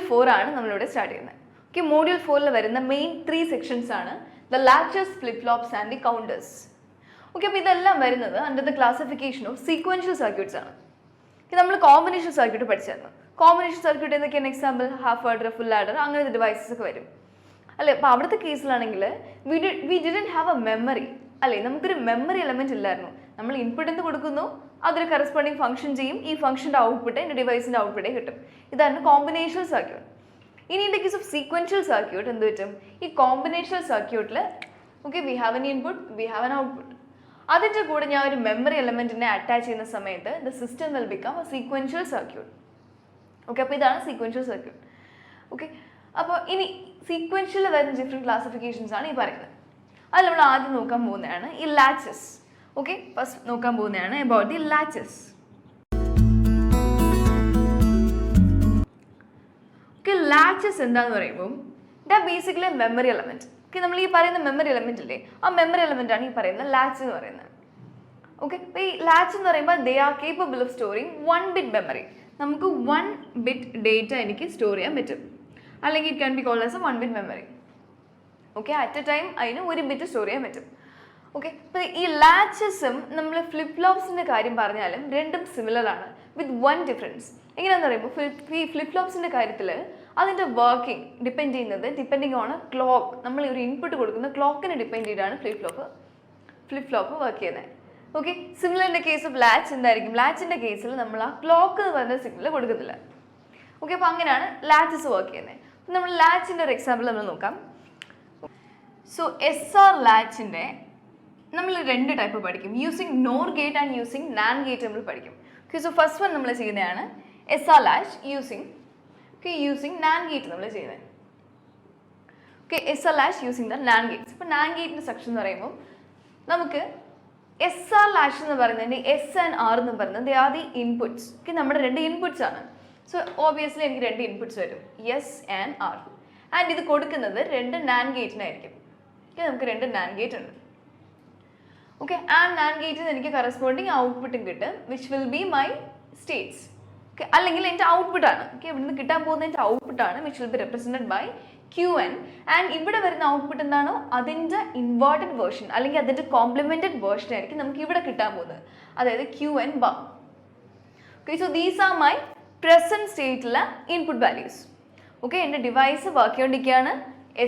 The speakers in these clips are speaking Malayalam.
4 ആണ് നമ്മളിവിടെ സ്റ്റാർട്ട് ചെയ്യുന്നത്. ഓക്കെ, മോഡ്യൂൾ 4ൽ വരുന്ന മെയിൻ 3 സെക്ഷൻസ് ആണ് the latches, flip flops and the counters. Okay, അപ്പോൾ ഇതെല്ലാം വരുന്നത് under the classification of sequential circuits ആണ്. നമ്മൾ കോമ്പിനേഷൻ സർക്യൂട്ട് പഠിച്ചായിരുന്നു. കോമ്പിനേഷൻ സർക്യൂട്ട് എന്തൊക്കെയാണ്? Example half adder, full adder, അങ്ങനത്തെ ഡിവൈസസ് ഒക്കെ വരും അല്ലേ. അപ്പോൾ അവിടുത്തെ കേസിലാണെങ്കിൽ we didn't have a memory അല്ലേ, നമുക്കൊരു മെമ്മറി എലമെന്റ് ഇല്ലായിരുന്നു. നമ്മൾ ഇൻപുട്ട് എന്ത് കൊടുക്കുന്നു, അതൊരു കറസ്പോണ്ടിങ് ഫംഗ്ഷൻ ചെയ്യും. ഈ ഫംഗ്ഷൻ്റെ ഔട്ട്പുട്ട് എൻ്റെ ഡിവൈസിൻ്റെ ഔട്ട്പുട്ടേ കിട്ടും. ഇതാണ് കോമ്പിനേഷണൽ സർക്യൂട്ട്. ഇനി in the case of sequential circuit എന്ത് പറ്റും? ഈ കോമ്പിനേഷണൽ സർക്യൂട്ടിൽ okay we have an input, we have an output. അതിൻ്റെ കൂടെ ഞാൻ ഒരു മെമ്മറി എലമെന്റിനെ അറ്റാച്ച് ചെയ്യുന്ന സമയത്ത് the system will become A sequential circuit. Okay, അപ്പോൾ ഇതാണ് സീക്വൻഷ്യൽ സർക്യൂട്ട്. ഓക്കെ, അപ്പോൾ ഇനി സീക്വൻഷ്യൽ വരുന്ന ഡിഫറെൻറ്റ് ക്ലാസിഫിക്കേഷൻസ് ആണ് ഈ പറയുന്നത്. അത് നമ്മൾ ആദ്യം നോക്കാൻ പോകുന്നതാണ് ഈ ലാച്ചസ്. ഓക്കെ, ഫസ്റ്റ് നോക്കാൻ പോകുന്നതാണ് about the latches. Okay, latches എന്താന്ന് പറയുമ്പോൾ ഇതാ ബേസിക്കലി മെമ്മറി എലമെന്റ്. ഓക്കെ, നമ്മൾ ഈ പറയുന്ന മെമ്മറി എലമെന്റ് ഇല്ലേ, ആ മെമ്മറി എലമെന്റ് ആണ് ഈ പറയുന്ന ലാച്ച് എന്ന് പറയുന്നത്. ഓക്കെ, അപ്പോൾ ഈ ലാച്ച് എന്ന് പറയുമ്പോൾ they are capable of storing 1 bit memory. നമുക്ക് 1 ബിറ്റ് ഡേറ്റ എനിക്ക് സ്റ്റോർ ചെയ്യാൻ പറ്റും, അല്ലെങ്കിൽ it can be called as a 1 bit memory. Okay, at a time അതിന് 1 ബിറ്റ് സ്റ്റോർ ചെയ്യാൻ പറ്റും. ഓക്കെ, അപ്പോൾ ഈ ലാച്ചസും നമ്മൾ ഫ്ലിപ്പ് ഫ്ലോപ്സിൻ്റെ കാര്യം പറഞ്ഞാലും രണ്ടും സിമിലർ ആണ് വിത്ത് 1 ഡിഫറൻസ്. എങ്ങനെയാണെന്ന് പറയുമ്പോൾ ഈ ഫ്ലിപ്പ് ഫ്ലോപ്സിൻ്റെ കാര്യത്തിൽ അതിൻ്റെ വർക്കിംഗ് ഡിപ്പെൻഡ് ചെയ്യുന്നത് ഡിപ്പെൻഡിങ് ഓൺ എ ക്ലോക്ക്. നമ്മൾ ഒരു ഇൻപുട്ട് കൊടുക്കുന്ന ക്ലോക്കിനെ ഡിപ്പെൻഡ് ചെയ്താണ് ഫ്ലിപ്പ് ഫ്ലോപ്പ് വർക്ക് ചെയ്യുന്നത്. ഓക്കെ, സിമിലറിൻ്റെ കേസ് ഓഫ് ലാച്ച് എന്തായിരിക്കും? ലാച്ചിൻ്റെ കേസിൽ നമ്മൾ ആ ക്ലോക്ക് എന്ന് പറയുന്ന സിഗ്നൽ കൊടുക്കുന്നില്ല. ഓക്കെ, അപ്പോൾ അങ്ങനെയാണ് ലാച്ചസ് വർക്ക് ചെയ്യുന്നത്. നമ്മൾ ലാച്ചിൻ്റെ ഒരു എക്സാമ്പിൾ നമ്മൾ നോക്കാം. സോ SR ലാച്ചിൻ്റെ നമ്മൾ 2 ടൈപ്പ് പഠിക്കും. Using NOR gate and using NAND gate നമ്മൾ പഠിക്കും. ഓക്കെ, സോ ഫസ്റ്റ് വൺ നമ്മൾ ചെയ്യുന്നതാണ് SR latch using NAND gate നമ്മൾ ചെയ്യുന്നത്. Okay, SR latch using the NAND Gates. ഇപ്പോൾ NAND ഗേറ്റിൻ്റെ സെക്ഷൻ എന്ന് പറയുമ്പോൾ നമുക്ക് SR ലാച്ച് എന്ന് പറയുന്നതിൻ്റെ S ആൻഡ് R എന്ന് പറയുന്നത് ആർ ദി ഇൻപുട്സ്. ഓക്കെ, നമ്മുടെ 2 ഇൻപുട്സ് ആണ്. സോ ഓബിയസ്ലി എനിക്ക് 2 ഇൻപുട്സ് വരും, S ആൻഡ് R. ആൻഡ് ഇത് കൊടുക്കുന്നത് 2 NAND ഗേറ്റിനായിരിക്കും. ഓക്കെ, നമുക്ക് 2 NAND ഗേറ്റ് ഉണ്ട്. ഓക്കെ, ആൻഡ് NAND ഗേറ്റിൽ എനിക്ക് കറസ്പോണ്ടിങ് ഔട്ട്പുട്ടും കിട്ടും which will be my states. Okay, അല്ലെങ്കിൽ എൻ്റെ ഔട്ട്പുട്ടാണ്. ഓക്കെ, ഇവിടുന്ന് കിട്ടാൻ പോകുന്ന എൻ്റെ ഔട്ട്പുട്ടാണ് which will be represented by QN. And ഇവിടെ വരുന്ന ഔട്ട്പുട്ട് എന്താണോ അതിൻ്റെ ഇൻവേർട്ടഡ് വേർഷൻ അല്ലെങ്കിൽ അതിൻ്റെ കോംപ്ലിമെൻറ്റഡ് വേർഷൻ ആയിരിക്കും നമുക്ക് ഇവിടെ കിട്ടാൻ പോകുന്നത്, അതായത് QN bar. Okay, so these are my present സ്റ്റേറ്റിലെ ഇൻപുട്ട് വാല്യൂസ്. ഓക്കെ, എൻ്റെ ഡിവൈസ് വർക്ക് ചെയ്തുകൊണ്ടിരിക്കുകയാണ്.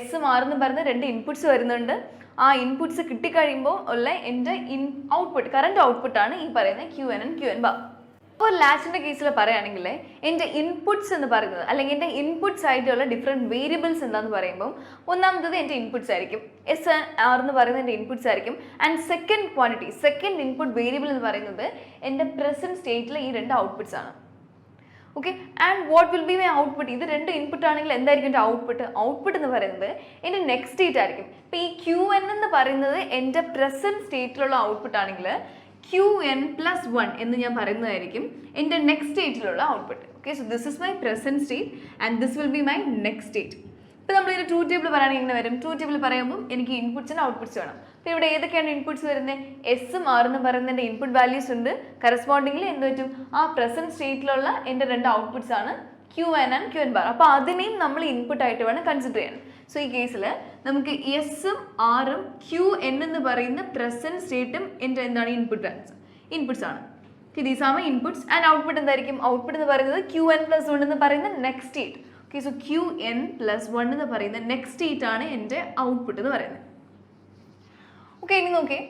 S മാറുന്ന പറയുന്ന 2 ഇൻപുട്സ് വരുന്നുണ്ട്. ആ ഇൻപുട്സ് കിട്ടിക്കഴിയുമ്പോൾ ഉള്ള എൻ്റെ ഔട്ട്പുട്ട്, കറൻറ്റ് ഔട്ട്പുട്ടാണ് ഈ പറയുന്ന QN ആൻഡ് QN bar. അപ്പോൾ ലാച്ചിൻ്റെ കേസിൽ പറയുകയാണെങ്കിൽ എൻ്റെ ഇൻപുട്സ് എന്ന് പറയുന്നത് അല്ലെങ്കിൽ എൻ്റെ ഇൻപുട്സ് ആയിട്ടുള്ള ഡിഫറെൻറ്റ് വേരിയബിൾസ് എന്താണെന്ന് പറയുമ്പോൾ ഒന്നാമത്തത് എൻ്റെ ഇൻപുട്സ് ആയിരിക്കും, S ആൻഡ് R എന്ന് പറയുന്നത് എൻ്റെ ഇൻപുട്സ് ആയിരിക്കും. ആൻഡ് സെക്കൻഡ് ഇൻപുട്ട് വേരിയബിൾ എന്ന് പറയുന്നത് എൻ്റെ പ്രസൻറ്റ് സ്റ്റേറ്റിലെ ഈ 2 ഔട്ട്പുട്ട്സ് ആണ്. Okay, and what will be my output? ഇത് 2 ഇൻപുട്ട് ആണെങ്കിൽ എന്തായിരിക്കും എൻ്റെ ഔട്ട്പുട്ട് എന്ന് പറയുന്നത് എൻ്റെ നെക്സ്റ്റ് സ്റ്റേറ്റ് ആയിരിക്കും. ഇപ്പോൾ ഈ QN എന്ന് പറയുന്നത് എൻ്റെ പ്രസൻറ്റ് സ്റ്റേറ്റിലുള്ള ഔട്ട്പുട്ട് ആണെങ്കിൽ QN+1 എന്ന് ഞാൻ പറയുന്നതായിരിക്കും എൻ്റെ നെക്സ്റ്റ് സ്റ്റേറ്റിലുള്ള output. Okay, so this is my present state and this will be my next state. ഇപ്പോൾ നമ്മളൊരു 2 ടേബിൾ പറയുകയാണെങ്കിൽ ഇങ്ങനെ വരും. 2 ടേബിൾ പറയുമ്പോൾ എനിക്ക് ഇൻപുട്സിന് ഔട്ട്പുട്സ് വേണം. അപ്പോൾ ഇവിടെ ഏതൊക്കെയാണ് ഇൻപുട്സ് വരുന്നത്? S ഉം R എന്ന് പറയുന്ന എൻ്റെ ഇൻപുട്ട് വാല്യൂസ് ഉണ്ട്. കറസ്പോണ്ടിങ്ങിൽ എന്ത് പറ്റും? ആ പ്രസൻറ്റ് സ്റ്റേറ്റിലുള്ള എൻ്റെ 2 ഔട്ട്പുട്ട്സ് ആണ് QN ആൻഡ് QN bar. അപ്പോൾ അതിനെയും നമ്മൾ ഇൻപുട്ടായിട്ട് വേണം കൺസിഡർ ചെയ്യാൻ. സോ ഈ കേസിൽ നമുക്ക് S ഉം R ഉം QN എന്ന് പറയുന്ന പ്രസൻറ്റ് സ്റ്റേറ്റും എൻ്റെ എന്താണ് ഇൻപുട്സ് ആണ്. These are my inputs and output എന്തായിരിക്കും? ഔട്ട്പുട്ട് എന്ന് പറയുന്നത് QN+1 എന്ന് പറയുന്ന next state. Okay, so QN+1 എന്ന് പറയുന്ന നെക്സ്റ്റ് സ്റ്റേറ്റ് ആണ് എൻ്റെ ഔട്ട്പുട്ട് എന്ന് പറയുന്നത്. ഓക്കെ, ഇനി നോക്കേ,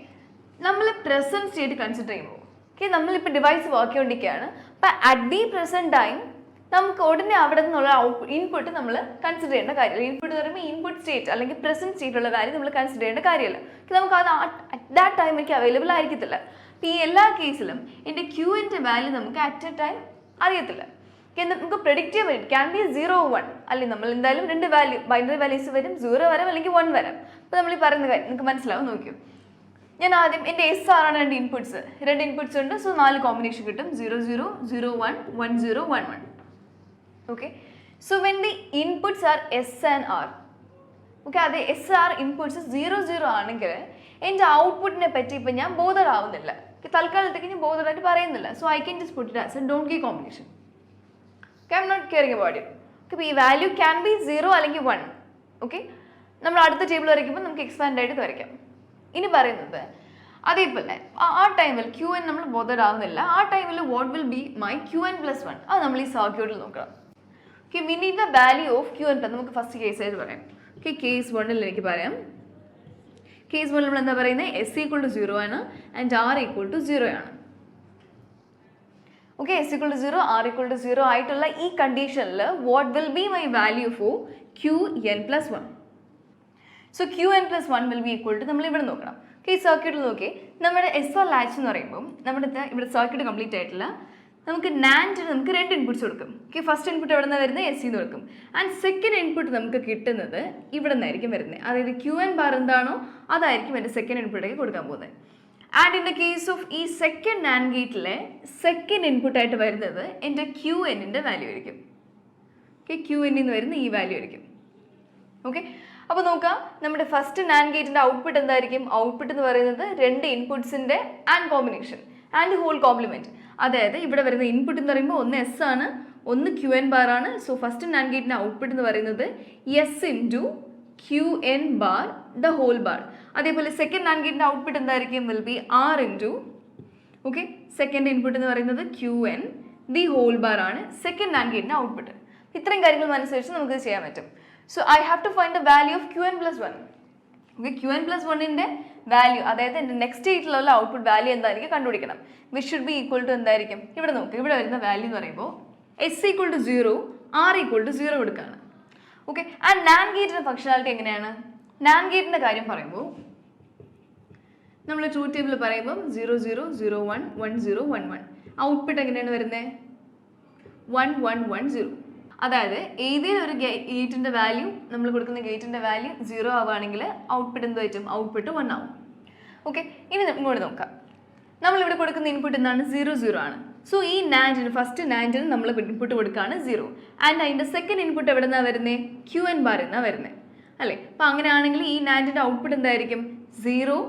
നമ്മൾ പ്രസൻറ്റ് സ്റ്റേറ്റ് കൺസിഡർ ചെയ്യുമ്പോൾ ഓക്കെ നമ്മളിപ്പോൾ ഡിവൈസ് വർക്ക് ചെയ്തുകൊണ്ടിരിക്കുകയാണ്. അപ്പോൾ അറ്റ് ദി പ്രസൻറ്റ് ടൈം നമുക്ക് ഉടനെ അവിടെ നിന്നുള്ള ഇൻപുട്ട് നമ്മൾ കൺസിഡർ ചെയ്യേണ്ട കാര്യമില്ല. ഇൻപുട്ട് എന്ന് പറയുമ്പോൾ ഇൻപുട്ട് സ്റ്റേറ്റ് അല്ലെങ്കിൽ പ്രസൻറ്റ് സ്റ്റേറ്റുള്ള വാല്യൂ നമ്മൾ കൺസിഡർ ചെയ്യേണ്ട കാര്യമില്ല. നമുക്ക് അത് അറ്റ് ദാറ്റ് ടൈം എനിക്ക് അവൈലബിൾ ആയിരിക്കത്തില്ല. അപ്പോൾ ഈ എല്ലാ കേസിലും എൻ്റെ Qൻ്റെ വാല്യൂ നമുക്ക് അറ്റ് എ ടൈം അറിയത്തില്ല. നമുക്ക് പ്രെഡിക്റ്റ് ചെയ്യാൻ പറ്റും. ക്യാൻ ബി 0 1 അല്ലെങ്കിൽ നമ്മൾ എന്തായാലും 2 ബൈനറി വാല്യൂസ് വരും, 0 വരാം അല്ലെങ്കിൽ 1 വരാം. അപ്പോൾ നമ്മൾ ഈ പറയുന്ന കാര്യം നിങ്ങൾക്ക് മനസ്സിലാവും. നോക്കൂ, ഞാൻ ആദ്യം എൻ്റെ SR ആണ് 2 ഇൻപുട്സ് ഉണ്ട്. സോ 4 കോമ്പിനേഷൻ കിട്ടും, 0 0 0 1 1 0 1 1. Okay, so when the inputs R S and R, okay അത് SR ഇൻപുട്സ് 0 0 ആണെങ്കിൽ എൻ്റെ ഔട്ട്പുട്ടിനെ പറ്റി ഇപ്പം ഞാൻ ബോധറാവുന്നില്ല. തൽക്കാലത്തേക്ക് ഞാൻ ബോധറായിട്ട് പറയുന്നില്ല. So I can just put it as a don't key combination. Okay, I'm not caring about it. അപ്പോൾ ഈ വാല്യൂ ക്യാൻ ബി 0 അല്ലെങ്കിൽ 1. ഓക്കെ, നമ്മൾ അടുത്ത ടേബിൾ വരയ്ക്കുമ്പോൾ നമുക്ക് എക്സ്പാൻഡ് ആയിട്ട് വരയ്ക്കാം. ഇനി പറയുന്നത് അതേപോലെ ആ ടൈമിൽ ക്യു എൻ നമ്മൾ ബോധഡ് ആവുന്നില്ല. ആ ടൈമിൽ what will be my Q N plus 1? അത് നമ്മൾ ഈ സർക്യൂട്ടിൽ നോക്കണം. Okay, V need the value of Q N. നമുക്ക് ഫസ്റ്റ് കേസ് ആയിട്ട് പറയാം. ഓക്കെ, കേസ് 1ൽ എനിക്ക് പറയാം. കേസ് 1ൽ നമ്മൾ എന്താ പറയുന്നത്? S ഈക്വൾ ടു 0 ആണ് ആൻഡ് R ഈക്വൾ ടു 0 ആണ്. Okay, S equal to 0, R equal to 0 ആയിട്ടുള്ള ഈ കണ്ടീഷനിൽ what will be my value for Q N plus 1? So Q N plus 1 will be equal to, നമ്മൾ ഇവിടെ നോക്കണം. ഓക്കെ, ഈ സർക്യൂട്ടിൽ നോക്കി നമ്മുടെ SR ലാച്ച് എന്ന് പറയുമ്പോൾ നമ്മുടെ ഇവിടെ സർക്യൂട്ട് കംപ്ലീറ്റ് ആയിട്ടില്ല. നമുക്ക് നാൻഡിന് നമുക്ക് 2 ഇൻപുട്ട്സ് കൊടുക്കും. ഓക്കെ, ഫസ്റ്റ് ഇൻപുട്ട് എവിടെ നിന്നാണ് വരുന്നത്? S എന്ന് കൊടുക്കും. ആൻഡ് സെക്കൻഡ് ഇൻപുട്ട് നമുക്ക് കിട്ടുന്നത് ഇവിടെ നിന്നായിരിക്കും വരുന്നത്. അതായത് ക്യു എൻ ബാർ എന്താണോ അതായിരിക്കും എൻ്റെ സെക്കൻഡ് ഇൻപുട്ടേക്ക് കൊടുക്കാൻ പോകുന്നത്. And in the case of ഈ സെക്കൻഡ് നാൻഡ് ഗേറ്റിലെ സെക്കൻഡ് ഇൻപുട്ടായിട്ട് വരുന്നത് എൻ്റെ ക്യു എന്നിൻ്റെ വാല്യൂ ആയിരിക്കും. ഓക്കെ, ക്യു എന്നിൽ നിന്ന് വരുന്ന ഈ വാല്യൂ ആയിരിക്കും. ഓക്കെ, അപ്പോൾ നോക്കാം, നമ്മുടെ ഫസ്റ്റ് നാൻഡ് ഗേറ്റിൻ്റെ ഔട്ട്പുട്ട് എന്തായിരിക്കും? ഔട്ട്പുട്ട് എന്ന് പറയുന്നത് 2 ഇൻപുട്ട്സിൻ്റെ and combination and whole complement. അതായത് ഇവിടെ വരുന്ന ഇൻപുട്ട് എന്ന് പറയുമ്പോൾ ഒന്ന് S ആണ്, ഒന്ന് ക്യു എൻ ബാർ ആണ്. സോ ഫസ്റ്റ് നാൻഡ് ഗേറ്റിൻ്റെ ഔട്ട്പുട്ട് എന്ന് പറയുന്നത് S into Q N bar the whole bar. അതേപോലെ സെക്കൻഡ് നാൻഡ് ഗേറ്റിൻ്റെ ഔട്ട്പുട്ട് എന്തായിരിക്കും? Will be R into, okay, second input എന്ന് പറയുന്നത് Q N the whole bar ആണ് സെക്കൻഡ് നാൻഡ് ഗേറ്റിൻ്റെ ഔട്ട്പുട്ട്. ഇത്രയും കാര്യങ്ങൾ മനസ്സിലാക്കി നമുക്കിത് ചെയ്യാൻ പറ്റും. So I have to find the value of Q N plus 1. Okay, Q N plus 1ൻ്റെ value, അതായത് എൻ്റെ നെക്സ്റ്റ് സ്റ്റേറ്റിലുള്ള ഔട്ട്പുട്ട് വാല്യൂ എന്തായിരിക്കും കണ്ടുപിടിക്കണം. Which should be equal to എന്തായിരിക്കും? ഇവിടെ നോക്കുക, ഇവിടെ വരുന്ന വാല്യൂ എന്ന് പറയുമ്പോൾ S equal to 0, R equal to 0 എടുക്കുകയാണ്. ഓക്കെ, ആൻഡ് നാൻഡ് ഗേറ്റിൻ്റെ ഫംഗ്ഷനാലിറ്റി എങ്ങനെയാണ്? നാൻഡ് ഗേറ്റിൻ്റെ കാര്യം പറയുമ്പോൾ നമ്മൾ ട്രൂത്ത് ടേബിൾ പറയുമ്പോൾ 0 0 0 1 1 0 1 1. ഔട്ട്പുട്ട് എങ്ങനെയാണ് വരുന്നത്? 1 1 1 0. അതായത് ഏതെങ്കിലും ഒരു ഗേറ്റിൻ്റെ വാല്യൂ, നമ്മൾ കൊടുക്കുന്ന ഗേറ്റിൻ്റെ വാല്യൂ 0 ആവുകയാണെങ്കിൽ ഔട്ട്പുട്ട് എന്ത് പറ്റും? ഔട്ട്പുട്ട് 1 ആവും. ഓക്കെ, ഇനി ഇങ്ങോട്ട് നോക്കാം. നമ്മളിവിടെ കൊടുക്കുന്ന ഇൻപുട്ട് എന്താണ്? 0 0 ആണ്. സോ ഈ നാൻഡിന് ഫസ്റ്റ് നാൻഡിന് നമ്മൾ ഇൻപുട്ട് കൊടുക്കുകയാണ് 0. ആൻഡ് അതിൻ്റെ സെക്കൻഡ് ഇൻപുട്ട് എവിടെ നിന്നാണ് വരുന്നത്? ക്യു എൻ ബാർ എന്നാണ് വരുന്നത് അല്ലേ? അപ്പോൾ അങ്ങനെയാണെങ്കിൽ ഈ നാൻഡിൻ്റെ ഔട്ട്പുട്ട് എന്തായിരിക്കും? 0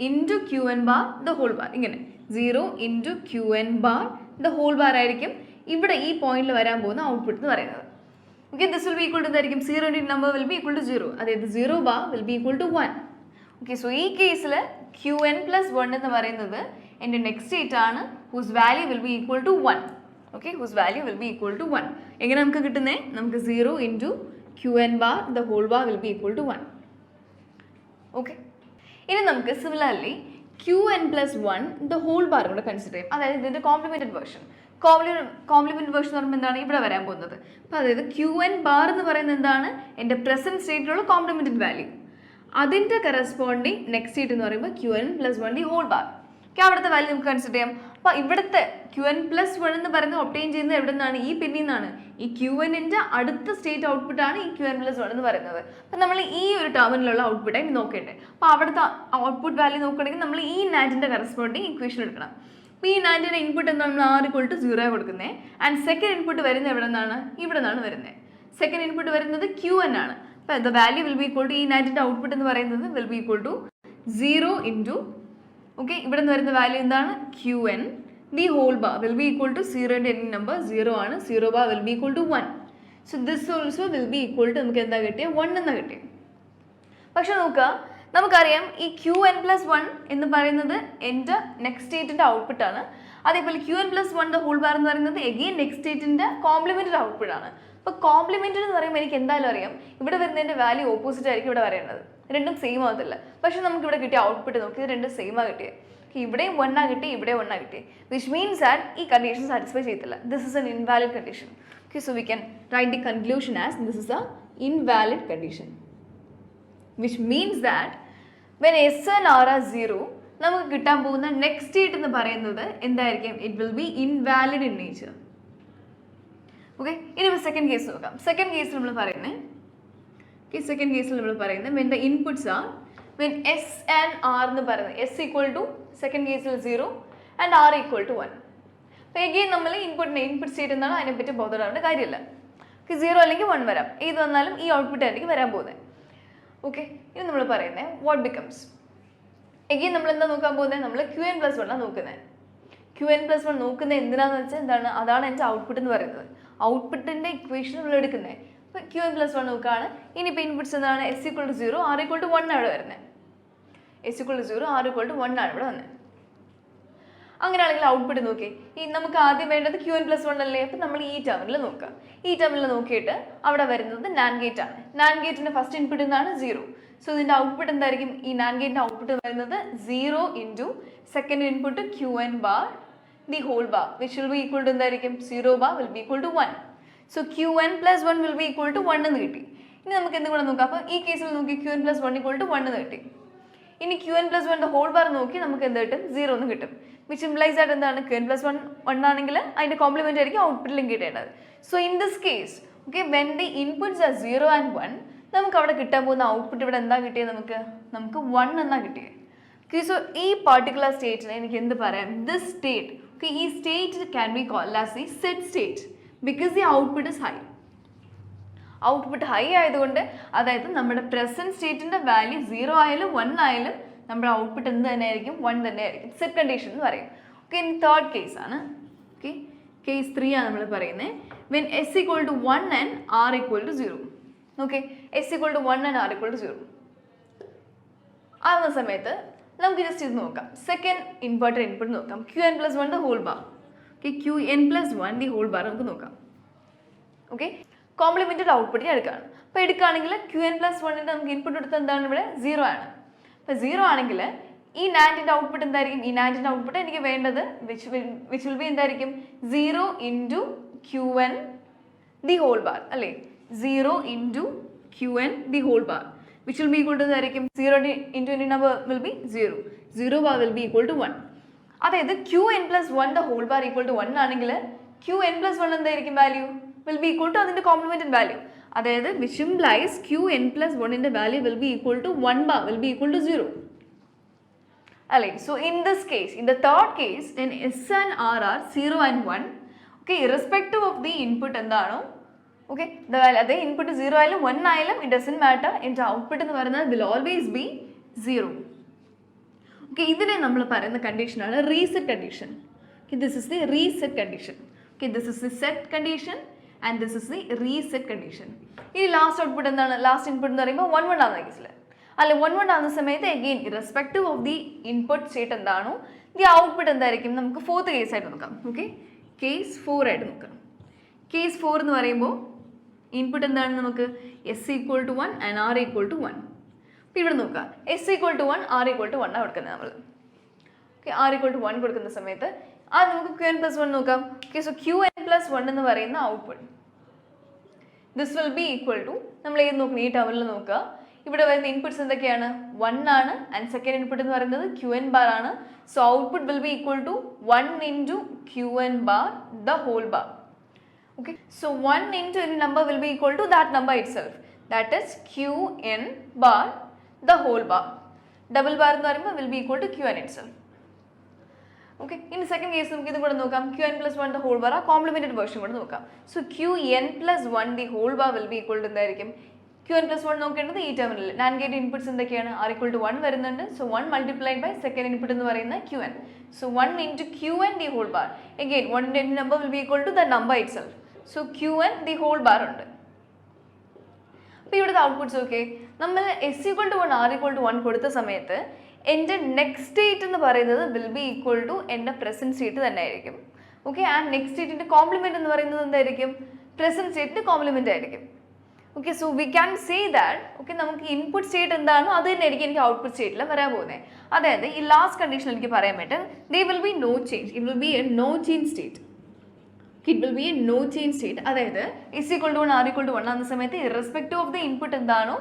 into Q N bar the whole bar. ഇങ്ങനെ 0 into Q N bar the whole bar ആയിരിക്കും ഇവിടെ ഈ പോയിന്റിൽ വരാൻ പോകുന്ന ഔട്ട്പുട്ട് എന്ന് പറയുന്നത്. Okay, this will be equal to എന്തായിരിക്കും? 0 into number will be equal to 0. അതായത് 0 bar will be equal to 1. Okay, so ഈ കേസിൽ ക്യു എൻ പ്ലസ് 1 എന്ന് പറയുന്നത് എൻ്റെ നെക്സ്റ്റ് സ്റ്റേറ്റ് ആണ്, whose value will be equal to 1. Okay, whose value will be equal to 1. എങ്ങനെ നമുക്ക് കിട്ടുന്നത്? നമുക്ക് 0 into Q N bar the whole bar will be equal to 1. Okay, ഇനി നമുക്ക് similarly Q N plus 1 the whole bar കൂടെ കൺസിഡർ ചെയ്യും. അതായത് ഇതിൻ്റെ കോംപ്ലിമെൻറ്റഡ് വേർഷൻ. കോംപ്ലിമെൻറ്റ് വേർഷൻ എന്ന് പറയുമ്പോൾ എന്താണ് ഇവിടെ വരാൻ പോകുന്നത്? അപ്പോൾ അതായത് ക്യു എൻ ബാർ എന്ന് പറയുന്നത് എന്താണ്? എൻ്റെ പ്രസൻറ്റ് സ്റ്റേറ്റിലുള്ള കോംപ്ലിമെൻറ്റഡ് വാല്യൂ. അതിൻ്റെ കറസ്പോണ്ടിങ് നെക്സ്റ്റ് സ്റ്റേറ്റ് എന്ന് പറയുമ്പോൾ Q N plus 1 the whole bar. Okay, അവിടുത്തെ വാല്യൂ നമുക്ക് കൺസിഡർ ചെയ്യാം. അപ്പോൾ ഇവിടുത്തെ ക്യു എൻ പ്ലസ് 1 എന്ന് പറയുന്നത് ഒബ്റ്റെയിൻ ചെയ്യുന്നത് എവിടെ നിന്നാണ്? ഈ പിന്നിൽ നിന്നാണ്. ഈ ക്യു എന്നിൻ്റെ അടുത്ത സ്റ്റേറ്റ് ഔട്ട്പുട്ടാണ് ഈ ക്യു എൻ പ്ലസ് 1 എന്ന് പറയുന്നത്. അപ്പോൾ നമ്മൾ ഈ ഒരു ടേമിലുള്ള ഔട്ട്പുട്ടായി നോക്കേണ്ടത്. അപ്പോൾ അവിടുത്തെ ഔട്ട്പുട്ട് വാല്യൂ നോക്കുകയാണെങ്കിൽ നമ്മൾ ഈ നാൻഡിൻ്റെ കറസ്പോണ്ടിങ് ഇക്വേഷൻ എടുക്കണം. അപ്പോൾ ഈ നാൻഡിൻ്റെ ഇൻപുട്ട് എന്താണ്? നമ്മൾ R ഈക്വൽ ടു 0 കൊടുക്കുന്നത്. ആൻഡ് സെക്കൻഡ് ഇൻപുട്ട് വരുന്നത് എവിടെ നിന്നാണ്? ഇവിടെ നിന്നാണ് വരുന്നത്. സെക്കൻഡ് ഇൻപുട്ട് വരുന്നത് ക്യു എൻ ആണ്. അപ്പോൾ the value will be equal to, ഈ നാൻഡിൻ്റെ ഔട്ട്പുട്ട് എന്ന് പറയുന്നത് will be equal to 0 into, okay, ഇവിടെ നിന്ന് വരുന്ന വാല്യൂ എന്താണ്? Q N the whole bar will be equal to 0ൻ്റെ എൻ നമ്പർ 0 ആണ്. 0 bar will be equal to 1. So this also will be equal to, നമുക്ക് എന്താ കിട്ടിയത്? 1 എന്നാണ് കിട്ടിയത്. പക്ഷെ നോക്കുക, നമുക്കറിയാം ഈ ക്യു എൻ പ്ലസ് 1 എന്ന് പറയുന്നത് എൻ്റെ നെക്സ്റ്റ് സ്റ്റേറ്റിൻ്റെ ഔട്ട്പുട്ടാണ്. അതേപോലെ Q N plus 1 the whole bar എന്ന് പറയുന്നത് എഗെയിൻ നെക്സ്റ്റ് സ്റ്റേറ്റിൻ്റെ കോംപ്ലിമെൻറ്റഡ് ഔട്ട്പുട്ടാണ്. അപ്പോൾ കോംപ്ലിമെൻറ്റഡ് എന്ന് പറയുമ്പോൾ എനിക്ക് എന്തായാലും അറിയാം ഇവിടെ വരുന്നതിൻ്റെ വാല്യൂ ഓപ്പോസിറ്റ് ആയിരിക്കും ഇവിടെ വരേണ്ടത്. രണ്ടും സെയിം ആകത്തില്ല. പക്ഷെ നമുക്ക് ഇവിടെ കിട്ടിയ ഔട്ട്പുട്ട് നോക്കി ഇത് രണ്ടും സെയിം ആണ് കിട്ടിയത്. ഇവിടെയും 1 ആ കിട്ടി, ഇവിടെ 1 ആ കിട്ടി. വിച്ച് മീൻസ് ദാറ്റ് ഈ കണ്ടീഷൻ സാറ്റിസ്ഫൈ ചെയ്തില്ല. This is an invalid condition. Okay, so we can write the conclusion as this is A invalid condition. Which means that when S and R are 0, നമുക്ക് കിട്ടാൻ പോകുന്ന നെക്സ്റ്റ് സ്റ്റേറ്റ് എന്ന് പറയുന്നത് എന്തായിരിക്കും? It will B invalid in nature. Okay, ഇനി സെക്കൻഡ് കേസ് നോക്കാം. സെക്കൻഡ് കേസിൽ നമ്മൾ പറയുന്നത്, സെക്കൻഡ് കേസിൽ നമ്മൾ പറയുന്നത് when the inputs R, when S and R എന്ന് പറയുന്നത് S ഈക്വൽ ടു സെക്കൻഡ് കേസിൽ 0 ആൻഡ് R ഈക്വൽ ടു 1. അപ്പോൾ എഗെയിൻ നമ്മൾ ഇൻപുട്ട് സ്റ്റേറ്റ് എന്നാണ്, അതിനെപ്പറ്റി ബോധപ്പെടേണ്ട കാര്യമില്ല. ഓക്കെ, 0 അല്ലെങ്കിൽ 1 വരാം. ഏത് വന്നാലും ഈ ഔട്ട്പുട്ട് ആയിരിക്കും വരാൻ പോകുന്നത്. ഓക്കെ, ഇനി നമ്മൾ പറയുന്നത് വാട്ട് ബിക്കംസ്. എഗെയിൻ നമ്മൾ എന്താ നോക്കാൻ പോകുന്നത്? നമ്മൾ ക്യു എൻ പ്ലസ് 1 ആണ് നോക്കുന്നത്. ക്യു എൻ പ്ലസ് 1 നോക്കുന്നത് എന്തിനാണെന്ന് വെച്ചാൽ എന്താണ്? അതാണ് എൻ്റെ ഔട്ട്പുട്ട് എന്ന് പറയുന്നത്. ഔട്ട്പുട്ടിൻ്റെ ഇക്വേഷൻ നമ്മൾ എടുക്കുന്നത്. അപ്പോൾ Qn + 1 നോക്കുകയാണ്. ഇനിയിപ്പോൾ ഇൻപുട്സ് എന്താണ്? S=0, R=1 ആണ് വരുന്നത്. S=0, R=1 ആണ് ഇവിടെ വന്നത്. അങ്ങനെയാണെങ്കിൽ ഔട്ട്പുട്ട് നോക്കി. നമുക്ക് ആദ്യം വേണ്ടത് Qn + 1 അല്ലേ? അപ്പോൾ നമ്മൾ ഈ ടെർമിനൽ നോക്കുക. ഈ ടെർമിനൽ നോക്കിയിട്ട് അവിടെ വരുന്നത് NAND ഗേറ്റ് ആണ്. NAND ഗേറ്റിൻ്റെ ഫസ്റ്റ് ഇൻപുട്ട് എന്താണ്? 0. സോ ഇതിൻ്റെ ഔട്ട്പുട്ട് എന്തായിരിക്കും? ഈ NAND ഗേറ്റിൻ്റെ ഔട്ട്പുട്ട് വരുന്നത് 0 into second input Qn bar the whole bar, which will be equal to എന്തായിരിക്കും? 0 bar will be equal to 1. So Qn + 1 will be equal to 1 എന്ന് കിട്ടി. ഇനി നമുക്ക് എന്ത് കൂടെ നോക്കാം. അപ്പോൾ ഈ കേസിൽ നോക്കി Qn + 1 = 1 എന്ന് കിട്ടി. ഇനി Qn + 1 the whole bar നോക്കി നമുക്ക് എന്ത് കിട്ടും? 0 എന്ന് കിട്ടും. which implies that എന്താണ്? Qn + 1 ആണെങ്കിൽ അതിൻ്റെ കോംപ്ലിമെൻ്റ് ആയിരിക്കും ഔട്ട്പുട്ടിലും കിട്ടേണ്ടത്. So in this case when the inputs are 0 and 1, നമുക്ക് അവിടെ കിട്ടാൻ പോകുന്ന ഔട്ട്പുട്ട് ഇവിടെ എന്താ കിട്ടിയത്? നമുക്ക് 1 എന്നാ കിട്ടിയത്. സോ ഈ പർട്ടിക്കുലർ സ്റ്റേറ്റിനെ എനിക്ക് എന്ത് പറയാം? ദിസ് സ്റ്റേറ്റ്, ഈ state can be called as the set state because the output is high. Output high ആയതുകൊണ്ട്, അതായത് നമ്മുടെ പ്രസൻറ്റ് സ്റ്റേറ്റിൻ്റെ വാല്യൂ 0 ആയാലും 1 ആയാലും നമ്മുടെ ഔട്ട്പുട്ട് എന്ത് തന്നെ ആയിരിക്കും? 1 തന്നെ ആയിരിക്കും. സെറ്റ് കണ്ടീഷൻ എന്ന് പറയും. ഇനി തേർഡ് കേസ് ആണ്. കേസ് 3 ആണ് നമ്മൾ പറയുന്നത്. When S=1 and R=0. S=1 and R=0 ആവുന്ന സമയത്ത് നമുക്ക് ജസ്റ്റ് ഇത് നോക്കാം. സെക്കൻഡ് ഇൻവെർട്ടർ ഇൻപുട്ട് നോക്കാം. Qn + 1 the whole bar. Qn + 1 the whole bar നമുക്ക് നോക്കാം. കോംപ്ലിമെൻറ്റഡ് ഔട്ട്പുട്ട് എടുക്കുകയാണ്. അപ്പോൾ എടുക്കുകയാണെങ്കിൽ Qn + 1 നമുക്ക് ഇൻപുട്ട് എടുത്തത് എന്താണ്? ഇവിടെ 0 ആണ്. അപ്പോൾ 0 ആണെങ്കിൽ ഈ നാൻഡിൻ്റെ ഔട്ട്പുട്ട് എന്തായിരിക്കും? ഈ നാൻഡിൻ്റെ ഔട്ട്പുട്ട് എനിക്ക് വേണ്ടത് വിച്ച് വിൽ ബി എന്തായിരിക്കും? 0 into Qn the whole bar അല്ലേ? 0 into Qn the whole bar which will be equal to എന്തായിരിക്കും? 0 into any number will be 0. 0 bar will be equal to 1. അതായത് Qn + 1 the whole bar equal to 1 ആണെങ്കിൽ Qn + 1 എന്തായിരിക്കും value? will be equal to അതിൻ്റെ കോംപ്ലിമെൻറ്റഡ് വാല്യൂ. അതായത് which implies Qn + 1ൻ്റെ value will be equal to 1 bar will be equal to 0. അല്ലേ? So in this case, in the third case, then S and R are 0 and 1. irrespective of the input എന്താണോ, അതേ ഇൻപുട്ട് 0 ആയാലും 1 ആയാലും ഇറ്റ് ഡസൻറ്റ് മാറ്റർ, എൻ്റെ ഔട്ട്പുട്ട് എന്ന് പറയുന്നത് വിൽ ഓൾവേസ് ബി 0. ഇതിനെ നമ്മൾ പറയുന്ന കണ്ടീഷനാണ് reset condition. This is the reset condition. This is the set condition and this is the reset condition. ഇനി ലാസ്റ്റ് ഔട്ട്പുട്ട് എന്താണ്? ലാസ്റ്റ് ഇൻപുട്ട് എന്ന് പറയുമ്പോൾ 1 1 ആവുന്ന കേസിൽ, അല്ല 1 1 ആവുന്ന സമയത്ത് again irrespective of the input state എന്താണോ ദി ഔട്ട്പുട്ട് എന്തായിരിക്കും? നമുക്ക് ഫോർത്ത് കേസായിട്ട് നോക്കാം. കേസ് 4 ആയിട്ട് നോക്കാം. കേസ് 4 എന്ന് പറയുമ്പോൾ ഇൻപുട്ട് എന്താണ്? നമുക്ക് S=1 and R=1. അപ്പോൾ ഇവിടെ നോക്കുക, S=1, R=1 കൊടുക്കുന്നത് നമ്മൾ. R=1 കൊടുക്കുന്ന സമയത്ത് അത് നമുക്ക് Qn + 1 നോക്കാം. സോ Qn + 1 എന്ന് പറയുന്ന output this will be equal to, നമ്മൾ ഏത് നോക്കണം? ഈ ടേബിളിൽ നോക്കുക. ഇവിടെ വരുന്ന ഇൻപുട്ട്സ് എന്തൊക്കെയാണ്? 1 ആണ് ആൻഡ് സെക്കൻഡ് ഇൻപുട്ട് എന്ന് പറയുന്നത് Qn bar ആണ്. So output will be equal to 1 into Qn bar the whole bar. So 1 into any number will be equal to that number itself, that is Qn bar the whole bar. Double bar എന്ന് പറയുമ്പോൾ will be equal to Qn itself. ഇനി സെക്കൻഡ് കേസ് നമുക്ക് ഇത് കൂടെ നോക്കാം. Qn + 1 the whole bar, ആ കോംപ്ലിമെൻറ്റഡ് വേർഷൻ കൂടെ നോക്കാം. So Qn + 1 the whole bar will be equal to എന്തായിരിക്കും? Qn + 1 നോക്കേണ്ടത് ഈ ടെർമിനൽ NAND ഗേറ്റ് ഇൻപുട്ട്സ് എന്തൊക്കെയാണ്? R=1 വരുന്നുണ്ട്. So 1 multiplied by second input എന്ന് പറയുന്ന Qn. So 1 into Qn the whole bar. Again 1 into any number will be equal to the number itself. So Qn the whole bar ഉണ്ട്. അപ്പോൾ ഇവിടുത്തെ ഔട്ട്പുട്ട്സ് നമ്മൾ S=1 R=1 കൊടുത്ത സമയത്ത് എൻ്റെ നെക്സ്റ്റ് സ്റ്റേറ്റ് എന്ന് പറയുന്നത് വിൽ ബി ഈക്വൽ ടു എൻ്റെ പ്രസൻറ്റ് സ്റ്റേറ്റ് തന്നെ ആയിരിക്കും. ആൻഡ് നെക്സ്റ്റ് സ്റ്റേറ്റിൻ്റെ കോംപ്ലിമെൻറ്റ് എന്ന് പറയുന്നത് എന്തായിരിക്കും? പ്രസൻറ്റ് സ്റ്റേറ്റിൻ്റെ കോംപ്ലിമെൻ്റ് ആയിരിക്കും. So we can say that നമുക്ക് ഇൻപുട്ട് സ്റ്റേറ്റ് എന്താണോ അത് തന്നെ ആയിരിക്കും എനിക്ക് ഔട്ട്പുട്ട് സ്റ്റേറ്റിൽ വരാൻ പോകുന്നത്. അതായത് ഈ ലാസ്റ്റ് കണ്ടീഷൻ എനിക്ക് പറയാൻ പറ്റും, they will be no change, it will be a no change state. It will be a no change state. അതായത് S=1 R=1 ആകുന്ന സമയത്ത് ഇറസ്പെക്റ്റീവ് ഓഫ് ദി ഇൻപുട്ട് എന്താണോ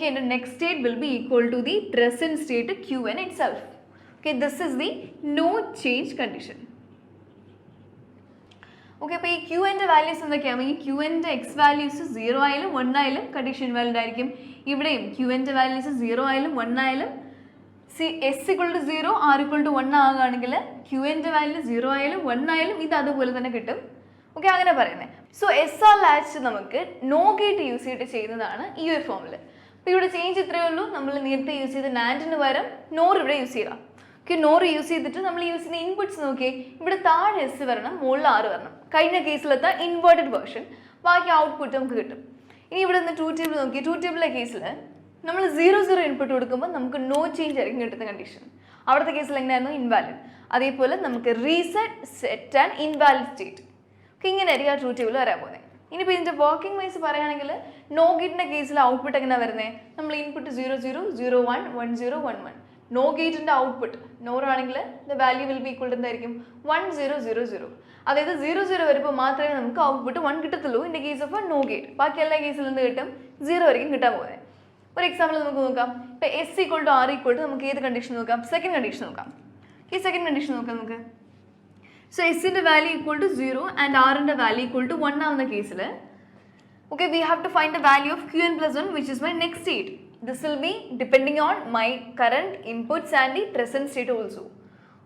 എൻ്റെ next state will be equal to the present state Qn itself. This is the no change condition. അപ്പോൾ ഈ Qൻ്റെ വാല്യൂസ് എന്തൊക്കെയാണ്? ഈ Qൻ്റെ എക്സ് വാല്യൂസ് 0 ആയാലും 1 ആയാലും കണ്ടീഷൻ വാലിഡ് ആയിരിക്കും. ഇവിടെയും Qൻ്റെ വാല്യൂസ് 0 ആയാലും 1 ആയാലും S=0 R=1 ആകുകയാണെങ്കിൽ Qൻ്റെ വാല്യൂ 0 ആയാലും 1 ആയാലും ഇത് അതുപോലെ തന്നെ കിട്ടും. അങ്ങനെ പറയുന്നത്. സോ SR ലാച്ച് നമുക്ക് നോ ഗേറ്റ് യൂസ് ചെയ്തിട്ട് ചെയ്യുന്നതാണ് ഈ ഒരു ഫോമിൽ. അപ്പോൾ ഇവിടെ ചേഞ്ച് ഇത്രയേ ഉള്ളൂ. നമ്മൾ നേരത്തെ യൂസ് ചെയ്ത നാൻഡിന് പകരം നോർ ഇവിടെ യൂസ് ചെയ്യാം. നോർ യൂസ് ചെയ്തിട്ട് നമ്മൾ യൂസ് ചെയ്യുന്ന ഇൻപുട്ട്സ് നോക്കിയേ, ഇവിടെ താഴെ S വരണം, മുകളിൽ R വരണം. കഴിഞ്ഞ കേസിലത്തെ ഇൻവേർട്ടഡ് വേർഷൻ, ബാക്കി ഔട്ട്പുട്ട് നമുക്ക് കിട്ടും. ഇനി ഇവിടെ നിന്ന് ട്രൂ ടേബിൾ നോക്കി, ട്രൂ ടേബിളിലെ കേസിൽ നമ്മൾ 0 ഇൻപുട്ട് കൊടുക്കുമ്പോൾ നമുക്ക് നോ ചേഞ്ച് ആയിരിക്കും കിട്ടുന്ന കണ്ടീഷൻ. അവിടുത്തെ കേസിൽ എങ്ങനെയായിരുന്നു? ഇൻവാലിഡ്. അതേപോലെ നമുക്ക് reset, set and invalid state. Okay, ഇങ്ങനെയായിരിക്കും ആ ട്രൂ ടേബിൾ വരാൻ പോകുന്നത്. ഇനിയിപ്പോൾ ഇതിൻ്റെ വർക്കിംഗ് വൈസ് പറയുകയാണെങ്കിൽ നോ ഗേറ്റിൻ്റെ കേസിൽ ഔട്ട്പുട്ട് എങ്ങനെയാണ് വരുന്നത്? നമ്മൾ ഇൻപുട്ട് 0 0 0 1 1 0 1 1. നോ ഗേറ്റിൻ്റെ ഔട്ട്പുട്ട് നോർ ആണെങ്കിൽ the value will be equal to എന്തായിരിക്കും? 1 0 0 0. അതായത് 0 0 വരുമ്പോൾ മാത്രമേ നമുക്ക് ഔട്ട്പുട്ട് 1 കിട്ടത്തുള്ളൂ in the case of NOR gate. ബാക്കി എല്ലാ കേസിൽ എന്ത് കിട്ടും? 0 ആയിരിക്കും കിട്ടാൻ പോകുന്നത്. ഒരു എക്സാമ്പിൾ നമുക്ക് നോക്കാം. ഇപ്പോൾ S equal to R equal to നമുക്ക് ഏത് കണ്ടീഷൻ നോക്കാം? സെക്കൻഡ് കണ്ടീഷൻ നോക്കാം. ഈ സെക്കൻഡ് കണ്ടീഷൻ നോക്കാം നമുക്ക്. സോ എസിൻ്റെ വാല്യൂ ഈക്വൾ ടു 0 ആൻഡ് ആറിൻ്റെ വാല്യൂ ഈക്വൾ ടു 1 ആവുന്ന കേസിൽ okay, we have to find the value of qn plus 1, which is my next state. This will be depending on my current inputs and the present state also.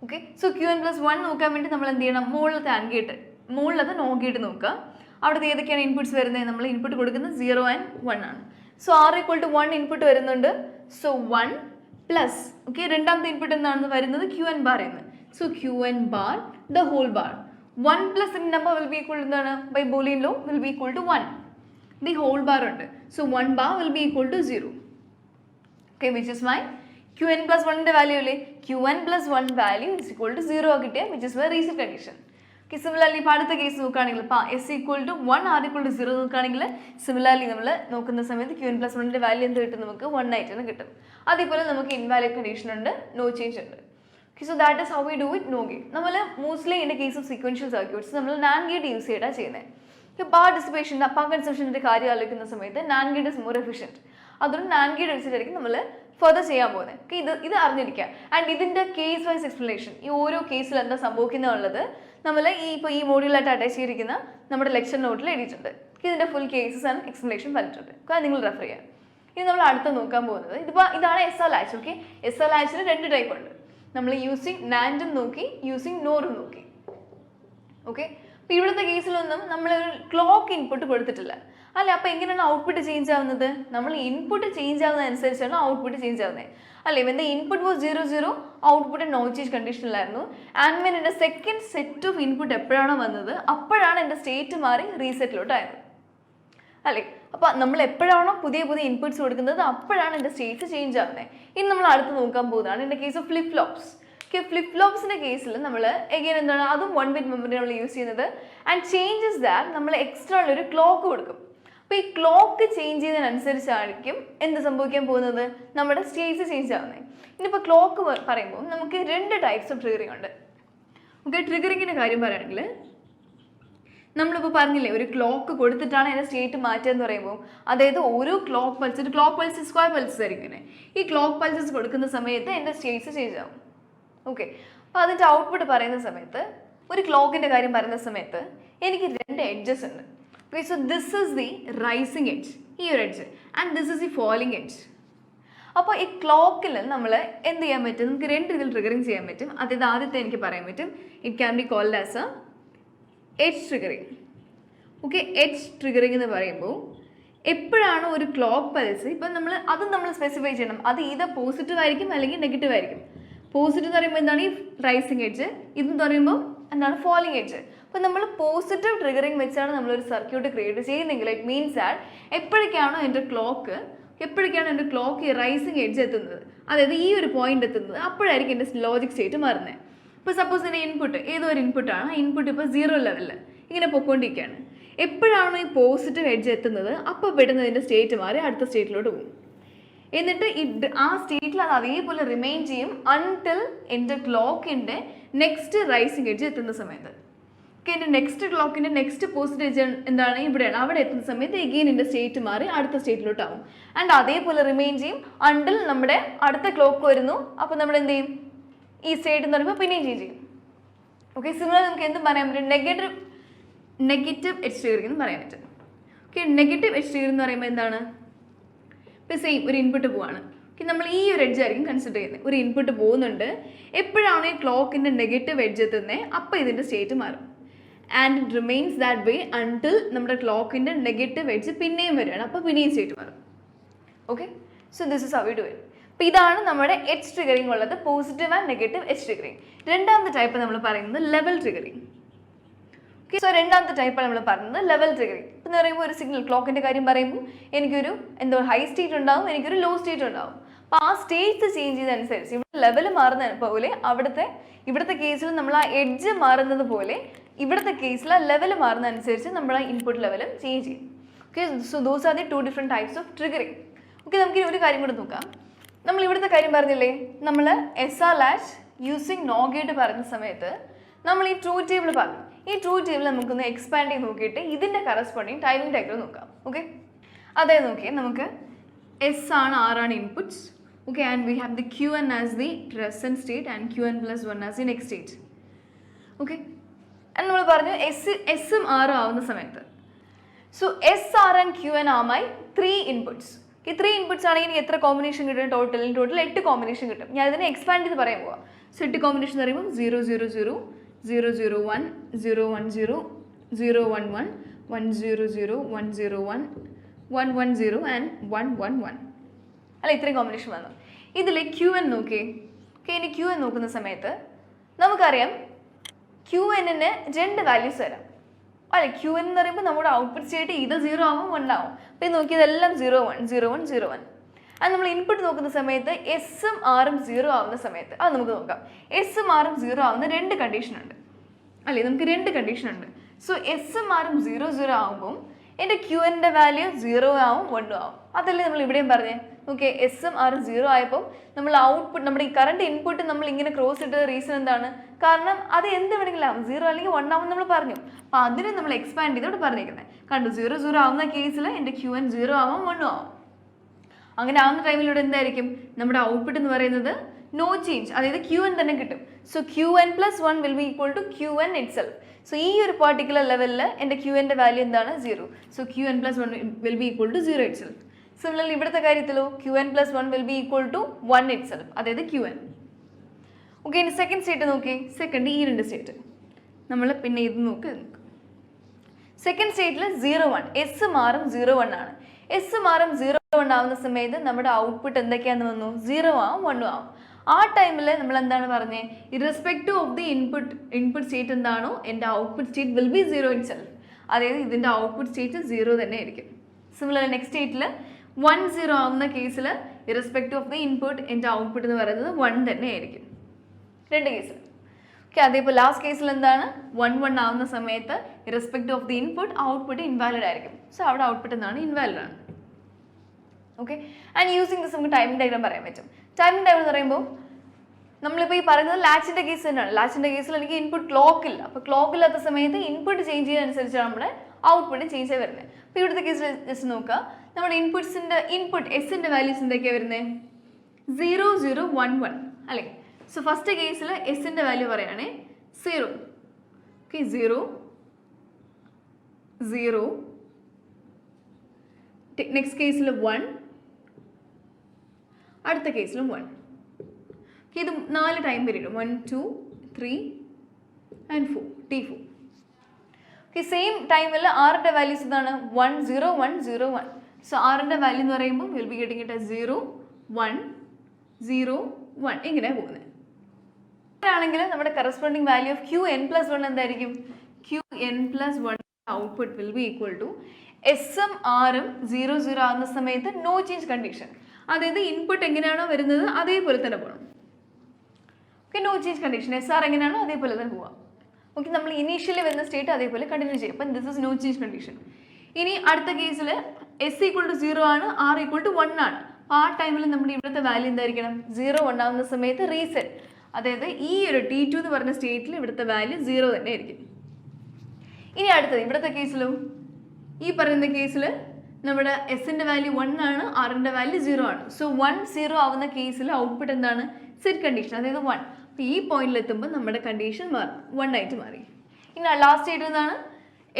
Okay, so qn plus 1 നോക്കാൻ വേണ്ടി നമ്മൾ എന്ത് ചെയ്യണം? മുകളിലത്തെ ആൻഡ് ഗേറ്റ്, മുകളിലത്തെ നോ ഗേറ്റ് നോക്കുക. അവിടുത്തെ ഏതൊക്കെയാണ് ഇൻപുട്സ് വരുന്നത്? നമ്മൾ ഇൻപുട്ട് കൊടുക്കുന്നത് 0 and 1 ആണ്. So R equal to 1 input വരുന്നുണ്ട്. സോ 1 പ്ലസ്, ഓക്കെ, രണ്ടാമത്തെ ഇൻപുട്ട് എന്താണെന്ന് വരുന്നത്? qn ബാർ എന്ന്. So qn bar the whole bar. 1 plus number will be equal എന്താണ്? By Boolean law will be equal to 1. The whole bar ഉണ്ട്. So 1 bar will be equal to 0. Okay, which is my qn plus 1 ന്റെ വാല്യൂ അല്ലേ? qn plus 1 value is equal to 0 കിട്ടിയ, which is my reset condition. Okay, similarly ഇപ്പോൾ അടുത്ത കേസ് നോക്കുകയാണെങ്കിൽ ഇപ്പോൾ s equal to 1 r equal to 0 നോക്കുകയാണെങ്കിൽ സിമിലർലി നമ്മൾ നോക്കുന്ന സമയത്ത് qn plus 1 ന്റെ വാല്യൂ എന്ത് കിട്ടും? നമുക്ക് 1 ആയിട്ട് തന്നെ കിട്ടും. അതേപോലെ നമുക്ക് ഇൻവാലിഡ് കണ്ടീഷൻ ഉണ്ട്, നോ ചേഞ്ച് ഉണ്ട്. Okay, so that is how we do it, no gate. നമ്മൾ mostly in the case of sequential circuits നമ്മൾ നാൻഡ് ഗേറ്റ് യൂസ് ചെയ്തിട്ടാണ് ചെയ്യുന്നത്. പവർ ഡിസിപ്പേഷൻ, പവർ കൺസംഷൻ്റെ കാര്യം ആലോചിക്കുന്ന സമയത്ത് NAND gate is more efficient. അതുകൊണ്ട് നാൻഡ് ഗേറ്റ് വെച്ചിട്ടായിരിക്കും നമ്മൾ ഫർദർ ചെയ്യാൻ പോകുന്നത്. ഇത് അറിഞ്ഞിരിക്കുക. ആൻഡ് ഇതിൻ്റെ കേസ് വൈസ് എക്സ്പ്ലനേഷൻ, ഈ ഓരോ കേസിൽ എന്താ സംഭവിക്കുന്നുള്ളത് നമ്മൾ ഇപ്പോൾ ഈ മോഡ്യൂളായിട്ട് അറ്റാച്ച് ചെയ്തിരിക്കുന്ന നമ്മുടെ ലെക്ചർ നോട്ടിൽ എഴുതിയിട്ടുണ്ട്. ഇതിൻ്റെ ഫുൾ കേസസ് ആൻഡ് എക്സ്പ്ലനേഷൻ പറഞ്ഞിട്ടുണ്ട്. അത് നിങ്ങൾ റെഫർ ചെയ്യാം. ഇനി നമ്മൾ അടുത്ത് നോക്കാൻ പോകുന്നത് ഇതാണ് S R latch. Okay, S R ലാച്ചിന് 2 ടൈപ്പ് ഉണ്ട്. നമ്മൾ യൂസിങ് നാൻഡും നോക്കി, യൂസിങ് നോറും നോക്കി. ഓക്കെ, അപ്പോൾ ഇവിടുത്തെ കേസിലൊന്നും നമ്മളൊരു ക്ലോക്ക് ഇൻപുട്ട് കൊടുത്തിട്ടില്ല അല്ലേ? അപ്പോൾ എങ്ങനെയാണ് ഔട്ട്പുട്ട് ചേഞ്ച് ആവുന്നത്? നമ്മൾ ഇൻപുട്ട് ചേഞ്ച് ആവുന്നതനുസരിച്ചാണ് ഔട്ട്പുട്ട് ചേഞ്ച് ആവുന്നത് അല്ലേ? When the input was 0 0 output no change കണ്ടീഷനിലായിരുന്നു. ആൻഡ് വെൻ എൻ്റെ സെക്കൻഡ് സെറ്റ് ഓഫ് ഇൻപുട്ട് എപ്പോഴാണോ വന്നത് അപ്പോഴാണ് എൻ്റെ സ്റ്റേറ്റ് മാറി റീസെറ്റിലോട്ടായത് അല്ലേ? അപ്പോൾ നമ്മൾ എപ്പോഴാണോ പുതിയ ഇൻപുട്സ് കൊടുക്കുന്നത് അപ്പോഴാണ് എൻ്റെ സ്റ്റേറ്റ് ചേഞ്ച് ആവുന്നത്. ഇനി നമ്മൾ അടുത്ത് നോക്കാൻ പോകുന്നതാണ് എൻ്റെ case of flip flops. Flip ഫ്ലോപ്സിൻ്റെ കേസിൽ നമ്മൾ എഗെയിൻ എന്താണ്? അതും 1 ബിറ്റ് മെമ്മറി നമ്മൾ യൂസ് ചെയ്യുന്നത്. ആൻഡ് ചേഞ്ചസ് ദാറ്റ് നമ്മൾ എക്സ്ട്രാ ഉള്ളൊരു ക്ലോക്ക് കൊടുക്കും. അപ്പോൾ ഈ ക്ലോക്ക് ചേഞ്ച് ചെയ്യുന്നതിനനുസരിച്ചായിരിക്കും എന്ത് സംഭവിക്കാൻ പോകുന്നത്? നമ്മുടെ സ്റ്റേറ്റ്സ് ചേഞ്ച് ആവുന്നത്. ഇനിയിപ്പോൾ ക്ലോക്ക് പറയുമ്പോൾ നമുക്ക് 2 ടൈപ്സ് ഓഫ് ട്രിഗറിങ് ഉണ്ട്. ഓക്കെ, ട്രിഗറിങ്ങിൻ്റെ കാര്യം പറയുകയാണെങ്കിൽ നമ്മളിപ്പോൾ പറഞ്ഞില്ലേ ഒരു ക്ലോക്ക് കൊടുത്തിട്ടാണ് അതിൻ്റെ സ്റ്റേറ്റ് മാറ്റുക എന്ന് പറയുമ്പോൾ, അതായത് ഓരോ ക്ലോക്ക് പൾസ് സ്ക്വയർ പൾസസ് ആയിരിക്കും. ഈ ക്ലോക്ക് പൾസസ് കൊടുക്കുന്ന സമയത്ത് എൻ്റെ സ്റ്റേറ്റ്സ് ചേഞ്ച് ആവും. ഓക്കെ, അപ്പോൾ അതിൻ്റെ ഔട്ട്പുട്ട് പറയുന്ന സമയത്ത്, ഒരു ക്ലോക്കിൻ്റെ കാര്യം പറയുന്ന സമയത്ത് എനിക്ക് 2 എഡ്ജസ് ഉണ്ട്. Okay, so this is the rising edge, ഈ ഒരു edge, and this is the falling edge. അപ്പോൾ ഈ ക്ലോക്കിൽ നമ്മൾ എന്ത് ചെയ്യാൻ പറ്റും? നമുക്ക് 2 രീതിയിൽ ട്രിഗറിങ് ചെയ്യാൻ പറ്റും. അതായത് ആദ്യത്തെ എനിക്ക് പറയാൻ പറ്റും, it can be called as a edge triggering. Okay, edge triggering എന്ന് പറയുമ്പോൾ എപ്പോഴാണ് ഒരു ക്ലോക്ക് പൾസ്, ഇപ്പം നമ്മൾ സ്പെസിഫൈ ചെയ്യണം, അത് either പോസിറ്റീവ് ആയിരിക്കും അല്ലെങ്കിൽ നെഗറ്റീവ് ആയിരിക്കും. പോസിറ്റീവ് എന്ന് പറയുമ്പോൾ എന്താണ്? ഈ റൈസിങ് എഡ്ജ്. ഇതെന്ന് പറയുമ്പോൾ എന്താണ്? Falling edge. അപ്പോൾ നമ്മൾ പോസിറ്റീവ് ട്രിഗറിങ് വെച്ചാണ് നമ്മളൊരു സർക്യൂട്ട് ക്രിയേറ്റ് ചെയ്യുന്നതെങ്കിൽ ഇറ്റ് മീൻസ് ദാറ്റ് എപ്പോഴൊക്കെയാണോ എൻ്റെ ക്ലോക്ക് ഈ റൈസിങ് എഡ്ജ് എത്തുന്നത്, അതായത് ഈ ഒരു പോയിന്റ് എത്തുന്നത്, അപ്പോഴായിരിക്കും എൻ്റെ ലോജിക് സ്റ്റേറ്റ് മാറുന്നത്. ഇപ്പോൾ സപ്പോസ് എൻ്റെ ഇൻപുട്ട് ഏതോ ഒരു ഇൻപുട്ടാണ്, ആ ഇൻപുട്ട് ഇപ്പോൾ 0 ലെവലിൽ ഇങ്ങനെ പൊയ്ക്കൊണ്ടിരിക്കുകയാണ്. എപ്പോഴാണോ ഈ പോസിറ്റീവ് എഡ്ജ് എത്തുന്നത് അപ്പോൾ പെട്ടെന്ന് ഇതിൻ്റെ സ്റ്റേറ്റ് മാറി അടുത്ത സ്റ്റേറ്റിലോട്ട് പോകും. എന്നിട്ട് ആ സ്റ്റേറ്റിൽ അത് അതേപോലെ റിമെയിൻ ചെയ്യും അൺടിൽ എൻ്റെ ക്ലോക്കിൻ്റെ നെക്സ്റ്റ് റൈസിങ് എഡ്ജ് എത്തുന്ന സമയത്ത്. ഓക്കെ, എൻ്റെ നെക്സ്റ്റ് ക്ലോക്കിൻ്റെ നെക്സ്റ്റ് പോസിറ്റീവ് എഡ്ജ് എന്താണ്? ഇവിടെയാണ്. അവിടെ എത്തുന്ന സമയത്ത് എഗെയിൻ എൻ്റെ സ്റ്റേറ്റ് മാറി അടുത്ത സ്റ്റേറ്റിലോട്ടാവും. ആൻഡ് അതേപോലെ റിമെയിൻ ചെയ്യും അൺടിൽ നമ്മുടെ അടുത്ത ക്ലോക്ക് വരുന്നു. അപ്പോൾ നമ്മൾ എന്ത് ചെയ്യും? ഈ സ്റ്റേറ്റ് എന്ന് പറയുമ്പോൾ പിന്നെയും ചേഞ്ച് ചെയ്യും. ഓക്കെ, സിമിലർ നമുക്ക് എന്തും പറയാൻ പറ്റും? നെഗറ്റീവ് എഡ്ജ് ട്രിഗറിങ് എന്ന് പറയാൻ പറ്റും. ഓക്കെ, നെഗറ്റീവ് എഡ്ജ് ട്രിഗറിങ് എന്ന് പറയുമ്പോൾ എന്താണ്? ഇപ്പോൾ സെയിം ഒരു ഇൻപുട്ട് പോവാണ്. ഓക്കെ, നമ്മൾ ഈ ഒരു എഡ്ജ് ആയിരിക്കും കൺസിഡർ ചെയ്യുന്നത്. ഒരു ഇൻപുട്ട് പോകുന്നുണ്ട്, എപ്പോഴാണ് ഈ ക്ലോക്കിൻ്റെ നെഗറ്റീവ് എഡ്ജ് എത്തുന്നത് അപ്പോൾ ഇതിൻ്റെ സ്റ്റേറ്റ് മാറും. And it remains that way until നമ്മുടെ ക്ലോക്കിൻ്റെ നെഗറ്റീവ് എഡ്ജ് പിന്നെയും വരികയാണ്, അപ്പോൾ പിന്നെയും സ്റ്റേറ്റ് മാറും. Okay, so this is how we do it. അപ്പോൾ ഇതാണ് നമ്മുടെ എഡ്ജ് ട്രിഗറിങ് ഉള്ളത്, positive and negative edge triggering. രണ്ടാമത്തെ ടൈപ്പ് നമ്മൾ പറയുന്നത് ലെവൽ ട്രിഗറിങ്. സോ രണ്ടാമത്തെ ടൈപ്പാണ് നമ്മൾ പറഞ്ഞത് ലെവൽ ട്രിഗറിങ്. എന്ന് പറയുമ്പോൾ ഒരു സിഗ്നൽ ക്ലോക്കിൻ്റെ കാര്യം പറയുമ്പോൾ എനിക്കൊരു ഹൈ സ്റ്റേറ്റ് ഉണ്ടാവും, എനിക്കൊരു ലോ സ്റ്റേറ്റ് ഉണ്ടാവും. അപ്പോൾ ആ സ്റ്റേറ്റ് ചേഞ്ച് ചെയ്തതനുസരിച്ച് ഇവിടെ ലെവൽ മാറുന്ന പോലെ ഇവിടുത്തെ കേസിൽ നമ്മൾ ആ എഡ്ജ് മാറുന്നത് പോലെ ഇവിടുത്തെ കേസിൽ ആ ലെവൽ മാറുന്നതനുസരിച്ച് നമ്മൾ ആ ഇൻപുട്ട് ലെവലും ചേഞ്ച് ചെയ്യും. Okay, so those are the 2 different types of triggering. Okay, നമുക്ക് ഒരു കാര്യം കൂടെ നോക്കാം. നമ്മൾ ഇവിടുത്തെ കാര്യം പറഞ്ഞില്ലേ, നമ്മൾ SR ലാച്ച് യൂസിങ് നോഗേറ്റ് പറയുന്ന സമയത്ത് നമ്മൾ ഈ ട്രൂത്ത് ടേബിൾ പറഞ്ഞു. ഈ ട്രൂത്ത് ടേബിൾ നമുക്കൊന്ന് എക്സ്പാൻഡ് ചെയ്ത് നോക്കിയിട്ട് ഇതിൻ്റെ കറസ്പോണ്ടിങ് ടൈമിംഗ് ഡയഗ്രം നോക്കാം. ഓക്കെ, അതായത് നോക്കിയാൽ നമുക്ക് S ആണ് R ആണ് inputs. Okay, and we have the QN as the present state and QN+1 as the next state. Okay, and നമ്മൾ പറഞ്ഞു എസ്സും ആറും ആവുന്ന സമയത്ത് so SR and QN are my 3 inputs. ഈ 3 ഇൻപുട്സ് ആണെങ്കിൽ എനിക്ക് എത്ര കോമ്പിനേഷൻ കിട്ടും? ടോട്ടൽ 8 കോമ്പിനേഷൻ കിട്ടും. ഞാൻ ഇതിനെ എക്സ്പാൻഡ് ചെയ്ത് പറയാൻ പോവാം. സോ 8 കോമ്പിനേഷൻ എന്ന് പറയുമ്പോൾ 0 0 0 0 0 1 0 1 0 0 1 1 1 0 0 1 0 1 1 1 0 ആൻഡ് 1 1 1 അല്ല, ഇത്രയും കോമ്പിനേഷൻ വന്നു. ഇതിൽ QN നോക്കിയേ. ഓക്കെ, ഇനി QN നോക്കുന്ന സമയത്ത് നമുക്കറിയാം QN-ന് 2 വാല്യൂസ് വരാം. അല്ലെ, QN എന്ന് പറയുമ്പോൾ നമ്മുടെ ഔട്ട്പുട്ട് സ്റ്റേറ്റ് ഇത് 0 ആവും 1 ആവും. അപ്പോൾ ഇത് നോക്കിയതെല്ലാം 0 1 0 1 0 1. അത് നമ്മൾ ഇൻപുട്ട് നോക്കുന്ന സമയത്ത് എസ്സും ആറും 0 ആവുന്ന സമയത്ത് അത് നമുക്ക് നോക്കാം. എസ്സും ആറും 0 ആവുന്ന 2 കണ്ടീഷൻ ഉണ്ട്. അല്ലേ, നമുക്ക് 2 കണ്ടീഷൻ ഉണ്ട്. സോ എസ്സും ആറും 0 0 ആകുമ്പോൾ എൻ്റെ QN-ൻ്റെ വാല്യൂ 0 ആവും 1 ആവും. അതല്ലേ നമ്മൾ ഇവിടെയും പറഞ്ഞേ. ഓക്കെ, എസ്സും ആറും 0 ആയപ്പോൾ നമ്മൾ ഔട്ട്പുട്ട് നമ്മുടെ ഈ കറണ്ട് ഇൻപുട്ട് നമ്മൾ ഇങ്ങനെ ക്രോസ് ഇട്ട റീസൺ എന്താണ്? കാരണം അത് എന്ത് വേണമെങ്കിലും ആവും, 0 അല്ലെങ്കിൽ 1 ആവും നമ്മൾ പറഞ്ഞു. അപ്പോൾ അതിനെ നമ്മൾ എക്സ്പാൻഡ് ചെയ്തോട് പറഞ്ഞിരിക്കുന്നത് കണ്ടു. 0 0 ആവുന്ന കേസിൽ എൻ്റെ QN 0 ആവും 1 ആവും. അങ്ങനെ ആവുന്ന ടൈമിലൂടെ എന്തായിരിക്കും നമ്മുടെ ഔട്ട്പുട്ട് എന്ന് പറയുന്നത്? നോ ചേഞ്ച്, അതായത് QN തന്നെ കിട്ടും. So QN+1 will be equal to QN itself. So ഈ ഒരു പർട്ടിക്കുലർ ലെവലിൽ എൻ്റെ QN-ൻ്റെ വാല്യൂ എന്താണ്? 0. So QN+1 will be equal to 0 itself. Similarly ഇവിടുത്തെ കാര്യത്തിലോ QN+1 will be equal to 1 itself, അതായത് QN. ഓക്കെ, ഇനി സെക്കൻഡ് സ്റ്റേറ്റ് നോക്കി. സെക്കൻഡ് ഈ 2 സ്റ്റേറ്റ് നമ്മൾ പിന്നെ ഇത് നോക്ക്. സെക്കൻഡ് സ്റ്റേറ്റിൽ 0 1 എസ്സും ആറും 0 1 ആണ്. എസ്സും ആറും 0 1 ആവുന്ന സമയത്ത് നമ്മുടെ ഔട്ട്പുട്ട് എന്തൊക്കെയാണെന്ന് വന്നു? 0 ആവും 1 ആവും. ആ ടൈമിൽ നമ്മൾ എന്താണ് പറഞ്ഞത്? Irrespective of the input state എന്താണോ എൻ്റെ output state will be 0 itself. അതായത് ഇതിൻ്റെ ഔട്ട്പുട്ട് സ്റ്റേറ്റ് 0 തന്നെ ആയിരിക്കും. സിമിലർ നെക്സ്റ്റ് സ്റ്റേറ്റിൽ 1 0 ആവുന്ന കേസിൽ ഇറസ്പെക്റ്റീവ് ഓഫ് ദി ഇൻപുട്ട് എൻ്റെ ഔട്ട്പുട്ട് എന്ന് പറയുന്നത് 1 തന്നെ ആയിരിക്കും 2 കേസിൽ. ഓക്കെ, അതേപോലെ ലാസ്റ്റ് കേസിൽ എന്താണ്? 1 1 ആവുന്ന സമയത്ത് irrespective of the input output invalid ആയിരിക്കും. സോ അവിടെ ഔട്ട്പുട്ട് എന്താണ്? ഇൻവാലിഡ് ആണ്. ഓക്കെ, ആൻഡ് യൂസിങ് ദിസ് നമുക്ക് ടൈമിംഗ് ഡയഗ്രാം പറയാൻ പറ്റും. ടൈമിംഗ് ഡയഗ്രാം എന്ന് പറയുമ്പോൾ നമ്മളിപ്പോൾ ഈ പറയുന്നത് ലാച്ചിൻ്റെ കേസ് തന്നെയാണ്. ലാച്ചിൻ്റെ കേസിൽ എനിക്ക് ഇൻപുട്ട് ക്ലോക്ക് ഇല്ല. അപ്പോൾ ക്ലോക്ക് ഇല്ലാത്ത സമയത്ത് ഇൻപുട്ട് ചേഞ്ച് ചെയ്യുന്നതനുസരിച്ചാണ് നമ്മുടെ ഔട്ട്പുട്ട് ചേഞ്ച് ആയി വരുന്നത്. അപ്പോൾ ഇവിടുത്തെ കേസിൽ ജസ്റ്റ് നോക്കുക, നമ്മുടെ ഇൻപുട്ട് എസിൻ്റെ വാല്യൂസ് എന്തൊക്കെയാണ് വരുന്നത്? 0 0 1 1 അല്ലേ. സോ ഫസ്റ്റ് കേസിൽ എസിൻ്റെ വാല്യൂ പറയുകയാണെ 0. ഓക്കെ, 0 0. നെക്സ്റ്റ് കേസിൽ 1, അടുത്ത കേസിലും 1. ഇത് 4 time period 1 2 3 and 4 T4. Okay, same ടൈമിൽ ആറിൻ്റെ വാല്യൂസ് ഇതാണ് 1 0 1 0 1. സോ ആറിൻ്റെ വാല്യൂ എന്ന് പറയുമ്പോൾ വിൽ ബി ഗെറ്റിംഗ് ഇറ്റ് 0 1 0 1 ഇങ്ങനെ പോകുന്നത്. ആണെങ്കിൽ നമ്മുടെ കറസ്പോണ്ടിങ് വാല്യൂ ഓഫ് QN+1 എന്തായിരിക്കും? QN+1 output will be equal to എസ്സും ആറും 0 0 ആകുന്ന സമയത്ത് നോ ചേഞ്ച് കണ്ടീഷൻ. അതായത് ഇൻപുട്ട് എങ്ങനെയാണോ വരുന്നത് അതേപോലെ തന്നെ പോകണം. Okay, no change condition. SR എങ്ങനെയാണോ അതേപോലെ തന്നെ പോവാം. ഓക്കെ, നമ്മൾ ഇനീഷ്യലി വരുന്ന സ്റ്റേറ്റ് അതേപോലെ കണ്ടിന്യൂ ചെയ്യും. അപ്പം this is no change condition. ഇനി അടുത്ത കേസിൽ S ഈക്വൽ ടു 0 ആണ്, R ഈക്വൽ ടു 1 ആണ്. അപ്പോൾ ആ ടൈമിൽ നമ്മുടെ ഇവിടുത്തെ വാല്യൂ എന്തായിരിക്കണം? 0 1 ആവുന്ന സമയത്ത് റീസെറ്റ്, അതായത് ഈ ഒരു T2 എന്ന് പറഞ്ഞ സ്റ്റേറ്റിൽ ഇവിടുത്തെ വാല്യൂ 0 തന്നെ ആയിരിക്കും. ഇനി അടുത്തത് ഇവിടുത്തെ കേസിലും ഈ പറയുന്ന കേസിൽ നമ്മുടെ എസിൻ്റെ വാല്യൂ 1 ആണ്, ആറിൻ്റെ വാല്യൂ 0 ആണ്. സോ 1 0 ആവുന്ന കേസിൽ ഔട്ട്പുട്ട് എന്താണ്? സെറ്റ് കണ്ടീഷൻ, അതായത് 1. അപ്പോൾ ഈ പോയിന്റിൽ എത്തുമ്പോൾ നമ്മുടെ കണ്ടീഷൻ മാറി 1 ആയിട്ട് മാറി. ഇനി ലാസ്റ്റ് സ്റ്റേറ്റ് എന്താണ്?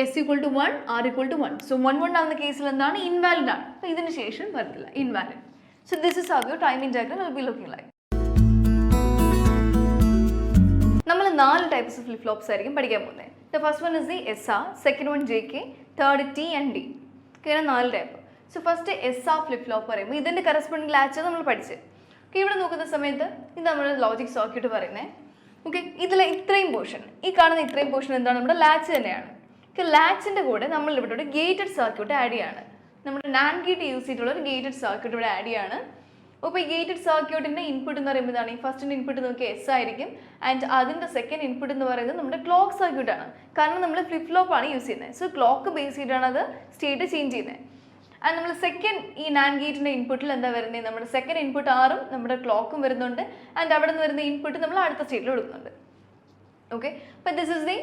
S equal to 1 R equal to 1. So 1 1 ആവുന്ന കേസിൽ എന്താണ്? ഇൻവാലിഡ് ആണ്. അപ്പോൾ ഇതിന് ശേഷം വരത്തില്ല, invalid. So this is how your timing diagram will be looking like. നമ്മൾ 4 ടൈപ്സ് ഓഫ് ഫ്ലിപ്പ് ഫ്ലോപ്സ് ആയിരിക്കും പഠിക്കാൻ പോകുന്നത്. The first one is the SR, second one JK, third T and D. ഇങ്ങനെ 4 type. So first SR flip flop പറയുമ്പോൾ ഇതിൻ്റെ കറസ്പോണ്ടിങ് ലാച്ച് നമ്മൾ പഠിച്ച്. ഓക്കെ, ഇവിടെ നോക്കുന്ന സമയത്ത് ഇത് നമ്മുടെ ലോജിക് സർക്യൂട്ട് പറയുന്നത്. ഓക്കെ, ഇതിലെ ഇത്രയും പോർഷൻ, ഈ കാണുന്ന ഇത്രയും പോർഷൻ എന്താണ്? നമ്മുടെ ലാച്ച് തന്നെയാണ്. ലാച്ചിൻ്റെ കൂടെ നമ്മൾ ഇവിടെ ഒരു ഗേറ്റഡ് സർക്യൂട്ട് ആഡ് ചെയ്യാണ്. നമ്മുടെ നാൻഡ് ഗേറ്റ് യൂസ് ചെയ്തിട്ടുള്ള ഒരു ഗേറ്റഡ് സർക്യൂട്ട് ഇവിടെ ആഡ് ചെയ്യാണ്. അപ്പോൾ ഈ ഗേറ്റഡ് സർക്യൂട്ടിൻ്റെ ഇൻപുട്ട് എന്ന് പറയുമ്പോൾ ഇതാണ്. ഈ ഫസ്റ്റിൻ്റെ ഇൻപുട്ട് നോക്കി എസ് ആയിരിക്കും. ആൻഡ് അതിൻ്റെ സെക്കൻഡ് ഇൻപുട്ട് എന്ന് പറയുന്നത് നമ്മുടെ ക്ലോക്ക് സർക്യൂട്ടാണ്. കാരണം നമ്മൾ ഫ്ലിപ്പ് ഫ്ലോപ്പ് ആണ് യൂസ് ചെയ്യുന്നത്. സോ ക്ലോക്ക് ബേസ് ചെയ്തിട്ടാണ് അത് സ്റ്റേറ്റ് ചേഞ്ച് ചെയ്യുന്നത്. ആൻഡ് നമ്മൾ സെക്കൻഡ് ഈ നാൻഡ് ഗേറ്റിൻ്റെ ഇൻപുട്ടിൽ എന്താ വരുന്നത്? നമ്മുടെ സെക്കൻഡ് ഇൻപുട്ട് ആറും നമ്മുടെ ക്ലോക്കും വരുന്നുണ്ട്. ആൻഡ് അവിടെ നിന്ന് വരുന്ന ഇൻപുട്ട് നമ്മൾ അടുത്ത സ്റ്റേറ്റിൽ കൊടുക്കുന്നുണ്ട്. ഓക്കെ, അപ്പോൾ this is the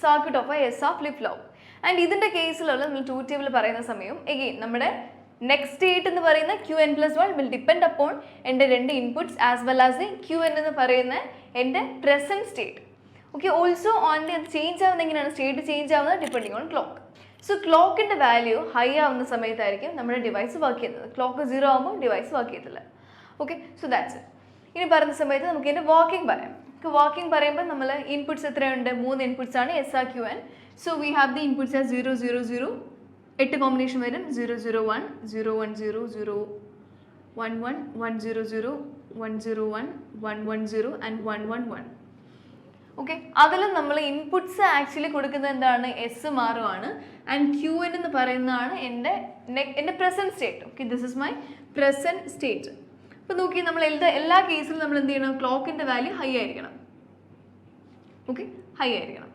circuit of a S R flip flop. And ഇതിൻ്റെ കേസിലുള്ള നമ്മൾ ട്രൂത്ത് ടേബിൾ പറയുന്ന സമയം എഗെയിൻ നമ്മുടെ നെക്സ്റ്റ് സ്റ്റേറ്റ് എന്ന് പറയുന്ന Qn+1 വിൽ ഡിപ്പെൻഡ് അപ്പോൺ എൻ്റെ രണ്ട് inputs as well as the Qn എന്ന് പറയുന്ന എൻ്റെ present state. Okay, also only അത് ചേഞ്ച് ആവുന്നത് എങ്ങനെയാണ്? സ്റ്റേറ്റ് ചേഞ്ച് ആവുന്നത് ഡിപ്പെൻഡിങ് ഓൺ ക്ലോക്ക്. സോ ക്ലോക്കിൻ്റെ വാല്യൂ ഹൈ ആവുന്ന സമയത്തായിരിക്കും നമ്മുടെ ഡിവൈസ് വർക്ക് ചെയ്യുന്നത്. ക്ലോക്ക് 0 ആകുമ്പോൾ ഡിവൈസ് വർക്ക് ചെയ്യത്തില്ല. Okay, so that's it. ഇനി പറയുന്ന സമയത്ത് നമുക്ക് ഇതിൻ്റെ വർക്കിംഗ് പറയാം. വർക്കിംഗ് പറയുമ്പോൾ നമ്മൾ ഇൻപുട്ട്സ് എത്രയുണ്ട്? 3 ഇൻപുട്ട്സ് ആണ് SR Qn. So we have the inputs as 0 0 0. 8 combination വരും. 0 0 1 0 1 0 0 1 1 1 0 0 1 0 1 1 1 0 ആൻഡ് 1 1 1. ഓക്കെ, അതിൽ നമ്മൾ ഇൻപുട്ട്സ് ആക്ച്വലി കൊടുക്കുന്നത് എന്താണ്? എസും ആറും ആണ്. ആൻഡ് Qn എന്ന് പറയുന്നതാണ് എൻ്റെ present state. Okay, this is my present state. അപ്പോൾ നോക്കി നമ്മൾ എല്ലാ കേസിലും നമ്മൾ എന്ത് ചെയ്യണം? ക്ലോക്കിൻ്റെ വാല്യൂ ഹൈ ആയിരിക്കണം. ഓക്കെ, ഹൈ ആയിരിക്കണം.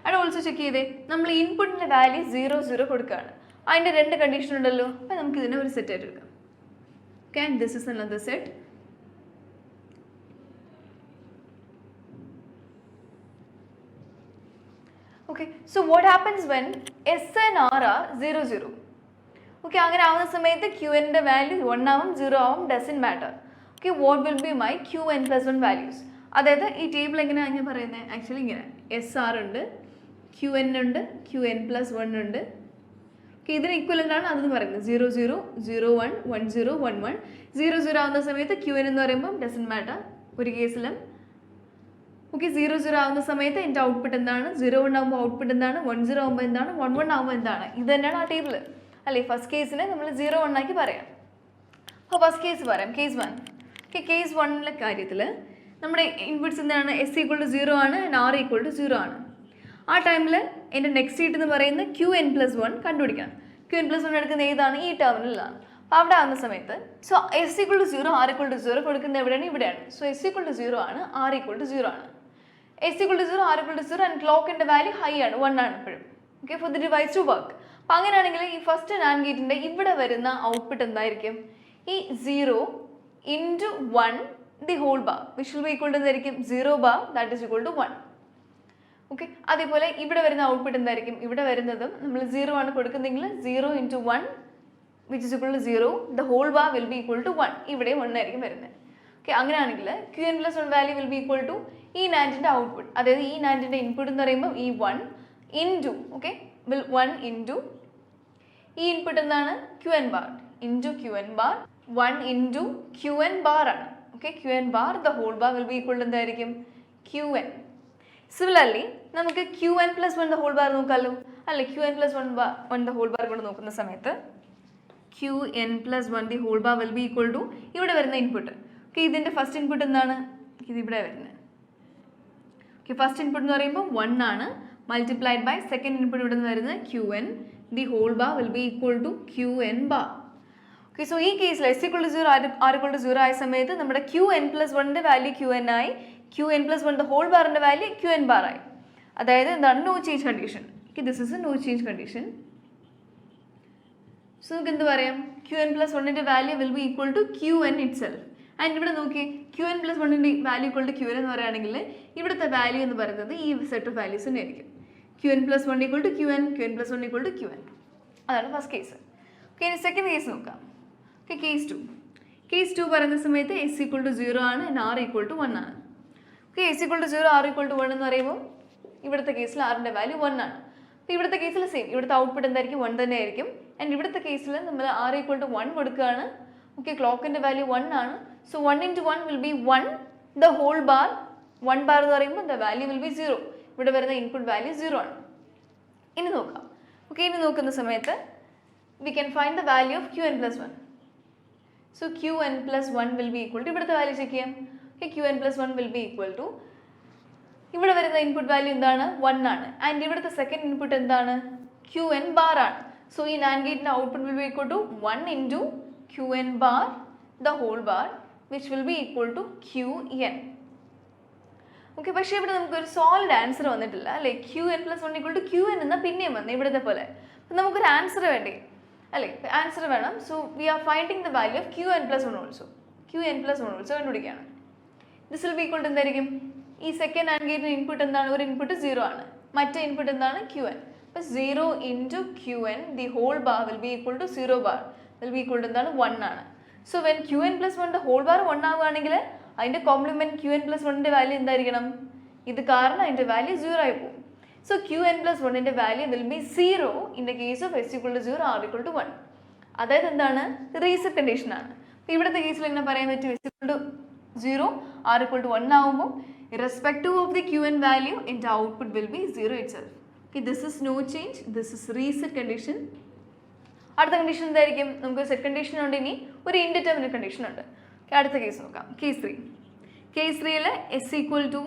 ആൻഡ് ഓൾസോ ചെക്ക് ചെയ്തേ, നമ്മൾ ഇൻപുട്ടിൻ്റെ വാല്യൂ 0 0 കൊടുക്കുകയാണ്. അതിൻ്റെ രണ്ട് കണ്ടീഷൻ ഉണ്ടല്ലോ. അപ്പോൾ നമുക്ക് ഇതിനെ ഒരു സെറ്റ് ആയിട്ട് എടുക്കാം. Okay, and this is another set. Okay, so what happens when S and R R 0 0? Okay, അങ്ങനെ ആവുന്ന സമയത്ത് Qnൻ്റെ വാല്യൂ 1 ആവും 0 ആവും, doesn't matter. Okay, what will be my Qn+1 values? അതായത് ഈ ടേബിൾ എങ്ങനെയാണ് ഞാൻ പറയുന്നത്? ആക്ച്വലി ഇങ്ങനെ SR ഉണ്ട്, Qn ഉണ്ട്, Qn+1 ഉണ്ട്. ഓക്കെ, ഇതിന് ഇക്വലൻ്റ് ആണ് അതെന്ന് പറയുന്നത്. 0 0 0 1 1 0 1 1. 0 0 ആവുന്ന സമയത്ത് Qn എന്ന് പറയുമ്പോൾ ഡസൻറ്റ് മാറ്റർ ഒരു കേസിലും. ഓക്കെ, 0 0 ആവുന്ന സമയത്ത് എൻ്റെ ഔട്ട്പുട്ട് എന്താണ്? 0 1 ആകുമ്പോൾ ഔട്ട്പുട്ട് എന്താണ്? 1 0 ആകുമ്പോൾ എന്താണ്? 1 1 ആകുമ്പോൾ എന്താണ്? ഇത് തന്നെയാണ് ആ ടേബിൾ അല്ലേ? ഫസ്റ്റ് കേസിനെ നമ്മൾ 0 1 ആക്കി പറയാം. അപ്പോൾ ഫസ്റ്റ് കേസ് പറയാം, കേസ് 1. ഓക്കെ, കേസ് 1ലെ കാര്യത്തിൽ നമ്മുടെ ഇൻപുട്ട്സ് എന്താണ്? S=0 ആണ് ആൻഡ് R=0 ആണ്. ആ ടൈമിൽ എൻ്റെ നെക്സ്റ്റ് സ്റ്റേറ്റ് എന്ന് പറയുന്നത് Qn+1 കണ്ടുപിടിക്കണം. Qn+1 എടുക്കുന്ന ഏതാണ്? ഈ ടെർമിനലാണ്. അപ്പോൾ അവിടെ ആവുന്ന സമയത്ത് സോ S=0 R=0 കൊടുക്കുന്നത് എവിടെയാണ്? ഇവിടെയാണ്. സോ S=0 ആണ്, R=0 ആണ്. S=0 R=0 and ക്ലോക്കിൻ്റെ value high ആണ്, 1 ആണ് എപ്പോഴും. Okay, for the device to work. അപ്പോൾ അങ്ങനെയാണെങ്കിൽ ഈ ഫസ്റ്റ് നാൻഡ് ഗേറ്റിൻ്റെ ഇവിടെ വരുന്ന ഔട്ട്പുട്ട് എന്തായിരിക്കും? ഈ 0 × 1 the whole bar which will be equal to എന്തായിരിക്കും? 0 bar that is equal to 1. Okay, അതേപോലെ ഇവിടെ വരുന്ന ഔട്ട്പുട്ട് എന്തായിരിക്കും? ഇവിടെ വരുന്നതും നമ്മൾ 0 ആണ് കൊടുക്കുന്നതെങ്കിൽ 0 × 1 which is equal to 0 the whole bar will be equal to 1. ഇവിടെ 1 ആയിരിക്കും വരുന്നത്. ഓക്കെ, അങ്ങനെയാണെങ്കിൽ Qn+1 value will be equal to ഈ നാൻഡിൻ്റെ ഔട്ട്പുട്ട്. അതായത് ഈ നാൻഡിൻ്റെ ഇൻപുട്ട് എന്ന് പറയുമ്പോൾ ഈ 1 ഇൻറ്റു ഓക്കെ 1 ഇൻറ്റു ഈ ഇൻപുട്ട് എന്താണ്? Qn bar into Qn bar 1 into Qn bar ആണ്. Okay, Qn bar the whole bar will be equal to എന്തായിരിക്കും? Qn. സിമിലർലി നമുക്ക് Qn+1 ദ ഹോൾ ബാർ നോക്കാമല്ലോ അല്ലേ? Qn+1 ദ ഹോൾ ബാർ കൊണ്ട് നോക്കുന്ന സമയത്ത് Qn+1 the whole bar will be equal to ഇവിടെ വരുന്ന ഇൻപുട്ട്. ഓക്കെ, ഇതിൻ്റെ ഫസ്റ്റ് ഇൻപുട്ട് എന്താണ്? ഇത് ഇവിടെ വരുന്നത്. ഓക്കെ, ഫസ്റ്റ് ഇൻപുട്ട് എന്ന് പറയുമ്പോൾ 1 ആണ്, മൾട്ടിപ്ലൈഡ് ബൈ സെക്കൻഡ് ഇൻപുട്ട് ഇവിടെ നിന്ന് വരുന്നത് Qn the whole bar will be equal to Qn bar. Okay, so ഈ കേസിൽ S=0 R=0 ആയ സമയത്ത് നമ്മുടെ Qn+1ൻ്റെ വാല്യൂ Qn ആയി, Qn+1 ദ ഹോൾ ബാറിൻ്റെ വാല്യൂ Qn ബാർ ആയി. അതായത് എന്താണ്? No change condition. Okay, this is a no change condition. So നമുക്ക് എന്ത് പറയാം? Qn+1ൻ്റെ value will be equal to Qn itself. And ഇവിടെ നോക്കി Qn+1ൻ്റെ വാല്യൂ ഈക്വൽ ടു Qn എന്ന് പറയുകയാണെങ്കിൽ ഇവിടുത്തെ വാല്യൂ എന്ന് പറയുന്നത് ഈ സെറ്റ് ഓഫ് വാല്യൂസ് തന്നെ ആയിരിക്കും. Qn+1 equal to Qn, Qn+1 equal to Qn. അതാണ് ഫസ്റ്റ് കേസ്. ഓക്കെ, ഇനി സെക്കൻഡ് കേസ് നോക്കാം. Okay, case 2. കേസ് 2 പറയുന്ന സമയത്ത് S=0 ആണ് ആൻഡ് R=1 ആണ്. ഓക്കെ, S=0 R=1 എന്ന് പറയുമ്പോൾ ഇവിടുത്തെ കേസിൽ ആറിൻ്റെ വാല്യൂ 1 ആണ്. അപ്പോൾ ഇവിടുത്തെ കേസിൽ സെയിം, ഇവിടുത്തെ ഔട്ട്പുട്ട് എന്തായിരിക്കും? 1 തന്നെ ആയിരിക്കും. ആൻഡ് ഇവിടുത്തെ കേസിൽ നമ്മൾ R=1 കൊടുക്കുകയാണ്. ഓക്കെ, ക്ലോക്കിൻ്റെ വാല്യൂ 1 ആണ്. So 1 × 1 will be 1 the whole bar. 1 bar എന്ന് പറയുമ്പോൾ ദ വാല്യൂ വിൽ ബി 0. ഇവിടെ വരുന്ന ഇൻപുട്ട് വാല്യൂ 0 ആണ്. ഇനി നോക്കാം. ഓക്കെ, ഇനി നോക്കുന്ന സമയത്ത് we can find the value of Qn+1. So Qn+1 will be equal to ഇവിടുത്തെ വാല്യൂ ചെക്ക് ചെയ്യാം. Okay, Qn+1 will be equal to ഇവിടെ വരുന്ന ഇൻപുട്ട് വാല്യൂ എന്താണ് 1 ആണ് ആൻഡ് ഇവിടുത്തെ സെക്കൻഡ് ഇൻപുട്ട് എന്താണ് qn bar ആണ്. സോ ഈ NAND ഗേറ്റിന്റെ output will be equal to 1 into qn bar the whole bar which will be equal to qn. Okay, പക്ഷേ ഇവിടെ നമുക്കൊരു സോളിഡ് ആൻസർ വന്നിട്ടില്ല അല്ലേ. qn+1 ഈക്വൽ ടു qn എന്നാൽ പിന്നെയും വന്നു ഇവിടുത്തെ പോലെ. അപ്പം നമുക്കൊരു ആൻസർ വേണ്ടേ അല്ലേ, ആൻസർ വേണം. So we are finding the value of qn+1 also. qn+1 also കണ്ടുപിടിക്കുകയാണ്. This will be equal to എന്തായിരിക്കും, ഈ സെക്കൻഡ് ആൻഡ് ഗേറ്റിന് ഇൻപുട്ട് എന്താണ്, ഒരു ഇൻപുട്ട് 0 ആണ്, മറ്റേ ഇൻപുട്ട് എന്താണ് qn. അപ്പോൾ 0 into qn the whole bar will be equal to 0 bar will be equal to എന്താണ് 1 ആണ്. So when qn+1 the whole bar 1 ആവുകയാണെങ്കിൽ അതിൻ്റെ കോംപ്ലിമെൻറ്റ് qn+1ൻ്റെ വാല്യൂ എന്തായിരിക്കണം, ഇത് കാരണം അതിൻ്റെ വാല്യൂ 0 ആയി പോകും. സോ qn+1ൻ്റെ value will be 0 in the case of s equal to 0 r equal to 1. അതായത് എന്താണ്, റീസെറ്റ് കണ്ടീഷനാണ്. അപ്പോൾ ഇവിടുത്തെ കേസിൽ എങ്ങനെ പറയാൻ പറ്റും, s equal to 0 r equal to 1 ആകുമ്പോൾ irrespective of the qn value the output will be 0 itself. Okay, this is no change, this is reset condition. അടുത്ത കണ്ടീഷൻ എന്തായിരിക്കും, നമുക്ക് സെറ്റ് കണ്ടീഷൻ ഉണ്ട്, ഇനി ഒരു ഇൻഡിറ്റർമിനറ്റ് കണ്ടീഷൻ ഉണ്ട്. അടുത്ത കേസ് നോക്കാം, കേസ് 3. കേസ് 3ൽ s ഈക്വൽ ടു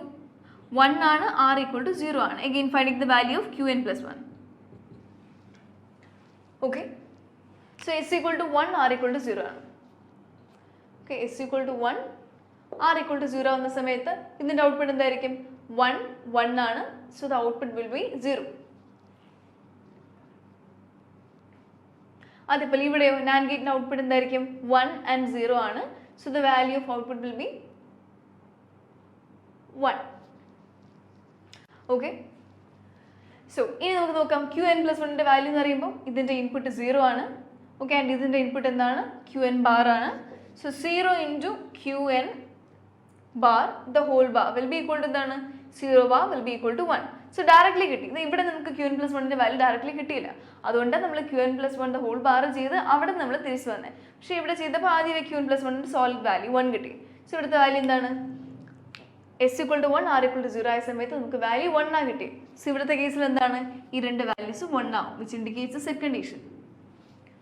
1 ആണ്, r ഈക്വൽ ടു 0 ആണ്. Again finding the value of qn+1. Okay, so s equal to 1 r equal to 0 ആണ്. Okay, s equal to 1 r equal to 0 എന്ന സമയത്ത് ഇതിൻ്റെ ഔട്ട്പുട്ട് എന്തായിരിക്കും, 1 ആണ്. So the output will be 0. അതേപോലെ ഇവിടെയോ NAND ഗേറ്റിൻ്റെ ഔട്ട്പുട്ട് എന്തായിരിക്കും, 1 and 0 ആണ്. So the value of output will be 1. Okay, so ഇനി നമുക്ക് നോക്കാം qn+1ൻ്റെ വാല്യൂ എന്ന് പറയുമ്പോൾ ഇതിൻ്റെ ഇൻപുട്ട് 0 ആണ്. ഓക്കെ, ആൻഡ് ഇതിൻ്റെ ഇൻപുട്ട് എന്താണ്, qn ബാർ ആണ്. So 0 into qn bar the whole bar will be equal to എന്താണ്, 0 bar will be equal to 1. So directly കിട്ടി. ഇവിടെ നമുക്ക് qn+1ൻ്റെ വാല്യൂ ഡയറക്ട്ലി കിട്ടിയില്ല, അതുകൊണ്ട് നമ്മൾ qn+1 the whole bar ചെയ്ത് അവിടെ നമ്മൾ തിരിച്ചു വന്നത്. പക്ഷേ ഇവിടെ ചെയ്തപ്പോൾ ആദ്യം qn+1ൻ്റെ സോളിഡ് വാല്യൂ 1 കിട്ടി. സോ ഇവിടുത്തെ വാല്യൂ എന്താണ്, s equal to 1 r equal to 0 ആയ സമയത്ത് നമുക്ക് വാല്യൂ 1 ആണ് കിട്ടി. സോ ഇവിടുത്തെ കേസിൽ എന്താണ്, ഈ രണ്ട് വാല്യൂസ് 1 ആവും, which indicates set condition.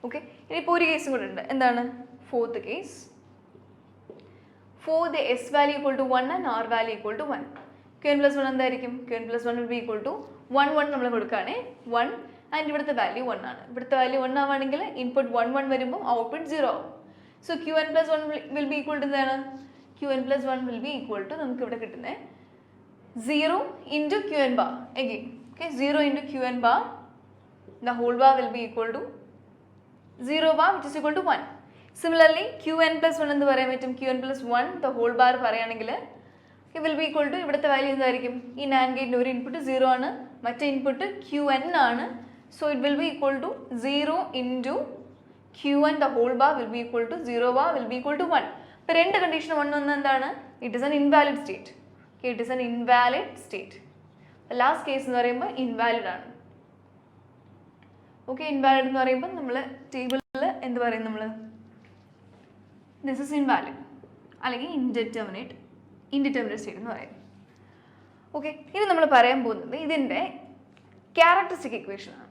Okay, ഇനിയിപ്പോൾ ഒരു കേസും കൂടെ ഉണ്ട്, എന്താണ്, fourth case. For the s value equal to 1 and r value equal to 1. qn+1 എന്തായിരിക്കും, qn+1 will be equal to 1 നമ്മൾ കൊടുക്കുകയാണെ 1 ആൻഡ് ഇവിടുത്തെ വാല്യൂ 1 ആണ്. ഇവിടുത്തെ വാല്യൂ 1 ആവുകയാണെങ്കിൽ ഇൻപുട്ട് 1 വരുമ്പോൾ ഔട്ട്പുട്ട് 0 ആവും. So qn+1 will be equal to എന്താണ്, qn+1 will be equal to നമുക്ക് ഇവിടെ കിട്ടുന്നത് 0 into qn bar again. Okay, 0 into qn bar the whole bar will be equal to 0 bar which is equal to 1. Similarly, qn+1 എന്ന് പറയാൻ പറ്റും, qn+1 the whole bar പറയുകയാണെങ്കിൽ it will be equal to ഇവിടുത്തെ വാല്യൂ എന്തായിരിക്കും, ഈ NAND ഗേറ്റിൻ്റെ ഒരു ഇൻപുട്ട് 0 ആണ്, മറ്റേ ഇൻപുട്ട് qn ആണ്. So it will be equal to 0 into qn the whole bar will be equal to 0 bar will be equal to 1. ഇപ്പോൾ രണ്ട് കണ്ടീഷൻ 1 ഒന്ന് എന്താണ്, it is an invalid state. Okay, it is an invalid state. Last case എന്ന് പറയുമ്പോൾ ഇൻവാലിഡ് ആണ്. ഓക്കെ, ഇൻവാലിഡ് എന്ന് പറയുമ്പോൾ നമ്മൾ ടേബിളിൽ എന്ത് പറയും, നമ്മൾ ദിസ് ഇസ് ഇൻവാലിഡ് അല്ലെങ്കിൽ ഇൻഡിറ്റർമിനേറ്റ് സ്റ്റേറ്റ് എന്ന് പറയും. ഓക്കെ, ഇനി നമ്മൾ പറയാൻ പോകുന്നത് ഇതിൻ്റെ ക്യാരക്ടറിസ്റ്റിക് ഇക്വേഷൻ ആണ്.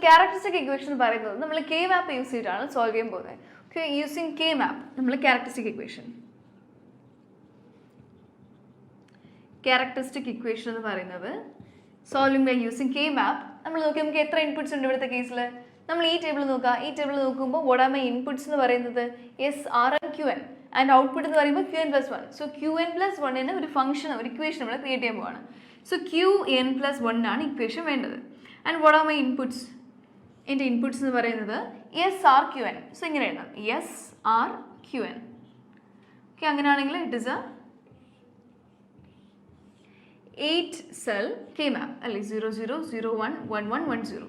ക്യാരക്ടറിസ്റ്റിക് ഇക്വേഷൻ പറയുന്നത് നമ്മൾ കെ മാപ്പ് യൂസ് ചെയ്തിട്ടാണ് സോൾവ് ചെയ്യാൻ പോകുന്നത്. ഓക്കെ, യൂസിങ് കെ മാപ്പ് നമ്മൾ ക്യാരക്ടറിസ്റ്റിക് ഇക്വേഷൻ എന്ന് പറയുന്നത് solving by using K map. നമ്മൾ നോക്കി നമുക്ക് എത്ര ഇൻപുട്സ് ഉണ്ട് ഇവിടുത്തെ കേസിൽ, നമ്മൾ ഈ ടേബിൾ നോക്കുക. ഈ ടേബിൾ നോക്കുമ്പോൾ വാട്ട് ആർ മൈ ഇൻപുട്സ് എന്ന് പറയുന്നത് S R and Q N and output എന്ന് പറയുമ്പോൾ qn+1. സോ qn+1 ഒരു ഫംഗ്ഷൻ, ഒരു ഇക്വേഷൻ നമ്മൾ ക്രിയേറ്റ് ചെയ്യാൻ പോവാണ്. സോ qn+1 ആണ് ഇക്വേഷൻ വേണ്ടത്. And what are my inputs, എൻ്റെ ഇൻപുട്സ് എന്ന് പറയുന്നത് S R Q N. So ഇങ്ങനെ എഴുതാം, S R Q N. Okay, അങ്ങനെയാണെങ്കിൽ it is a 8 cell K map അല്ലേ, 0 0 0 1 1 1 1 0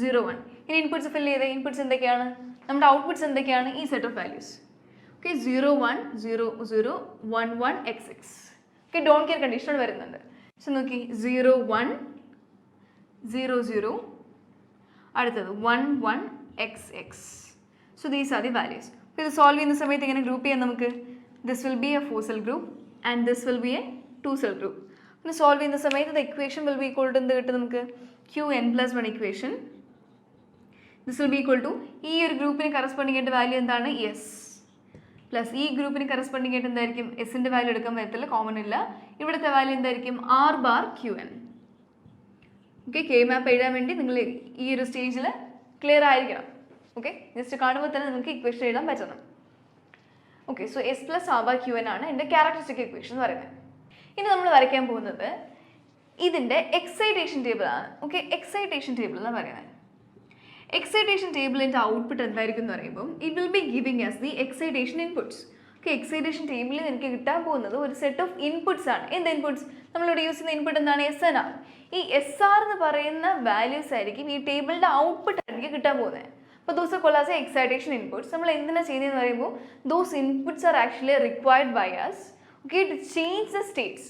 0 1. ഇനി ഇൻപുട്സ് ഫിൽ ചെയ്ത് ഇൻപുട്സ് എന്തൊക്കെയാണ്, നമ്മുടെ ഔട്ട്പുട്ട്സ് എന്തൊക്കെയാണ്? ഈ set of values. Okay, 0 1 0 0 1 1 x x. Okay, don't care conditional വരുന്നുണ്ട്. സോ നോക്കി 0 1 0 0 അടുത്തത് 1 1 x x. So these are the values. ഇത് സോൾവ് ചെയ്യുന്ന സമയത്ത് എങ്ങനെ ഗ്രൂപ്പ് ചെയ്യാം നമുക്ക്? This will be a 4 cell group and this will be a 2 cell group. പിന്നെ സോൾവ് ചെയ്യുന്ന സമയത്ത് the equation will be equal to എന്ത് കിട്ടും നമുക്ക്? qn+1 equation. This will be equal to ഈ ഒരു ഗ്രൂപ്പിന് കറസ്പോണ്ടിങ് ആയിട്ട് വാല്യൂ എന്താണ്? എസ് പ്ലസ് ഈ ഗ്രൂപ്പിന് കറസ്പോണ്ടിങ് ആയിട്ട് എന്തായിരിക്കും? എസിൻ്റെ വാല്യൂ എടുക്കാൻ പറ്റത്തില്ല, കോമൺ ഇല്ല. ഇവിടുത്തെ വാല്യൂ എന്തായിരിക്കും? r bar qn. Okay, K മാപ്പ് എഴുതാൻ വേണ്ടി നിങ്ങൾ ഈ ഒരു സ്റ്റേജിൽ ക്ലിയർ ആയിരിക്കണം. ഓക്കെ, ജസ്റ്റ് കാണുമ്പോൾ തന്നെ നിങ്ങൾക്ക് ഇക്വേഷൻ എഴുതാൻ പറ്റണം. Okay, so S plus R bar Q N ആണ് എൻ്റെ ക്യാരക്ടറിസ്റ്റിക് ഇക്വേഷൻ എന്ന് പറയുന്നത്. ഇനി നമ്മൾ വരയ്ക്കാൻ പോകുന്നത് ഇതിൻ്റെ എക്സൈറ്റേഷൻ ടേബിൾ ആണ്. ഓക്കെ, എക്സൈറ്റേഷൻ ടേബിൾ എന്ന് പറയുന്നത്. എക്സൈറ്റേഷൻ ടേബിളിൻ്റെ ഔട്ട്പുട്ട് എന്തായിരിക്കും എന്ന് പറയുമ്പോൾ it will B giving as the excitation inputs. Okay, excitation ടേബിളിൽ എനിക്ക് കിട്ടാൻ പോകുന്നത് ഒരു സെറ്റ് ഓഫ് ഇൻപുട്സ് ആണ്. എന്ത് ഇൻപുട്സ്? നമ്മളിവിടെ യൂസ് ചെയ്യുന്ന ഇൻപുട്ട് എന്താണ്? S and R. ഈ എസ് ആർ എന്ന് പറയുന്ന വാല്യൂസ് ആയിരിക്കും ഈ ടേബിളിൻ്റെ ഔട്ട്പുട്ട് ആയിരിക്കും കിട്ടാൻ പോകുന്നത്. അപ്പോൾ those are called as excitation inputs. നമ്മൾ എന്തിനാണ് ചെയ്യുന്നതെന്ന് പറയുമ്പോൾ those inputs are actually required by us okay to change the states.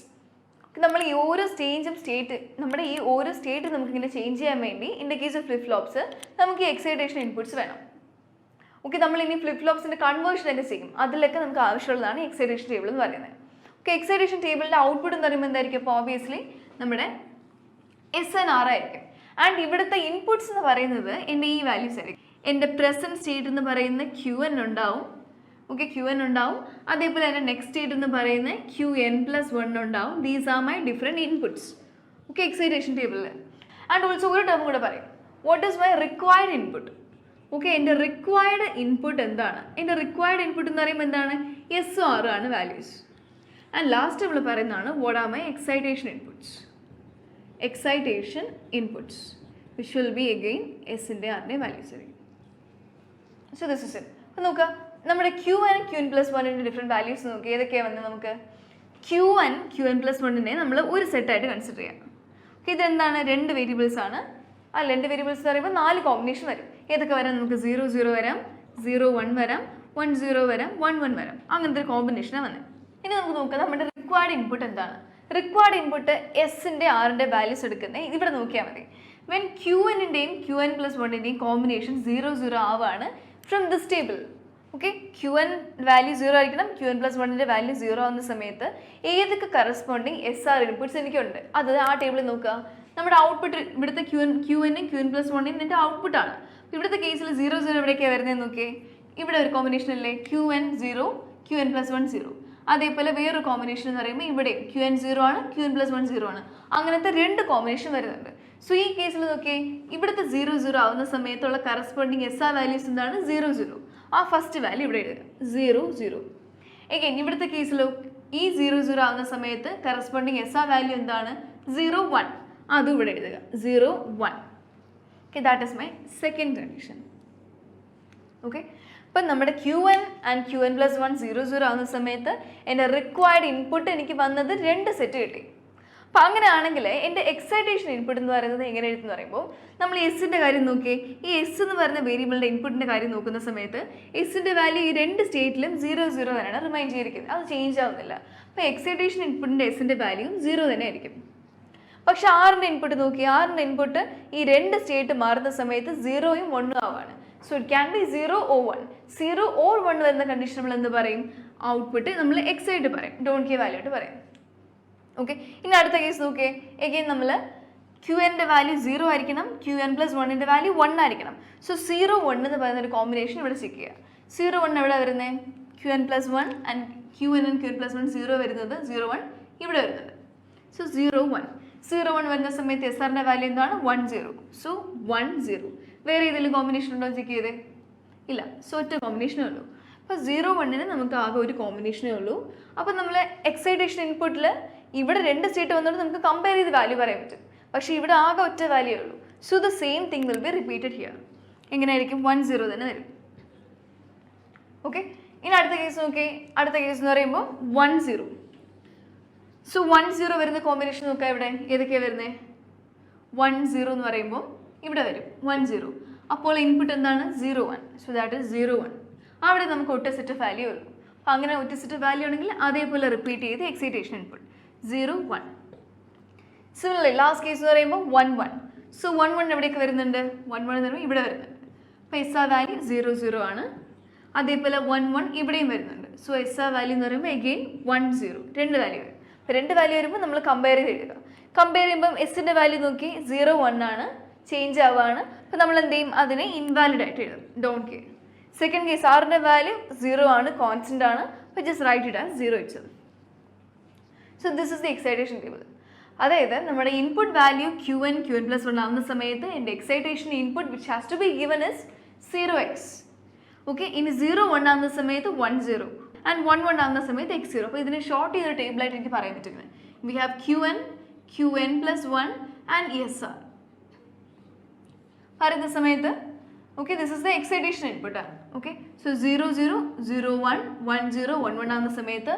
നമ്മൾ ഈ ഓരോ നമ്മുടെ ഈ ഓരോ സ്റ്റേറ്റ് നമുക്കിങ്ങനെ ചേഞ്ച് ചെയ്യാൻ വേണ്ടി in the case of flip flops നമുക്ക് ഈ എക്സൈറ്റേഷൻ ഇൻപുട്സ് വേണം. ഓക്കെ, നമ്മൾ ഇനി ഫ്ലിപ്പ് ഫ്ലോപ്സിൻ്റെ കൺവേർഷൻ ഒക്കെ ചെയ്യും. അതിലൊക്കെ നമുക്ക് ആവശ്യമുള്ളതാണ് എക്സൈറ്റേഷൻ ടേബിൾ എന്ന് പറയുന്നത്. ഓക്കെ, എക്സൈറ്റേഷൻ ടേബിളിൻ്റെ ഔട്ട്പുട്ട് എന്ന് പറയുമ്പോൾ എന്തായിരിക്കും? അപ്പോൾ ഓബിയസ്ലി നമ്മുടെ എസ് എൻ ആർ ആയിരിക്കും. ആൻഡ് ഇവിടുത്തെ ഇൻപുട്സ് എന്ന് പറയുന്നത് എൻ്റെ ഈ വാല്യൂസ് ആയിരിക്കും. എൻ്റെ പ്രസൻറ്റ് സ്റ്റേറ്റ് എന്ന് പറയുന്ന ക്യു എൻ ഉണ്ടാവും. ഓക്കെ, ക്യു എൻ ഉണ്ടാവും. അതേപോലെ തന്നെ നെക്സ്റ്റ് സ്റ്റേറ്റ് എന്ന് പറയുന്ന qn+1 ഉണ്ടാവും. These are my different inputs. Okay, excitation ടേബിളിൽ. ആൻഡ് ഓൾസോ ഒരു ടേം കൂടെ പറയും, what is my required input. Okay, എൻ്റെ റിക്വയർഡ് ഇൻപുട്ട് എന്താണ്? എൻ്റെ റിക്വയർഡ് ഇൻപുട്ട് എന്ന് പറയുമ്പോൾ എന്താണ്? എസ് ആർ ആണ് വാല്യൂസ്. ആൻഡ് ലാസ്റ്റ് നമ്മൾ പറയുന്നതാണ് what are my excitation inputs. Excitation inputs which will B again എസിൻ്റെ ആറിൻ്റെ വാല്യൂസ് ആയിരിക്കും. So this is it. അപ്പോൾ നോക്കുക, നമ്മുടെ qn+1ൻ്റെ ഡിഫറെൻറ്റ് വാല്യൂസ് നോക്കി ഏതൊക്കെയാണ് വന്നത് നമുക്ക്? qn+1നെ നമ്മൾ ഒരു സെറ്റായിട്ട് കൺസിഡർ ചെയ്യാം. ഓക്കെ, ഇതെന്താണ്? 2 വേരിയബിൾസ് ആണ്. ആ 2 വേരിയബിൾസ് എന്ന് പറയുമ്പോൾ 4 കോമ്പിനേഷൻ വരും. ഏതൊക്കെ വരാം? നമുക്ക് 0 0 വരാം, 0 1 വരാം, 1 0 വരാം, 1 1 വരാം. അങ്ങനത്തെ ഒരു കോമ്പിനേഷനാണ് വന്നത്. ഇനി നമുക്ക് നോക്കാം നമ്മുടെ റിക്വയർഡ് ഇൻപുട്ട് എന്താണ്. റിക്വയർഡ് ഇൻപുട്ട് എസിൻ്റെ ആറിൻ്റെ വാല്യൂസ് എടുക്കുന്നത് ഇവിടെ നോക്കിയാൽ മതി. വെൻ qnൻ്റെയും qn+1ൻ്റെയും കോമ്പിനേഷൻ 0 0 ആവാണ് from this table. Okay, qn value 0 ആയിരിക്കണം. qn+1ൻ്റെ വാല്യൂ 0 ആവുന്ന സമയത്ത് ഏതൊക്കെ കറസ്പോണ്ടിങ് എസ് ആർ ഇൻപുട്ട്സ് എനിക്കുണ്ട് അത് ആ ടേബിളിൽ നോക്കുക. നമ്മുടെ ഔട്ട്പുട്ട് ഇവിടുത്തെ qnനും qn+1നും എൻ്റെ ഔട്ട്പുട്ടാണ്. ഇവിടുത്തെ കേസിൽ 0 0 എവിടെയൊക്കെയാണ് വരുന്നതെന്ന് നോക്കിയേ. ഇവിടെ ഒരു കോമ്പിനേഷൻ അല്ലേ, qn 0 qn+1 0. അതേപോലെ വേറൊരു കോമ്പിനേഷൻ എന്ന് പറയുമ്പോൾ ഇവിടെ qn 0 ആണ്, qn+1 0 ആണ്. അങ്ങനത്തെ 2 കോമ്പിനേഷൻ വരുന്നുണ്ട്. സോ ഈ കേസിൽ നോക്കിയേ, ഇവിടുത്തെ 0 0 ആവുന്ന സമയത്തുള്ള കറസ്പോണ്ടിങ് എസ് ആർ വാല്യൂസ് എന്താണ്? 0 0. ആ ഫസ്റ്റ് വാല്യൂ ഇവിടെ എഴുതുക 0 0. എഗെയിൻ ഇവിടുത്തെ കേസിലോ ഈ 0 0 ആവുന്ന സമയത്ത് കറസ്പോണ്ടിങ് എസ് ആർ വാല്യൂ എന്താണ്? 0 1. അതും ഇവിടെ എഴുതുക 0 1. Okay, that is my second condition. Okay, അപ്പം നമ്മുടെ qn ആൻഡ് qn+1 0 0 ആവുന്ന സമയത്ത് എൻ്റെ റിക്വയർഡ് ഇൻപുട്ട് എനിക്ക് വന്നത് 2 സെറ്റ് കിട്ടി. അപ്പം അങ്ങനെയാണെങ്കിൽ എൻ്റെ എക്സൈറ്റേഷൻ ഇൻപുട്ട് എന്ന് പറയുന്നത് എങ്ങനെ എഴുതുന്നു പറയുമ്പോൾ നമ്മൾ എസിൻ്റെ കാര്യം നോക്കിയേ. ഈ എസ് എന്ന് പറയുന്ന വേരിയബിളിൻ്റെ ഇൻപുട്ടിൻ്റെ കാര്യം നോക്കുന്ന സമയത്ത് എസിൻ്റെ വാല്യൂ ഈ 2 സ്റ്റേറ്റിലും 0 0 തന്നെയാണ് റിമൈൻ ചെയ്തിരിക്കുന്നത്. അത് ചേഞ്ച് ആവുന്നില്ല. അപ്പോൾ എക്സൈറ്റേഷൻ ഇൻപുട്ടിൻ്റെ എസിൻ്റെ വാല്യൂ 0 തന്നെ ആയിരിക്കും. പക്ഷെ ആറിൻ്റെ ഇൻപുട്ട് നോക്കി, ആറിൻ്റെ ഇൻപുട്ട് ഈ 2 സ്റ്റേറ്റ് മാറുന്ന സമയത്ത് 0യും 1ഉം ആവാണ്. So it can be 0 or 1. 0 or 1 വരുന്ന കണ്ടീഷൻ നമ്മൾ എന്ത് പറയും? ഔട്ട്പുട്ട് നമ്മൾ എക്സൈറ്റ് പറയും, ഡോണ്ട് കെയർ വാല്യൂ ആയിട്ട് പറയും. ഓക്കെ, ഇനി അടുത്ത കേസ് നോക്കിയേ. എഗെയിൻ നമ്മൾ qnൻ്റെ വാല്യൂ 0 ആയിരിക്കണം, qn+1ൻ്റെ വാല്യൂ 1 ആയിരിക്കണം. സോ 0 1 എന്ന് പറയുന്ന ഒരു കോമ്പിനേഷൻ ഇവിടെ ചെക്ക് ചെയ്യുക. 0 1 എവിടെ വരുന്നത്? qn+1 ആൻഡ് qn+1 0 വരുന്നത് 0 1 ഇവിടെ വരുന്നത്. സോ 0 1 0 1 വരുന്ന സമയത്ത് എസ് ആറിൻ്റെ വാല്യൂ എന്താണ്? 1 0. സോ 1 0. വേറെ ഏതെങ്കിലും കോമ്പിനേഷൻ ഉണ്ടോ ചെക്ക് ചെയ്തേ? ഇല്ല. സോ ഒറ്റ കോമ്പിനേഷനേ ഉള്ളൂ. അപ്പോൾ 0 1ന് നമുക്ക് ആകെ ഒരു കോമ്പിനേഷനേ ഉള്ളൂ. അപ്പോൾ നമ്മൾ എക്സൈറ്റേഷൻ ഇൻപുട്ടിൽ ഇവിടെ 2 സ്റ്റേറ്റ് വന്നിട്ട് നമുക്ക് കമ്പയർ ചെയ്ത് വാല്യൂ പറയാൻ പറ്റും. പക്ഷേ ഇവിടെ ആകെ ഒറ്റ വാല്യൂ ഉള്ളൂ. So the same thing will be repeated here. എങ്ങനെയായിരിക്കും? 1 0 തന്നെ വരും. ഓക്കെ, ഇനി അടുത്ത കേസ് നോക്കി. അടുത്ത കേസ് എന്ന് പറയുമ്പോൾ 1 0. സോ 1 0 വരുന്ന കോമ്പിനേഷൻ നോക്കാം. ഇവിടെ ഏതൊക്കെയാണ് വരുന്നത്? 1 0 എന്ന് പറയുമ്പോൾ ഇവിടെ വരും 1 0. അപ്പോൾ ഇൻപുട്ട് എന്താണ് 0 1. So that is 0 1. അവിടെ നമുക്ക് ഒറ്റ സെറ്റ് വാല്യൂ ഉള്ളൂ. അപ്പോൾ അങ്ങനെ ഒറ്റ സെറ്റ് വാല്യൂ ആണെങ്കിൽ അതേപോലെ റിപ്പീറ്റ് ചെയ്ത് excitation input 0 1. Similarly last case എന്ന് പറയുമ്പോൾ 1 1. സോ 1 1 എവിടേക്ക് വരുന്നുണ്ട്? 1 1 എന്ന് പറയുമ്പോൾ ഇവിടെ വരുന്നുണ്ട്. അപ്പോൾ എസ് ആർ വാല്യൂ 0 0 ആണ്. അതേപോലെ 1 1 ഇവിടെയും വരുന്നുണ്ട്. സോ എസ് ആർ വാല്യൂ എന്ന് പറയുമ്പോൾ എഗെയിൻ 1 0. രണ്ട് വാല്യൂ വരും. അപ്പോൾ രണ്ട് വാല്യൂ വരുമ്പോൾ നമ്മൾ കമ്പയർ ചെയ്ത് എഴുതുക. കമ്പയർ ചെയ്യുമ്പം എസിൻ്റെ വാല്യൂ നോക്കി 0 1 ആണ്, ചേഞ്ച് ആവുകയാണ്. അപ്പോൾ നമ്മൾ എന്ത് ചെയ്യും? അതിനെ ഇൻവാലിഡ് ആയിട്ട് എഴുതും. Don't care. സെക്കൻഡ് കേസ് ആറിൻ്റെ വാല്യൂ 0 ആണ്, കോൺസ്റ്റൻ്റ് ആണ്. അപ്പോൾ ജസ്റ്റ് റൈറ്റ് ഇറ്റ് ആസ് 0 ഇട്ടത്. So this is the excitation table. അതായത് നമ്മുടെ ഇൻപുട്ട് വാല്യൂ Qn Qn+1 ആവുന്ന സമയത്ത് എൻ്റെ excitation input which has to be given is 0x. Okay, ഇനി 0 1 ആവുന്ന സമയത്ത് 1 0 ആൻഡ് 1 1 ആവുന്ന സമയത്ത് x0. അപ്പോൾ ഇതിനെ ഷോർട്ട് ചെയ്ത ടേബിളായിട്ട് എനിക്ക് പറയാൻ പറ്റുന്നത് we have Qn Qn+1 and ESR പറയുന്ന സമയത്ത് okay this is the excitation input ആണ്. ഓക്കെ, സോ 0 0 0 1 1 0 1 1 ആവുന്ന സമയത്ത്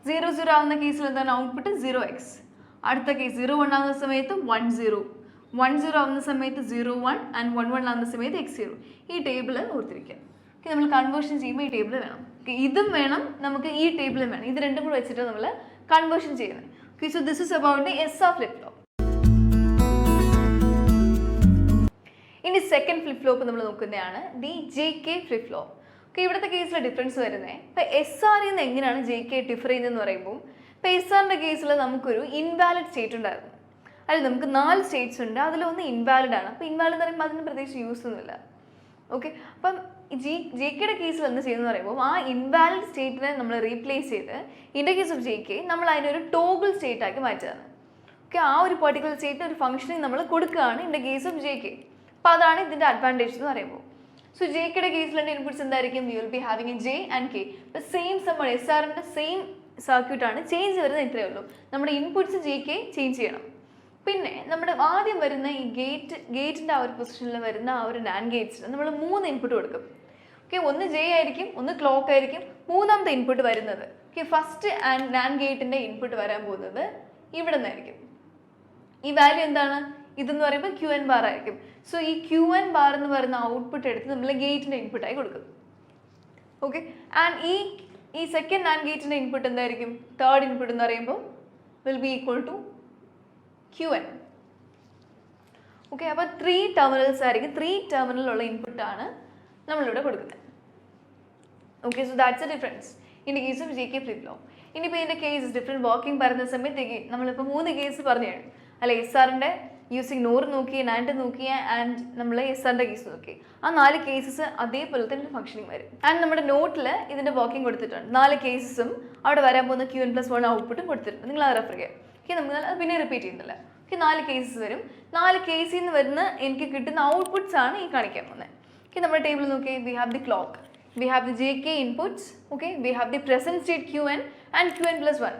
0 0 ആവുന്ന കേസിൽ എന്താണ് ഔട്ട്പുട്ട് 0x. അടുത്ത കേസ് 0 1 ആവുന്ന സമയത്ത് 1 0 1 0 ആവുന്ന സമയത്ത് 0 1 ആൻഡ് 1 1 ആവുന്ന സമയത്ത് x0. ഈ ടേബിൾ ഓർത്തിരിക്കുക. ഓക്കെ, നമ്മൾ കൺവേർഷൻ ചെയ്യുമ്പോൾ ഈ ടേബിൾ വേണം. ഓക്കെ, ഇതും വേണം, നമുക്ക് ഈ ടേബിളും വേണം. ഇത് രണ്ടും കൂടെ വെച്ചിട്ട് നമ്മൾ കൺവേർഷൻ ചെയ്യുന്നത്. Okay, so this is about the SR flip flop. ഇനി സെക്കൻഡ് ഫ്ലിപ്പ് ഫ്ലോപ്പ് നമ്മൾ നോക്കുന്നതാണ് the JK flip flop. Okay, ഇവിടുത്തെ കേസിലെ ഡിഫറൻസ് വരുന്നത് ഇപ്പോൾ SR നിന്ന് എങ്ങനെയാണ് JK ഡിഫർ ചെയ്യുന്നതെന്ന് പറയുമ്പോൾ ഇപ്പോൾ SRൻ്റെ കേസിൽ നമുക്കൊരു ഇൻവാലിഡ് സ്റ്റേറ്റ് ഉണ്ടായിരുന്നു. അതിൽ നമുക്ക് 4 സ്റ്റേറ്റ്സ് ഉണ്ട്, അതിലൊന്ന് ഇൻവാലിഡ് ആണ്. അപ്പോൾ ഇൻവാലിഡ് എന്ന് പറയുമ്പോൾ അതിന് പ്രത്യേകിച്ച് യൂസ് ഒന്നുമില്ല. ഓക്കെ, അപ്പം JKയുടെ കേസിൽ എന്ത് ചെയ്യുന്നത് പറയുമ്പോൾ ആ ഇൻവാലിഡ് സ്റ്റേറ്റിനെ നമ്മൾ റീപ്ലേസ് ചെയ്ത് in the case of JK നമ്മൾ അതിനൊരു ടോഗിൾ സ്റ്റേറ്റ് ആക്കി മാറ്റുകയാണ്. ഓക്കെ, ആ ഒരു പെർട്ടിക്കുലർ സ്റ്റേറ്റ് ഒരു ഫംഗ്ഷനിൽ നമ്മൾ കൊടുക്കുകയാണ് in the case of JK. അപ്പോൾ അതാണ് ഇതിൻ്റെ അഡ്വാൻറ്റേജ് എന്ന് പറയുമ്പോൾ. സോ JKയുടെ കേസിലുള്ള ഇൻപുട്സ് എന്തായിരിക്കും? You will be having A J and K. ഇപ്പോൾ സെയിം നമ്മൾ SRൻ്റെ സെയിം സർക്യൂട്ടാണ്, ചേഞ്ച് വരുന്നത് ഇത്രയേ ഉള്ളൂ. നമ്മുടെ ഇൻപുട്സ് JK ചേഞ്ച് ചെയ്യണം. പിന്നെ നമ്മുടെ ആദ്യം വരുന്ന ഈ ഗേറ്റിൻ്റെ ആ ഒരു പൊസിഷനിൽ വരുന്ന ആ ഒരു നാൻഡ് ഗേറ്റ്സിന് നമ്മൾ 3 ഇൻപുട്ട് കൊടുക്കും. ഓക്കെ, ഒന്ന് J ആയിരിക്കും, ഒന്ന് ക്ലോക്ക് ആയിരിക്കും, മൂന്നാമത്തെ ഇൻപുട്ട് വരുന്നത്. ഓക്കെ, ഫസ്റ്റ് നാൻഡ് ഗേറ്റിൻ്റെ ഇൻപുട്ട് വരാൻ പോകുന്നത് ഇവിടെ നിന്നായിരിക്കും. ഈ വാല്യൂ എന്താണ്? ഇതെന്ന് പറയുമ്പോൾ Qn ബാർ ആയിരിക്കും. സോ ഈ Qn ബാർ എന്ന് പറയുന്ന ഔട്ട്പുട്ട് എടുത്ത് നമ്മൾ ഗേറ്റിൻ്റെ ഇൻപുട്ടായി കൊടുക്കും. ഓക്കെ, ആൻഡ് ഈ സെക്കൻഡ് നാൻഡ് ഗേറ്റിൻ്റെ ഇൻപുട്ട് എന്തായിരിക്കും? തേർഡ് ഇൻപുട്ട് എന്ന് പറയുമ്പോൾ will be equal to Qn. Okay, അപ്പോൾ 3 ടെർമിനൽസ് ആയിരിക്കും. 3 ടെർമിനലുള്ള ഇൻപുട്ടാണ് നമ്മളിവിടെ കൊടുക്കുന്നത്. Okay, so that's a difference in the case of JK flip flop. ഇനിയിപ്പോൾ ഇതിൻ്റെ കേസ് ഡിഫറെൻറ്റ് വർക്കിംഗ് പറയുന്ന സമയത്തേക്ക് നമ്മളിപ്പോൾ 3 കേസ് പറഞ്ഞു കഴിഞ്ഞു അല്ലെ. SRൻ്റെ യൂസിങ് NOR നോക്കി, NAND നോക്കി ആൻഡ് നമ്മൾ SRൻ്റെ കേസ് നോക്കി. ആ 4 കേസസ് അതേപോലെ തന്നെ ഫംഗ്ഷനിങ് വരും. ആൻഡ് നമ്മുടെ നോട്ടിൽ ഇതിൻ്റെ വർക്കിംഗ് കൊടുത്തിട്ടുണ്ട്. 4 കേസസും അവിടെ വരാൻ പോകുന്ന Qn+1 ഔട്ട്പുട്ടും കൊടുത്തിട്ടുണ്ട്. നിങ്ങൾ അത് റെഫർ ചെയ്യുക. ഓക്കെ, നമ്മൾ പിന്നെ റിപ്പീറ്റ് ചെയ്യുന്നില്ല. ഓക്കെ, 4 കേസസ് വരും. 4 കേസിൽ നിന്ന് വരുന്ന എനിക്ക് കിട്ടുന്ന ഔട്ട്പുട്ട്സ് ആണ് ഈ കാണിക്കാൻ പോകുന്നത്. ഓക്കെ, നമ്മുടെ ടേബിൾ നോക്കി. We have the clock, we have the JK inputs. Okay, we have the present state Qn and Qn+1.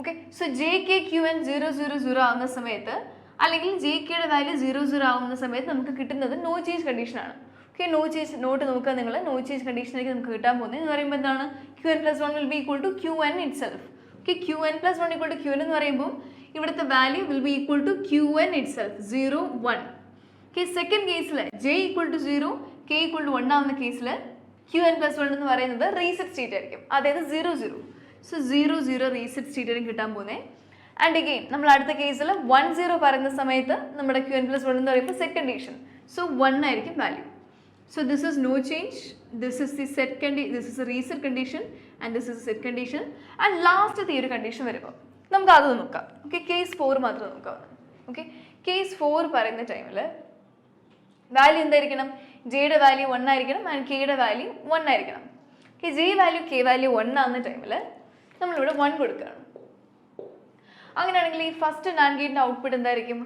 Okay, so JK Qn 0 0 0 ആവുന്ന സമയത്ത് അല്ലെങ്കിൽ JKയുടെ വാല്യൂ 0 0 ആവുന്ന സമയത്ത് നമുക്ക് കിട്ടുന്നത് നോ ചേഞ്ച് കണ്ടീഷനാണ്. ഓക്കെ, നോ ചേഞ്ച് നോട്ട് നോക്കുക നിങ്ങൾ. നോ ചേഞ്ച് കണ്ടീഷനിലേക്ക് നമുക്ക് കിട്ടാൻ പോകുന്നത് എന്ന് പറയുമ്പോൾ എന്താണ്? Qn+1 will be equal to Qn itself. Okay, Qn+1 equal to Qn എന്ന് പറയുമ്പോൾ ഇവിടുത്തെ value will be equal to Qn itself 0 1. Okay, second കേസിൽ J equal to 0 K equal to 1 ആവുന്ന കേസിൽ Qn+1 എന്ന് പറയുന്നത് റീസെറ്റ് സ്റ്റേറ്റ് ആയിരിക്കും, അതായത് 0 0. സോ 0 0 റീസെറ്റ് സ്റ്റേറ്റ് ആയിരിക്കും കിട്ടാൻ പോകുന്നത്. ആൻഡ് അഗെയിൻ നമ്മൾ അടുത്ത കേസിൽ 1 0 പറയുന്ന സമയത്ത് നമ്മുടെ Qn+1 എന്ന് പറയുമ്പോൾ സെറ്റ് കണ്ടീഷൻ. സോ 1 ആയിരിക്കും value. So this is no change, this is the this is reset condition and this is set condition. And ലാസ്റ്റത്തെ ഈ ഒരു കണ്ടീഷൻ വരുമ്പോൾ നമുക്ക് അത് നോക്കാം. ഓക്കെ, കേസ് 4 മാത്രം നോക്കാം. ഓക്കെ, കേസ് 4 പറയുന്ന ടൈമിൽ വാല്യൂ എന്തായിരിക്കണം? Jയുടെ വാല്യൂ 1 ആയിരിക്കണം ആൻഡ് Kയുടെ വാല്യൂ 1 ആയിരിക്കണം. Okay, J value K value 1 ആവുന്ന ടൈമിൽ നമ്മളിവിടെ 1 കൊടുക്കുകയാണ്. അങ്ങനെയാണെങ്കിൽ ഈ ഫസ്റ്റ് നാൻഡ് ഗേറ്റിൻ്റെ ഔട്ട്പുട്ട് എന്തായിരിക്കും?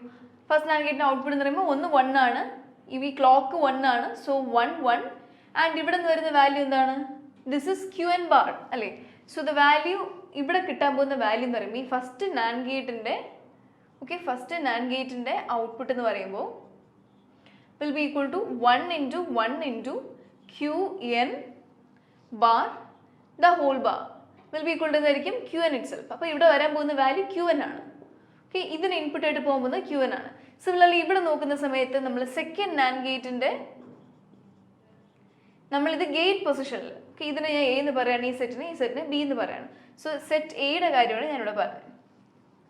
ഫസ്റ്റ് നാൻഡ് ഗേറ്റിൻ്റെ ഔട്ട്പുട്ട് എന്ന് പറയുമ്പോൾ ഒന്ന് 1 ആണ്, ഈ ക്ലോക്ക് 1 ആണ്. സോ 1 1 ആൻഡ് ഇവിടെ നിന്ന് വരുന്ന വാല്യൂ എന്താണ്? ദിസ് ഇസ് Qn ബാർ അല്ലേ. സോ ദ വാല്യൂ ഇവിടെ കിട്ടാൻ പോകുന്ന വാല്യൂ എന്ന് പറയുമ്പോൾ ഈ ഫസ്റ്റ് നാൻഡ് ഗേറ്റിൻ്റെ ഔട്ട്പുട്ട് എന്ന് പറയുമ്പോൾ will be equal to 1 into 1 into Qn bar the whole bar will be equal to എന്തായിരിക്കും? Qn itself. അപ്പോൾ ഇവിടെ വരാൻ പോകുന്ന വാല്യൂ Qn ആണ്. ഓക്കെ, ഇതിന് ഇൻപുട്ട് ആയിട്ട് പോകുന്നത് Qn ആണ്. സിമിലർലി ഇവിടെ നോക്കുന്ന സമയത്ത് നമ്മൾ സെക്കൻഡ് നാൻഡ് ഗേറ്റിൻ്റെ നമ്മളിത് ഗേറ്റ് പൊസിഷനിൽ, ഇതിനെ ഞാൻ എ എന്ന് പറയുകയാണ്, ഈ സെറ്റിനെ ബി എന്ന് പറയുകയാണ്. സോ സെറ്റ് എയുടെ കാര്യമാണ് ഞാനിവിടെ പറഞ്ഞത്.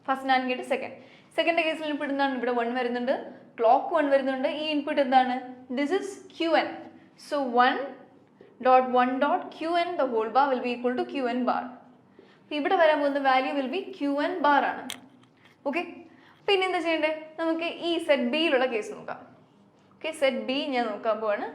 ഫസ്റ്റ് നാൻഡ് ഗേറ്റ് സെക്കൻഡ് കേസിൽ ഇൻപുട്ട് എന്താണ്? ഇവിടെ 1 വരുന്നുണ്ട്, ക്ലോക്ക് 1 വരുന്നുണ്ട്. ഈ ഇൻപുട്ട് എന്താണ്? This is Qn. So 1.1.Qn the whole bar will be equal to Qn bar. ഇവിടെ വരാൻ പോകുന്ന value will be Qn bar ആണ്. ഓക്കെ, പിന്നെ എന്താ ചെയ്യേണ്ടത്? നമുക്ക് ഈ സെറ്റ് ബിയിലുള്ള കേസ് നോക്കാം. ഓക്കെ, സെറ്റ് ബി ഞാൻ നോക്കാൻ പോവാണ്.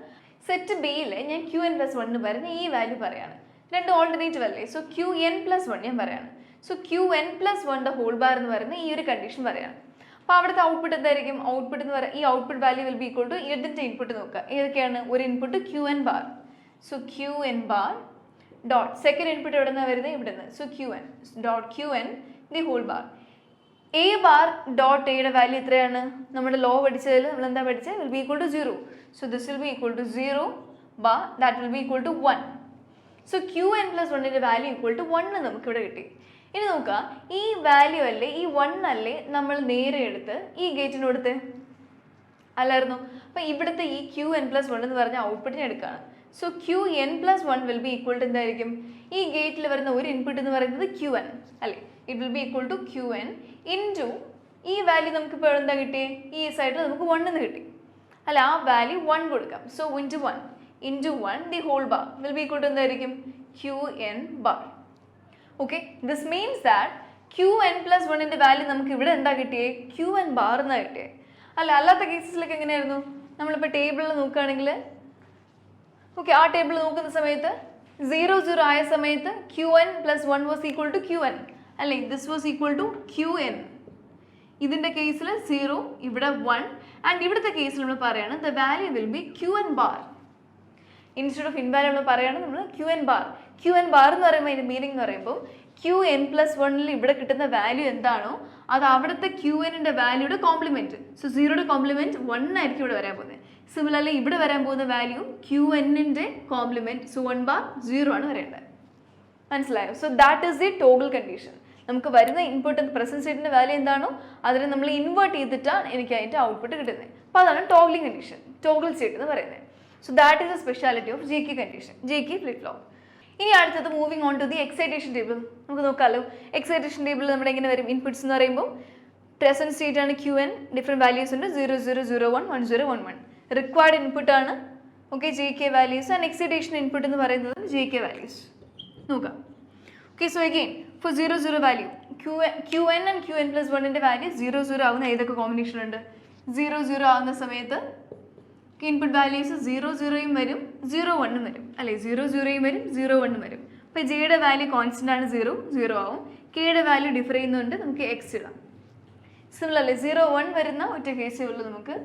സെറ്റ് ബിയിൽ ഞാൻ Qn+1 പറയുന്ന ഈ വാല്യൂ പറയാണ്. രണ്ട് ഓൾട്ടർനേറ്റീവ് അല്ലേ? സോ Qn+1 ഞാൻ പറയാണ്. So Qn+1 the whole bar എന്ന് പറയുന്ന ഈ ഒരു കണ്ടീഷൻ പറയാണ്. അപ്പോൾ അവിടുത്തെ ഔട്ട്പുട്ട് എന്തായിരിക്കും? ഔട്ട്പുട്ട് എന്ന് പറയുക, ഈ output value will be equal to ഇതിൻ്റെ ഇൻപുട്ട് നോക്കുക. ഏതൊക്കെയാണ്? ഒരു input Qn bar. So Qn bar dot second input എവിടെ നിന്നാണ് വരുന്നത്? ഇവിടെ നിന്ന്. So Qn the whole bar. A bar dot എയുടെ വാല്യൂ എത്രയാണ്? നമ്മുടെ ലോ പഠിച്ചതിൽ നമ്മൾ എന്താ പഠിച്ചത്? Will be equal to 0. So this will be equal to 0 bar that will be equal to 1. So Qn+1ൻ്റെ വാല്യൂ ഈക്വൽ ടു 1 നമുക്കിവിടെ കിട്ടി. ഇനി നോക്കുക, ഈ വാല്യൂ അല്ലേ, ഈ 1 അല്ലേ നമ്മൾ നേരെ എടുത്ത് ഈ ഗേറ്റിന് കൊടുത്ത് അല്ലായിരുന്നു? അപ്പം ഇവിടുത്തെ ഈ Qn+1 എന്ന് പറഞ്ഞ ഔട്ട്പുട്ടിനെ എടുക്കുകയാണ്. So Qn+1 will be equal to എന്തായിരിക്കും? ഈ ഗേറ്റിൽ വരുന്ന ഒരു ഇൻപുട്ട് എന്ന് പറയുന്നത് Qn അല്ലേ? It will be equal to Qn into ഈ വാല്യൂ നമുക്ക് ഇപ്പോൾ എന്താ കിട്ടിയേ? ഈ സൈഡിൽ നമുക്ക് 1 എന്ന് കിട്ടി അല്ല, ആ വാല്യൂ 1 കൊടുക്കാം. So into 1 the whole bar will be equal to എന്തായിരിക്കും? Qn bar. Okay, this means that Qn+1ൻ്റെ വാല്യൂ നമുക്ക് ഇവിടെ എന്താ കിട്ടിയേ? Qn bar എന്നാണ് കിട്ടിയേ. അല്ലാത്ത കേസസിലൊക്കെ എങ്ങനെയായിരുന്നു? നമ്മളിപ്പോൾ ടേബിളിൽ നോക്കുകയാണെങ്കിൽ, ഓക്കെ, ആ ടേബിൾ നോക്കുന്ന സമയത്ത് 0 ആയ സമയത്ത് Qn+1 was equal to Qn അല്ലേ? This was equal to Qn. ഇതിൻ്റെ കേസിൽ 0, ഇവിടെ 1, ആൻഡ് ഇവിടുത്തെ കേസിൽ നമ്മൾ പറയുകയാണ് the value will be Qn bar. Instead of in value നമ്മൾ പറയുകയാണ് നമ്മൾ Qn bar. Qn bar എന്ന് പറയുമ്പോൾ അതിൻ്റെ മീനിങ് എന്ന് പറയുമ്പോൾ Qn+1ൽ ഇവിടെ കിട്ടുന്ന വാല്യൂ എന്താണോ അത് അവിടുത്തെ Qnൻ്റെ വാല്യൂയുടെ കോംപ്ലിമെൻറ്റ്. സോ 0യുടെ കോംപ്ലിമെൻറ്റ് 1 ആയിരിക്കും ഇവിടെ വരാൻ പോകുന്നത്. സിമിലർലി ഇവിടെ വരാൻ പോകുന്ന വാല്യൂ Qnൻ്റെ കോംപ്ലിമെൻറ്റ്. സോ 1 bar 0 ആണ് വരേണ്ടത്. മനസ്സിലായോ? So that is the toggle condition. നമുക്ക് വരുന്ന ഇൻപുട്ട് പ്രസൻറ്റ് സ്റ്റേറ്റിൻ്റെ വാല്യൂ എന്താണോ അതിനെ നമ്മൾ ഇൻവേർട്ട് ചെയ്തിട്ടാണ് എനിക്ക് അതിൻ്റെ ഔട്ട്പുട്ട് കിട്ടുന്നത്. അപ്പോൾ അതാണ് ടോഗ്ലിംഗ് കണ്ടീഷൻ, ടോഗിൾ സ്റ്റേറ്റ് എന്ന് പറയുന്നത്. So that is a speciality of JK condition, JK flip flop. ഇനി അടുത്തത് moving on to the excitation table. നമുക്ക് നോക്കാമല്ലോ. എക്സൈറ്റേഷൻ ടേബിൾ നമ്മുടെ എങ്ങനെ വരും? ഇൻപുട്സ് എന്ന് പറയുമ്പോൾ പ്രസൻറ്റ് സ്റ്റേറ്റ് ആണ് Qn, ഡിഫറെൻറ്റ് വാല്യൂസ് ഉണ്ട് 0 0 0 1 1 0 1 1. റിക്വയർഡ് ഇൻപുട്ട് ആണ് okay JK values, and excitation input എന്ന് പറയുന്നത് JK വാല്യൂസ്. നോക്കാം. Okay, so again for 0 0 value Qn and Qn+1ൻ്റെ വാല്യൂ 0 0 ആവുന്ന ഏതൊക്കെ കോമ്പിനേഷൻ ഉണ്ട്? 0 0 ആവുന്ന സമയത്ത് ഇൻപുട്ട് വാല്യൂസ് 0 0യും വരും 0 1ഉം വരും അല്ലേ? 0 0യും വരും 0 1ഉം വരും. അപ്പോൾ ജെയുടെ വാല്യൂ കോൺസ്റ്റൻ്റ് ആണ്, 0 0 ആവും. കെയുടെ വാല്യൂ ഡിഫർ ചെയ്യുന്നുണ്ട്, നമുക്ക് എക്സ് ഇടാം. സിമിലർലി 0 1 വരുന്ന ഒറ്റ കേസേ ഉള്ളൂ നമുക്ക്.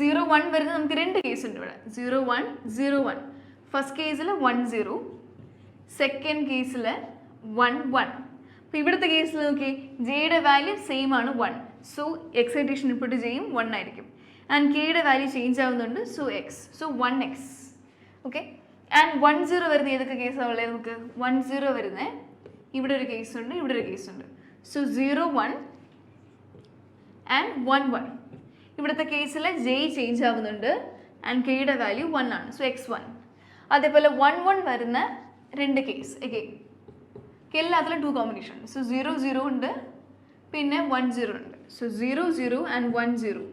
0 1 വരുന്ന നമുക്ക് രണ്ട് കേസ് ഉണ്ട് ഇവിടെ. 0 1 0 1. ഫസ്റ്റ് കേസിൽ 1 0, സെക്കൻഡ് കേസിൽ 1 1. അപ്പോൾ ഇവിടുത്തെ കേസിൽ നോക്കി ജെയുടെ വാല്യൂ സെയിം ആണ് 1. സോ എക്സൈറ്റേഷൻ ഇൻപുട്ട് ജെയും 1 ആയിരിക്കും. ആൻഡ് കെയുടെ വാല്യൂ ചേഞ്ച് ആവുന്നുണ്ട്, so X. So 1x. Okay, and 1 0 വരുന്ന ഏതൊക്കെ കേസാണ് ഉള്ളത്? നമുക്ക് 1 0 വരുന്നത് ഇവിടെ ഒരു കേസുണ്ട്, ഇവിടെ ഒരു കേസുണ്ട്. So 0 1 and 1 1. ഇവിടുത്തെ കേസിൽ ജെ ചേഞ്ച് ആവുന്നുണ്ട് ആൻഡ് കെയുടെ വാല്യൂ 1 ആണ്, സോ x1. അതേപോലെ 1 1 വരുന്ന രണ്ട് കേസ് എഗെയിൻ എല്ലാത്തിലും 2 കോമ്പിനേഷൻ ഉണ്ട്. സോ 0 0 ഉണ്ട്, പിന്നെ 1 0 ഉണ്ട്. So 0 0 and 1 0.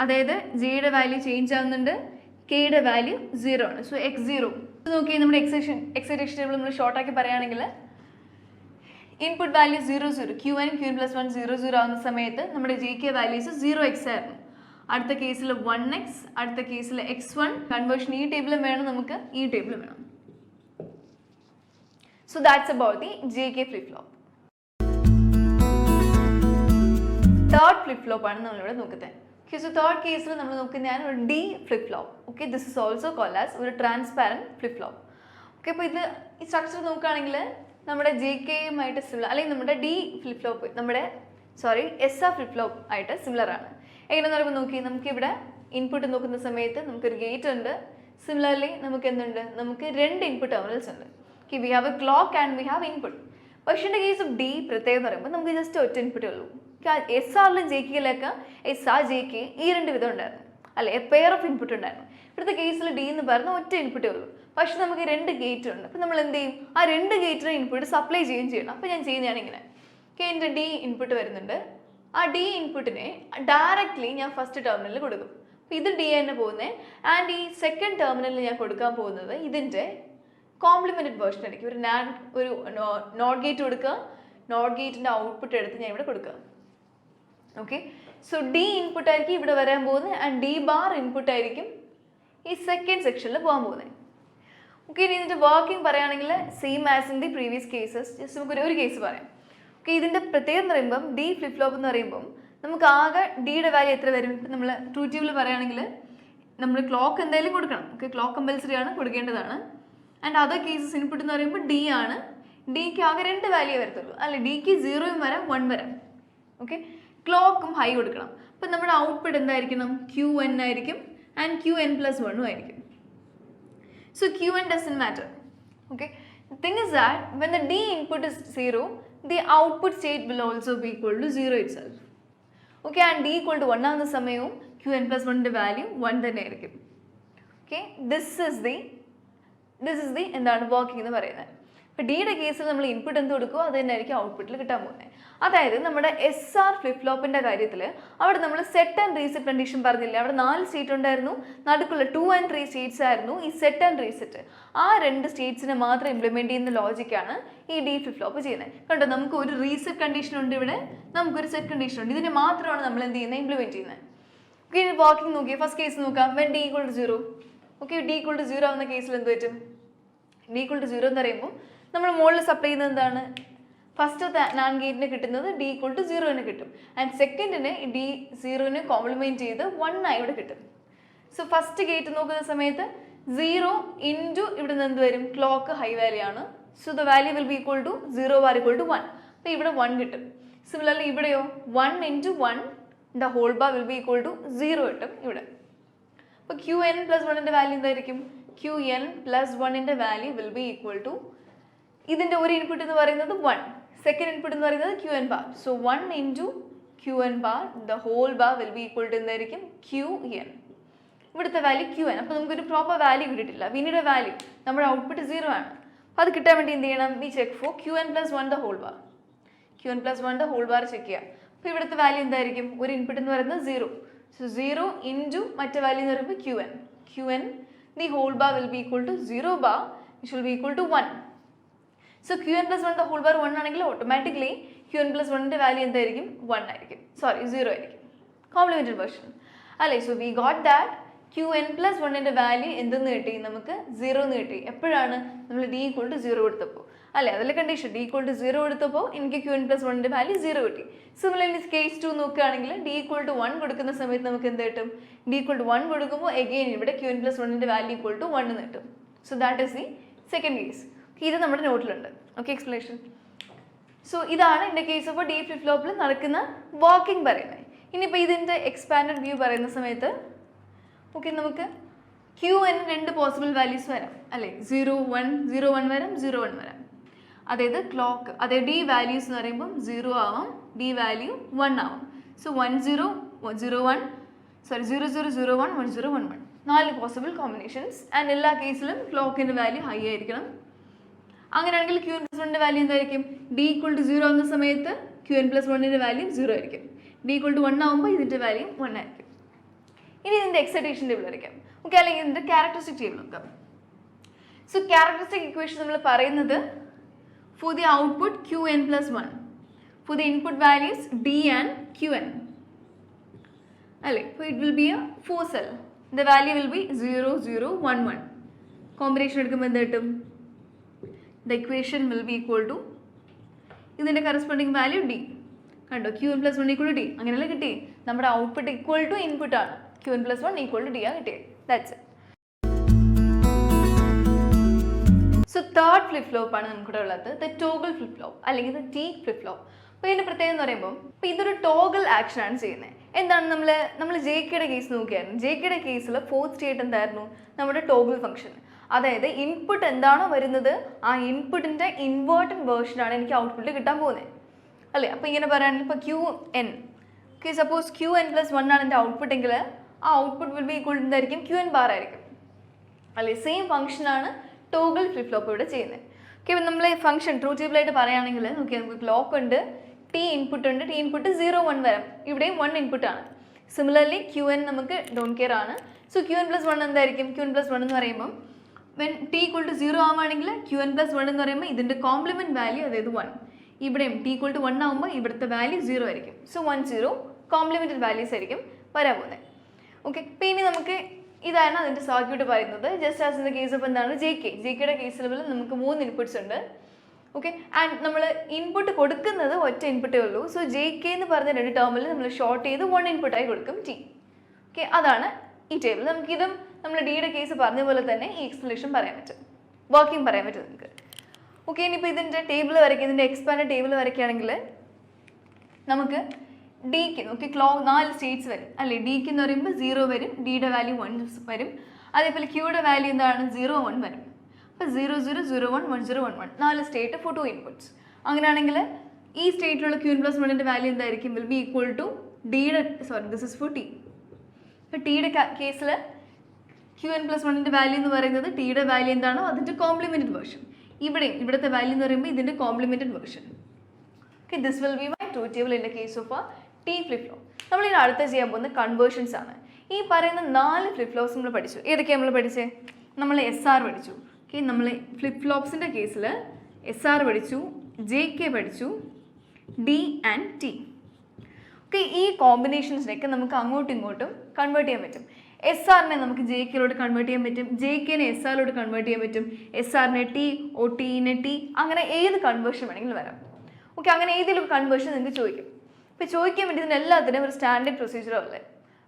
അതായത് ജെയുടെ വാല്യൂ ചേഞ്ച് ആവുന്നുണ്ട്, കെയുടെ വാല്യൂ 0 ആണ്. So x0. നോക്കി നമ്മുടെ എക്സൈറ്റേഷൻ ടേബിൾ നമ്മൾ ഷോർട്ടാക്കി പറയുകയാണെങ്കിൽ ഇൻപുട്ട് വാല്യൂ 0 0, Qn Qn+1 0 0 ആവുന്ന സമയത്ത് നമ്മുടെ JK വാല്യൂസ് 0x ആയിരുന്നു. അടുത്ത കേസിൽ 1x, അടുത്ത കേസിൽ x1. കൺവേർഷൻ ഈ ടേബിളും വേണം നമുക്ക്, ഈ ടേബിളും വേണം. So that's about the JK flip flop. Third flip flop ആണ് നമ്മളിവിടെ നോക്കുന്നത്. Okay, so third case നമ്മൾ നോക്കുന്നതാണ് ഒരു D flip flop. Okay, this is also called as ഒരു ട്രാൻസ്പാരൻറ്റ് ഫ്ലിപ്പ് ഫ്ലോപ്പ്. ഓക്കെ, അപ്പോൾ ഇത് ഈ സ്ട്രക്ചർ നോക്കുകയാണെങ്കിൽ നമ്മുടെ JKയുമായിട്ട് സിമിലർ, അല്ലെങ്കിൽ നമ്മുടെ D ഫ്ലിപ്പ് ഫ്ലോപ്പ് നമ്മുടെ SR ഫ്ലിപ്പ് ഫ്ലോപ്പ് ആയിട്ട് സിമിലർ ആണ്. എങ്ങനെയെന്ന് പറയുമ്പോൾ നോക്കി നമുക്കിവിടെ ഇൻപുട്ട് നോക്കുന്ന സമയത്ത് നമുക്കൊരു ഗേറ്റ് ഉണ്ട്. സിമിലർലി നമുക്ക് എന്തുണ്ട്? നമുക്ക് രണ്ട് ഇൻപുട്ട് ടെർമിനൽസ് ഉണ്ട്. Okay, we have A clock and we have input. പക്ഷേ എൻ്റെ കേസ് ഓഫ് D പ്രത്യേകം എന്ന് പറയുമ്പോൾ നമുക്ക് ജസ്റ്റ് ഒറ്റ ഇൻപുട്ടേ ഉള്ളൂ. SRലും JKയിലൊക്കെ SR JK ഈ രണ്ട് വിധം ഉണ്ടായിരുന്നു അല്ലേ? എ പെയർ ഓഫ് ഇൻപുട്ട് ഉണ്ടായിരുന്നു. ഇവിടുത്തെ കേസിൽ ഡി എന്ന് പറയുന്ന ഒറ്റ ഇൻപുട്ടേ ഉള്ളൂ. പക്ഷെ നമുക്ക് 2 ഗേറ്റ് ഉണ്ട്. അപ്പം നമ്മൾ എന്ത് ചെയ്യും, ആ 2 ഗേറ്റിന് ഇൻപുട്ട് സപ്ലൈ ചെയ്യുകയും ചെയ്യണം. അപ്പോൾ ഞാൻ ചെയ്യുന്നതാണ് ഇങ്ങനെ, എൻ്റെ ഡി ഇൻപുട്ട് വരുന്നുണ്ട്. ആ ഡി ഇൻപുട്ടിനെ ഡയറക്റ്റ്ലി ഞാൻ ഫസ്റ്റ് ടെർമിനലിൽ കൊടുക്കും. അപ്പോൾ ഇത് ഡി തന്നെ പോകുന്നത്. ആൻഡ് ഈ സെക്കൻഡ് ടെർമിനലിൽ ഞാൻ കൊടുക്കാൻ പോകുന്നത് ഇതിൻ്റെ കോംപ്ലിമെൻറ്റഡ് വേർഷൻ ആയിരിക്കും. ഒരു നോട്ട് ഗേറ്റ് കൊടുക്കുക, നോട്ട് ഗേറ്റിൻ്റെ ഔട്ട്പുട്ട് എടുത്ത് ഞാൻ ഇവിടെ കൊടുക്കുക. ഓക്കെ, സോ ഡി ഇൻപുട്ട് ആയിരിക്കും ഇവിടെ വരാൻ പോകുന്നത്. ആൻഡ് ഡി ബാർ ഇൻപുട്ട് ആയിരിക്കും ഈ സെക്കൻഡ് സെക്ഷനിൽ പോകാൻ പോകുന്നത്. ഓക്കെ, ഇനി ഇതിൻ്റെ വർക്കിംഗ് പറയുകയാണെങ്കിൽ same as in the previous cases. Just നമുക്ക് ഒരു കേസ് പറയാം. ഓക്കെ, ഇതിൻ്റെ പ്രത്യേകത എന്ന് പറയുമ്പം ഡി ഫ്ലിപ്പ് ഫ്ലോപ്പ് എന്ന് പറയുമ്പം നമുക്ക് ആകെ ഡിയുടെ വാല്യൂ എത്ര വരും? ഇപ്പം നമ്മൾ ട്രൂത്ത് ടേബിൾ പറയുകയാണെങ്കിൽ നമ്മൾ ക്ലോക്ക് എന്തായാലും കൊടുക്കണം. ഓക്കെ, ക്ലോക്ക് കമ്പൽസറി ആണ്, കൊടുക്കേണ്ടതാണ്. ആൻഡ് അതർ കേസസ് ഇൻപുട്ട് എന്ന് പറയുമ്പോൾ ഡി ആണ്. ഡിക്ക് ആകെ 2 വാല്യൂ വരത്തുള്ളൂ, അല്ലെ ഡിക്ക് 0 വരാം 1 വരാം. ഓക്കെ, ക്ലോക്കും ഹൈ കൊടുക്കണം. അപ്പം നമ്മുടെ ഔട്ട്പുട്ട് എന്തായിരിക്കണം? QN ആയിരിക്കും. ആൻഡ് QN+1 ആയിരിക്കും. So QN doesn't matter. Okay, the thing is that when the D input is 0, the output state will also be equal to 0 itself. Okay, and D equal to 1 ആകുന്ന സമയവും QN+1 വാല്യൂ 1 തന്നെ ആയിരിക്കും. Okay, this is the എന്താണ് വർക്കിംഗ് എന്ന് പറയുന്നത്. ഇപ്പോൾ ഡിയുടെ കേസിൽ നമ്മൾ ഇൻപുട്ട് എന്ത് കൊടുക്കുമോ അത് തന്നെ ആയിരിക്കും ഔട്ട്പുട്ടിൽ കിട്ടാൻ പോകുന്നത്. അതായത് നമ്മുടെ SR ഫ്ലിപ്പ് ഫ്ലോപ്പിൻ്റെ കാര്യത്തിൽ അവിടെ നമ്മൾ സെറ്റ് ആൻഡ് റീസെറ്റ് കണ്ടീഷൻ പറഞ്ഞില്ലേ, അവിടെ 4 സ്റ്റേറ്റ് ഉണ്ടായിരുന്നു, നടുക്കുള്ള 2 and 3 സ്റ്റേറ്റ്സ് ആയിരുന്നു ഈ സെറ്റ് ആൻഡ് റീസെറ്റ്. ആ 2 സ്റ്റേറ്റ്സിനെ മാത്രം ഇംപ്ലിമെൻറ്റ് ചെയ്യുന്ന ലോജിക്കാണ് ഈ ഡി ഫ്ലിപ്പ് ഫ്ലോപ്പ് ചെയ്യുന്നത്. കണ്ടോ, നമുക്ക് ഒരു റീസെറ്റ് കണ്ടീഷൻ ഉണ്ട് ഇവിടെ, നമുക്കൊരു സെറ്റ് കണ്ടീഷൻ ഉണ്ട്. ഇതിനെ മാത്രമാണ് നമ്മൾ എന്ത് ചെയ്യുന്നത്, ഇംപ്ലിമെൻറ്റ് ചെയ്യുന്നത്. ഓക്കെ, ഇനി വർക്കിംഗ് നോക്കിയാൽ ഫസ്റ്റ് കേസ് നോക്കാം. When D equal to 0. Okay, D equal to 0 ആവുന്ന കേസിൽ എന്ത് പറ്റും? ഡി ഈക്വൾ ടു 0 എന്ന് പറയുമ്പോൾ നമ്മൾ മുകളിൽ സപ്ലൈ ചെയ്യുന്നത് എന്താണ്? ഫസ്റ്റ് നാൻ ഗേറ്റിന് കിട്ടുന്നത് ഡി ഈക്വൾ ടു 0 കിട്ടും. ആൻഡ് സെക്കൻഡിന് ഡി 0 കോംപ്ലിമെൻറ്റ് ചെയ്ത് 1 ആയി ഇവിടെ കിട്ടും. സോ ഫസ്റ്റ് ഗേറ്റ് നോക്കുന്ന സമയത്ത് 0 ഇൻറ്റു ഇവിടെ നിന്ന് എന്ത് വരും? ക്ലോക്ക് ഹൈ വാല്യൂ ആണ്. So the value will be equal to 0 bar equal to 1. അപ്പോൾ ഇവിടെ 1 കിട്ടും. സിമിലർലി ഇവിടെയോ 1 into 1 the whole bar will be equal to 0 കിട്ടും ഇവിടെ. അപ്പോൾ QN+1 വാല്യൂ എന്തായിരിക്കും? QN+1 value will be equal to ഇതിൻ്റെ ഒരു ഇൻപുട്ട് എന്ന് പറയുന്നത് 1, സെക്കൻഡ് ഇൻപുട്ട് എന്ന് പറയുന്നത് QN bar. So 1 into QN bar the whole bar will be equal to എന്തായിരിക്കും? QN. ഇവിടുത്തെ വാല്യൂ QN. അപ്പോൾ നമുക്കൊരു പ്രോപ്പർ വാല്യൂ കിട്ടിയിട്ടില്ല. വിനിയുടെ വാല്യൂ നമ്മുടെ ഔട്ട്പുട്ട് 0 ആണ്. അപ്പോൾ അത് കിട്ടാൻ വേണ്ടി എന്ത് ചെയ്യണം? We check for QN+1 the whole bar. QN+1 the whole bar check ചെയ്യാം. അപ്പോൾ ഇവിടുത്തെ വാല്യൂ എന്തായിരിക്കും? ഒരു ഇൻപുട്ട് എന്ന് പറയുന്നത് 0. സോ 0 ഇൻറ്റു മറ്റേ വാല്യൂ എന്ന് പറയുമ്പോൾ QN the whole bar will be equal to 0 bar which will be equal to 1. So QN+1 the whole bar 1 ആണെങ്കിൽ ഓട്ടോമാറ്റിക്കലി QN+1 വാല്യൂ എന്തായിരിക്കും? 1 ആയിരിക്കും, 0 ആയിരിക്കും. കോംപ്ലിമെൻറ്റഡ് വേർഷൻ അല്ലേ? So we got that QN+1 value എന്തെന്ന് കിട്ടി? നമുക്ക് 0 എന്ന് കിട്ടി. എപ്പോഴാണ്? നമ്മൾ ഡി ഈക്വൾ ടു 0 കൊടുത്തപ്പോൾ അല്ലേ? അതല്ലേ കണ്ടീഷൻ. ഡി ഈക്വൾ ടു 0 കൊടുത്തപ്പോൾ എനിക്ക് QN+1 വാല്യൂ 0 കിട്ടി. സിമിലർലി കേസ് 2 നോക്കുകയാണെങ്കിൽ ഡി ഈക്വൾ ടു 1 കൊടുക്കുന്ന സമയത്ത് നമുക്ക് എന്ത് കിട്ടും? ഡി ഈക്വൾ ടു 1 കൊടുക്കുമ്പോൾ എഗെയിൻ ഇവിടെ QN+1 വാല്യൂ ഈക്വൾ ടു 1 എന്ന് കിട്ടും. So that is the second case. ഇത് നമ്മുടെ നോട്ടിലുണ്ട്. Okay, explanation. സോ ഇതാണ് എൻ്റെ കേസ് ഓഫ് ഡി ഫ്ലിപ്പ് ഫ്ലോപ്പിൽ നടക്കുന്ന വർക്കിംഗ് പറയുന്നത്. ഇനിയിപ്പോൾ ഇതിൻ്റെ എക്സ്പാൻഡഡ് വ്യൂ പറയുന്ന സമയത്ത് ഓക്കെ, നമുക്ക് QN 2 പോസിബിൾ വാല്യൂസ് വരാം അല്ലേ? 0 1 വരാം, 0 1 വരാം. അതായത് ക്ലോക്ക് അതായത് ഡി വാല്യൂസ് എന്ന് പറയുമ്പം 0 ആവാം, ഡി വാല്യൂ 1 ആവാം. So 1 0 0 1 0 0 0 1 1 0 1 1 4 possible combinations. ആൻഡ് എല്ലാ കേസിലും ക്ലോക്കിൻ്റെ വാല്യൂ ഹൈ ആയിരിക്കണം. അങ്ങനെയാണെങ്കിൽ QN+1 വാല്യൂ എന്തായിരിക്കും? ഡി ഈക്വൾ ടു 0 ആവുന്ന സമയത്ത് QN+1 വാല്യൂ 0 ആയിരിക്കും. ഡി ഈക്വൾ ടു 1 ആകുമ്പോൾ ഇതിൻ്റെ വാല്യൂ 1 ആയിരിക്കും. ഇനി ഇതിൻ്റെ എക്സൈറ്റേഷൻ ടേബിൾ വരയ്ക്കാം. ഓക്കെ, അല്ലെങ്കിൽ ഇതിൻ്റെ ക്യാരക്ടറിസ്റ്റിക് ടേബിൾ നോക്കാം. സോ ക്യാരക്ടറിസ്റ്റിക് ഇക്വേഷൻ നമ്മൾ പറയുന്നത് for the output QN+1 for the input values D and QN അല്ലേ? അപ്പോൾ it will be a 4 cell. The value will be 0 0 1 1. Combination എടുക്കുമ്പോൾ എന്ത് കിട്ടും? The equation will be equal to ഇതിൻ്റെ കറസ്പോണ്ടിങ് വാല്യൂ D. കണ്ടോ, QN+1 ഈക്വൾ ടു D. അങ്ങനെയല്ല കിട്ടി. നമ്മുടെ ഔട്ട്പുട്ട് ഈക്വൾ ടു ഇൻപുട്ടാണ്. QN+1 ഈക്വൾ ടു D ആണ് കിട്ടിയത്. That's it. So third flip flop ആണ് നമുക്കിവിടെ ഉള്ളത്, ദ ടോഗിൾ ഫ്ലിപ്പ് ഫ്ലോപ്പ് അല്ലെങ്കിൽ ദ T ഫ്ലിപ്പ് ഫ്ലോപ്പ്. അപ്പോൾ ഇതിൻ്റെ പ്രത്യേകത എന്ന് പറയുമ്പോൾ ഇപ്പോൾ ഇതൊരു ടോഗിൾ ആക്ഷൻ ആണ് ചെയ്യുന്നത്. എന്താണ് നമ്മൾ JKയുടെ കേസ് നോക്കിയായിരുന്നു. JKയുടെ കേസിൽ 4th സ്റ്റേറ്റ് എന്തായിരുന്നു? നമ്മുടെ ടോഗിൾ ഫംഗ്ഷൻ. അതായത് ഇൻപുട്ട് എന്താണോ വരുന്നത് ആ ഇൻപുട്ടിൻ്റെ ഇൻവേർട്ടഡ് വേർഷനാണ് എനിക്ക് ഔട്ട്പുട്ടിൽ കിട്ടാൻ പോകുന്നത് അല്ലേ? അപ്പോൾ ഇങ്ങനെ പറയുകയാണെങ്കിൽ ഇപ്പോൾ QN, ഓക്കെ, സപ്പോസ് QN+1 ആണ് എൻ്റെ ഔട്ട്പുട്ട് എങ്കിൽ ആ ഔട്ട്പുട്ട് വിൽ ബി ഈക്വൾ എന്തായിരിക്കും? QN ബാർ ആയിരിക്കും. അല്ലെ സെയിം ഫംഗ്ഷനാണ് ടോഗിൾ ഫ്ലിപ്പ് ഫ്ലോപ്പ് ഇവിടെ ചെയ്യുന്നത്. ഓക്കെ, ഇപ്പം നമ്മൾ ഫംഗ്ഷൻ ട്രൂത്ത് ടേബിളായിട്ട് പറയുകയാണെങ്കിൽ നോക്കിയാൽ നമുക്ക് ക്ലോക്ക് ഉണ്ട്, ടി ഇൻപുട്ട് ഉണ്ട്, ടി ഇൻപുട്ട് 0 1 വരാം, ഇവിടെയും 1 ഇൻപുട്ടാണ്. സിമിലർലി ക്യു എൻ നമുക്ക് ഡോണ്ട് കെയർ ആണ്. സോ ക്യു എൻ പ്ലസ് 1 എന്തായിരിക്കും? ക്യു എൻ പ്ലസ് 1 എന്ന് പറയുമ്പം വെൻ ടി ഈക്വൾ ടു 0 ആവുകയാണെങ്കിൽ ക്യു എൻ പ്ലസ് 1 എന്ന് പറയുമ്പോൾ ഇതിൻ്റെ കോംപ്ലിമെൻറ്റ് വാല്യൂ അതായത് 1. ഇവിടെയും ടി ഈക്വൾ ടു 1 ആകുമ്പോൾ ഇവിടുത്തെ വാല്യൂ 0 ആയിരിക്കും. സോ 1 0 കോംപ്ലിമെൻറ്റഡ് വാല്യൂസ് ആയിരിക്കും വരാൻ പോകുന്നത്. ഓക്കെ, അപ്പോൾ ഇനി നമുക്ക് ഇതാണ് അതിൻ്റെ സർക്യൂട്ട് പറയുന്നത്. Just as in the case of എന്താണ് ജെ കെയുടെ കേസിൽ നമുക്ക് 3 ഇൻപുട്ട്സ് ഉണ്ട്. ഓക്കെ, ആൻഡ് നമ്മൾ ഇൻപുട്ട് കൊടുക്കുന്നത് ഒറ്റ ഇൻപുട്ടേ ഉള്ളൂ. സോ ജെ കെ എന്ന് പറഞ്ഞ 2 ടേമിൽ നമ്മൾ ഷോർട്ട് ചെയ്ത് 1 ഇൻപുട്ടായി കൊടുക്കും ടി. ഓക്കെ, അതാണ് ഈ ടേബിൾ. നമുക്കിതും നമ്മൾ ഡിയുടെ കേസ് പറഞ്ഞ പോലെ തന്നെ ഈ എക്സ്പ്ലനേഷൻ പറയാൻ പറ്റും, വർക്കിംഗ് പറയാൻ പറ്റും നിങ്ങൾക്ക്. ഓക്കെ, ഇനിയിപ്പോൾ ഇതിൻ്റെ ടേബിൾ വരയ്ക്കുക, ഇതിൻ്റെ എക്സ്പാൻഡ് ടേബിൾ വരയ്ക്കുകയാണെങ്കിൽ നമുക്ക് ഡിക്ക് നോക്കി ക്ലോക്ക് 4 സ്റ്റേറ്റ്സ് വരും അല്ലേ. ഡിക്ക് എന്ന് പറയുമ്പോൾ 0 വരും, ഡിയുടെ വാല്യൂ 1 വരും. അതേപോലെ ക്യൂയുടെ വാല്യൂ എന്താണ്? 0 1 വരും. അപ്പോൾ 0 0 0 1 1 0 1 1 4 സ്റ്റേറ്റ് ഫോർ 2 ഇൻപുട്ട്സ്. അങ്ങനെയാണെങ്കിൽ ഈ സ്റ്റേറ്റിലുള്ള ക്യൂ എൻ പ്ലസ് 1ൻ്റെ വാല്യൂ എന്തായിരിക്കും? വിൽ ബി ഈക്വൽ ടു ഡിയുടെ ദിസ് ഇസ് ഫോർ ടി. ഇപ്പോൾ ടിയുടെ കേസിൽ ക്യൂ എൻ പ്ലസ് 1ൻ്റെ വാല്യൂ എന്ന് പറയുന്നത് ടിയുടെ വാല്യൂ എന്താണോ അതിൻ്റെ കോംപ്ലിമെൻറ്റഡ് വേർഷൻ. ഇവിടുത്തെ വാല്യൂ എന്ന് പറയുമ്പോൾ ഇതിൻ്റെ complemented version. Okay, this will be my truth table in the case of A T flip flop. നമ്മൾ ഇതിന് അടുത്ത് ചെയ്യാൻ പോകുന്ന കൺവേർഷൻസ് ആണ്. ഈ പറയുന്ന 4 ഫ്ലിപ്പ് ഫ്ലോപ്സ് നമ്മൾ പഠിച്ചു. ഏതൊക്കെയാണ് നമ്മൾ പഠിച്ചത്? നമ്മൾ SR പഠിച്ചു. ഓക്കെ, നമ്മൾ ഫ്ലിപ്പ് ഫ്ലോപ്സിൻ്റെ കേസിൽ SR പഠിച്ചു, JK പഠിച്ചു, D ആൻഡ് T. ഓക്കെ, ഈ കോമ്പിനേഷൻസിനൊക്കെ നമുക്ക് അങ്ങോട്ടും ഇങ്ങോട്ടും കൺവേർട്ട് ചെയ്യാൻ പറ്റും. SRനെ നമുക്ക് JKയിലോട്ട് കൺവേർട്ട് ചെയ്യാൻ പറ്റും, JKനെ SRയിലോട്ട് കൺവേർട്ട് ചെയ്യാൻ പറ്റും, SRനെ T, OTനെ T, അങ്ങനെ ഏത് കൺവേർഷൻ വേണമെങ്കിലും വരാം. ഓക്കെ, അങ്ങനെ ഏതെങ്കിലും കൺവേർഷൻ നിങ്ങൾക്ക് ചോദിക്കും. ഇപ്പോൾ ചോദിക്കാൻ വേണ്ടി ഇതിന് എല്ലാത്തിനും ഒരു സ്റ്റാൻഡേർഡ് പ്രൊസീജിയറോ അല്ലേ.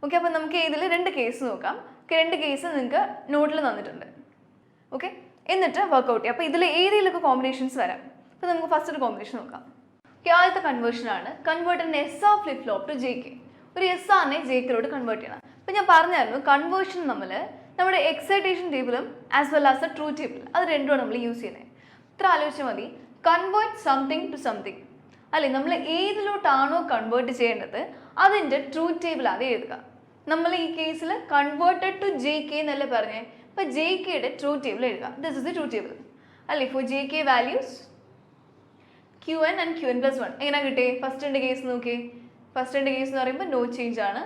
ഓക്കെ, അപ്പോൾ നമുക്ക് ഇതിൽ 2 കേസ് നോക്കാം. ഓക്കെ, 2 കേസ് നിങ്ങൾക്ക് നോട്ടിൽ തന്നിട്ടുണ്ട്. ഓക്കെ, എന്നിട്ട് വർക്കൗട്ട് ചെയ്യാം. അപ്പോൾ ഇതിൽ ഏതെങ്കിലുമൊക്കെ കോമ്പിനേഷൻസ് വരാം. അപ്പോൾ നമുക്ക് ഫസ്റ്റ് ഒരു കോമ്പിനേഷൻ നോക്കാം. ഓക്കെ, ആദ്യത്തെ കൺവേർഷനാണ് convert an SR flip flop to JK. ഒരു SRനെ JKയിലോട്ട് കൺവേർട്ട് ചെയ്യണം. അപ്പോൾ ഞാൻ പറഞ്ഞായിരുന്നു കൺവേർഷൻ നമ്മുടെ എക്സൈറ്റേഷൻ ടേബിളും as well as A truth table അത് രണ്ടുമാണ് നമ്മൾ യൂസ് ചെയ്യുന്നത്. ഇത്ര ആലോചിച്ചാൽ മതി. കൺവേർട്ട് സംതിങ് ടു സംതിങ് അല്ലെ, നമ്മൾ ഏതിലോട്ടാണോ കൺവേർട്ട് ചെയ്യേണ്ടത് അതിൻ്റെ ട്രൂത്ത് ടേബിൾ അത് എഴുതുക. നമ്മൾ ഈ കേസിൽ കൺവേർട്ടഡ് ടു JK എന്നല്ലേ പറഞ്ഞേ. അപ്പോൾ JKയുടെ ട്രൂത്ത് ടേബിൾ എഴുതുക. This is the truth table അല്ലേ. For JK values QN and QN plus 1 എങ്ങനെ കിട്ടി? ഫസ്റ്റിൻ്റെ കേസ് നോക്കി. ഫസ്റ്റിൻ്റെ കേസ് എന്ന് പറയുമ്പോൾ നോ ചേഞ്ച് ആണ്.